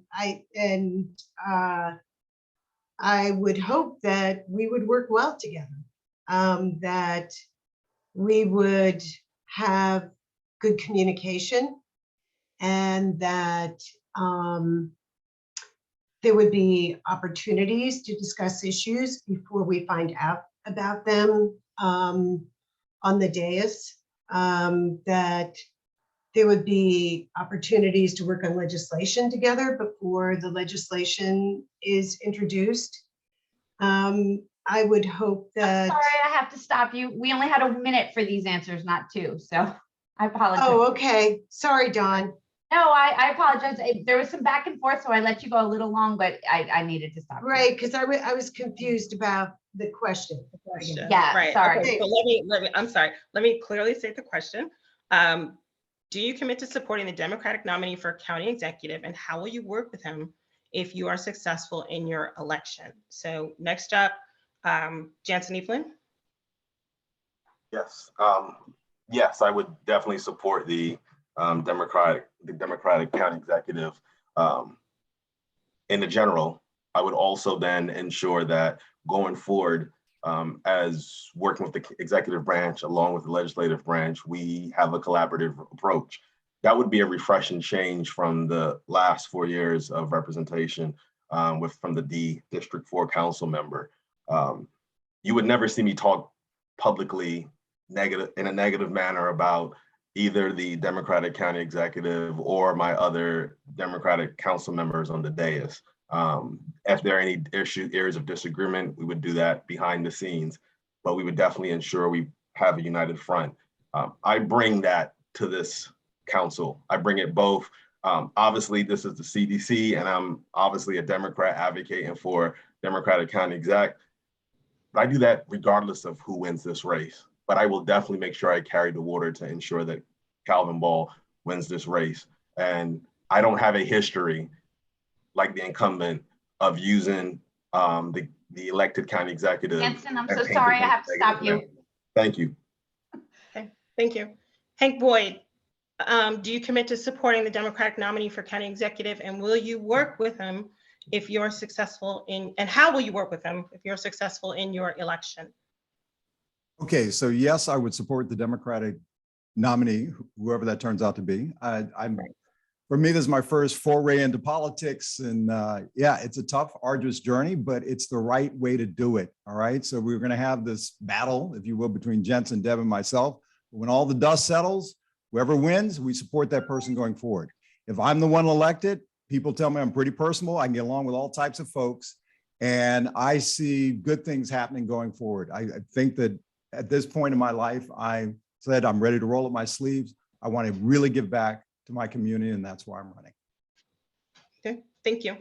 would hope that we would work well together, that we would have good communication, and that there would be opportunities to discuss issues before we find out about them on the dais, that there would be opportunities to work on legislation together before the legislation is introduced. I would hope that. Sorry, I have to stop you. We only had a minute for these answers, not two. So I apologize. Oh, okay. Sorry, Dawn. No, I apologize. There was some back and forth, so I let you go a little long, but I needed to stop. Right, because I was confused about the question. Yeah, right. sorry. Okay, so let me, I'm sorry. Let me clearly state the question. Do you commit to supporting the Democratic nominee for county executive, and how will you work with him if you are successful in your election? So next up, Jensen Evelyn. Yes, yes, I would definitely support the Democratic county executive. In the general, I would also then ensure that going forward, as working with the executive branch along with the legislative branch, we have a collaborative approach. That would be a refreshing change from the last 4 years of representation from the D District 4 council member. You would never see me talk publicly in a negative manner about either the Democratic county executive or my other Democratic council members on the dais. If there are any areas of disagreement, we would do that behind the scenes, but we would definitely ensure we have a united front. I bring that to this council. I bring it both. Obviously, this is the CDC, and I'm obviously a Democrat advocating for Democratic county exec. But I do that regardless of who wins this race. But I will definitely make sure I carry the water to ensure that Calvin Ball wins this race. And I don't have a history like the incumbent of using the elected county executive. Jensen, I'm so sorry, I have to stop you. Thank you. Okay, thank you. Hank Boyd, do you commit to supporting the Democratic nominee for county executive, and will you work with him if you're successful and how will you work with him if you're successful in your election? Okay, so yes, I would support the Democratic nominee, whoever that turns out to be. For me, this is my first foray into politics, and yeah, it's a tough, arduous journey, but it's the right way to do it. All right, so we're going to have this battle, if you will, between Jensen, Deb, and myself. When all the dust settles, whoever wins, we support that person going forward. If I'm the one elected, people tell me I'm pretty personable. I can get along with all types of folks, and I see good things happening going forward. I think that at this point in my life, I said I'm ready to roll up my sleeves. I want to really give back to my community, and that's why I'm running. Okay, thank you.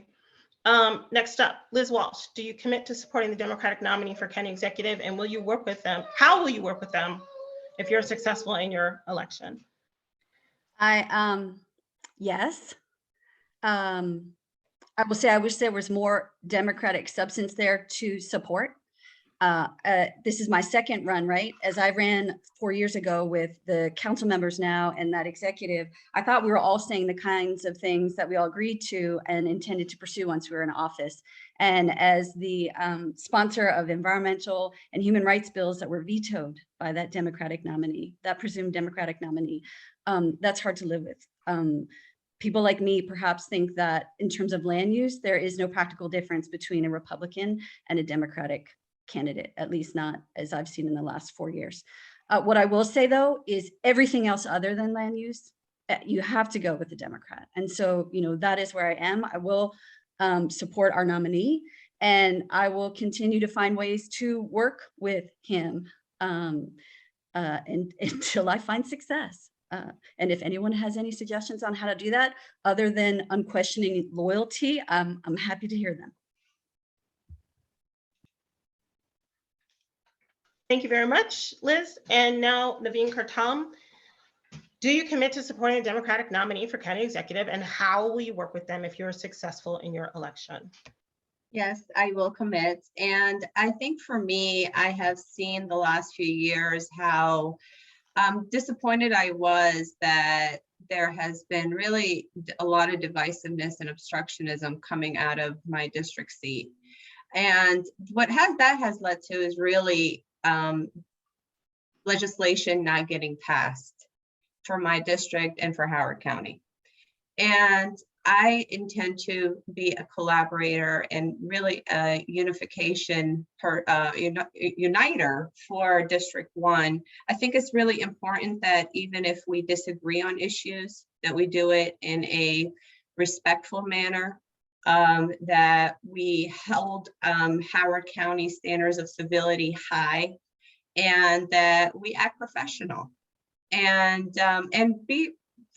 Next up, Liz Walsh, do you commit to supporting the Democratic nominee for county executive, and will you work with them? How will you work with them if you're successful in your election? Yes. I will say, I wish there was more Democratic substance there to support. This is my second run, right? As I ran 4 years ago with the council members now and that executive, I thought we were all saying the kinds of things that we all agreed to and intended to pursue once we were in office. And as the sponsor of environmental and human rights bills that were vetoed by that Democratic nominee, that presumed Democratic nominee, that's hard to live with. People like me perhaps think that in terms of land use, there is no practical difference between a Republican and a Democratic candidate, at least not as I've seen in the last 4 years. What I will say though, is everything else other than land use, you have to go with the Democrat. And so, that is where I am. I will support our nominee, and I will continue to find ways to work with him until I find success. And if anyone has any suggestions on how to do that, other than unquestioning loyalty, I'm happy to hear them. Thank you very much, Liz. And now Neveen Kurtom, do you commit to supporting a Democratic nominee for county executive, and how will you work with them if you're successful in your election? Yes, I will commit. And I think for me, I have seen the last few years how disappointed I was that there has been really a lot of divisiveness and obstructionism coming out of my district seat. And what that has led to is really legislation not getting passed for my district and for Howard County. And I intend to be a collaborator and really a unification, uniter for District 1. I think it's really important that even if we disagree on issues, that we do it in a respectful manner, that we held Howard County standards of civility high, and that we act professional and be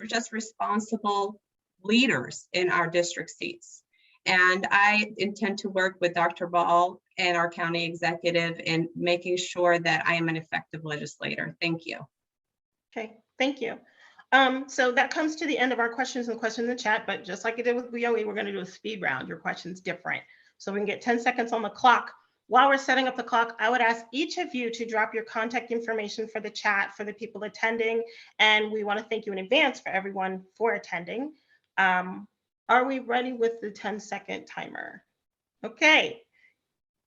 just responsible leaders in our district seats. And I intend to work with Dr. Ball and our county executive in making sure that I am an effective legislator. Thank you. Okay, thank you. So that comes to the end of our questions in the chat, but just like I did with BOE, we're going to do a speed round. Your question's different. So we can get 10 seconds on the clock. While we're setting up the clock, I would ask each of you to drop your contact information for the chat for the people attending. And we want to thank you in advance for everyone for attending. Are we ready with the 10-second timer? Okay,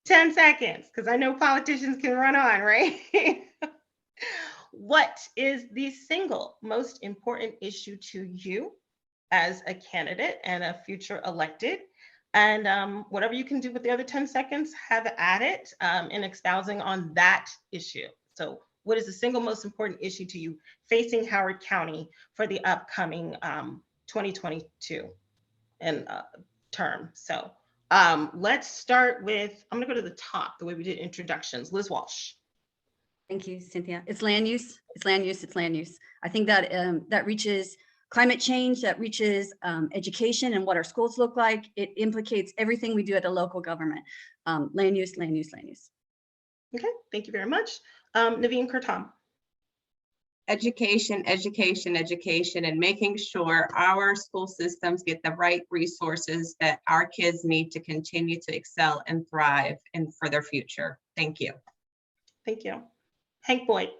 10 seconds, because I know politicians can run on, right? What is the single most important issue to you as a candidate and a future elected? And whatever you can do with the other 10 seconds, have at it in espousing on that issue. So what is the single most important issue to you facing Howard County for the upcoming 2022 and term? So let's start with, I'm gonna go to the top, the way we did introductions. Liz Walsh. Thank you, Cynthia. It's land use, it's land use, it's land use. I think that that reaches climate change, that reaches education and what our schools look like. It implicates everything we do at the local government. Land use, land use, land use. Okay, thank you very much. Neveen Kurtom. Education, education, education, and making sure our school systems get the right resources that our kids need to continue to excel and thrive and for their future. Thank you. Thank you. Hank Boyd.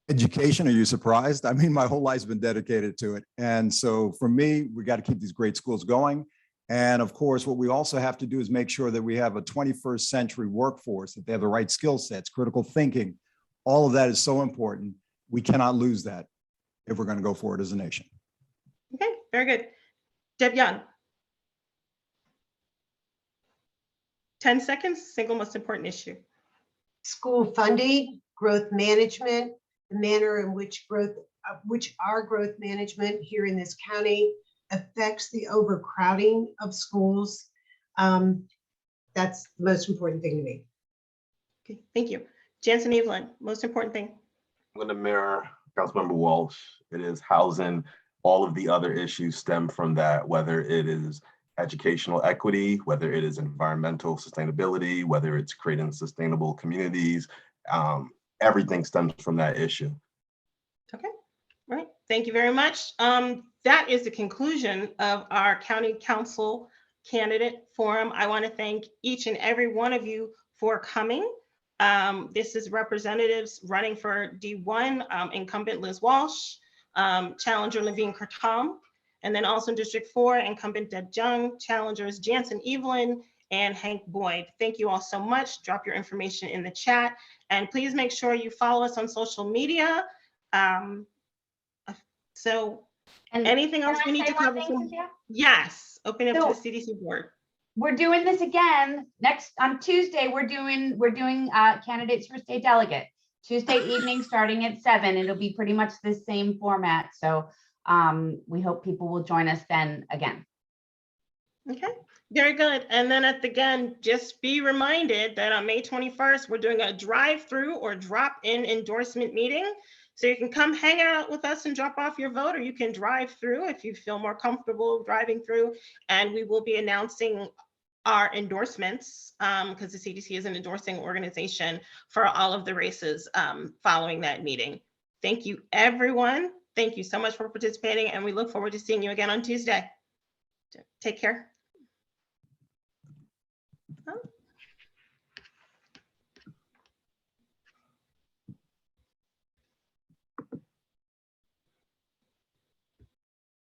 Education, are you surprised? I mean, my whole life's been dedicated to it. And so for me, we got to keep these great schools going. And of course, what we also have to do is make sure that we have a 21st century workforce, that they have the right skill sets, critical thinking. All of that is so important. We cannot lose that if we're going to go forward as a nation. Okay, very good. Deb Young. 10 seconds, single most important issue. School funding, growth management, the manner in which our growth management here in this county affects the overcrowding of schools. That's the most important thing to me. Okay, thank you. Jensen Evelyn, most important thing. I'm going to mirror Councilmember Walsh. It is housing. All of the other issues stem from that, whether it is educational equity, whether it is environmental sustainability, whether it's creating sustainable communities, everything stems from that issue. Okay, all right, thank you very much. That is the conclusion of our County Council Candidate Forum. I want to thank each and every one of you for coming. This is representatives running for D1, incumbent Liz Walsh, challenger Neveen Kurtom, and then also in District 4, incumbent Deb Jung, challengers Jensen Evelyn and Hank Boyd. Thank you all so much. Drop your information in the chat, and please make sure you follow us on social media. Anything else we need to cover? Yes, open up to the CDC board. We're doing this again next on Tuesday. We're doing candidates for state delegate Tuesday evening starting at 7. It'll be pretty much the same format. So we hope people will join us then again. Okay, very good. And then again, just be reminded that on May 21st, we're doing a drive-through or drop-in endorsement meeting. So you can come hang out with us and drop off your vote, or you can drive through if you feel more comfortable driving through. And we will be announcing our endorsements because the CDC is an endorsing organization for all of the races following that meeting. Thank you, everyone. Thank you so much for participating, and we look forward to seeing you again on Tuesday. Take care.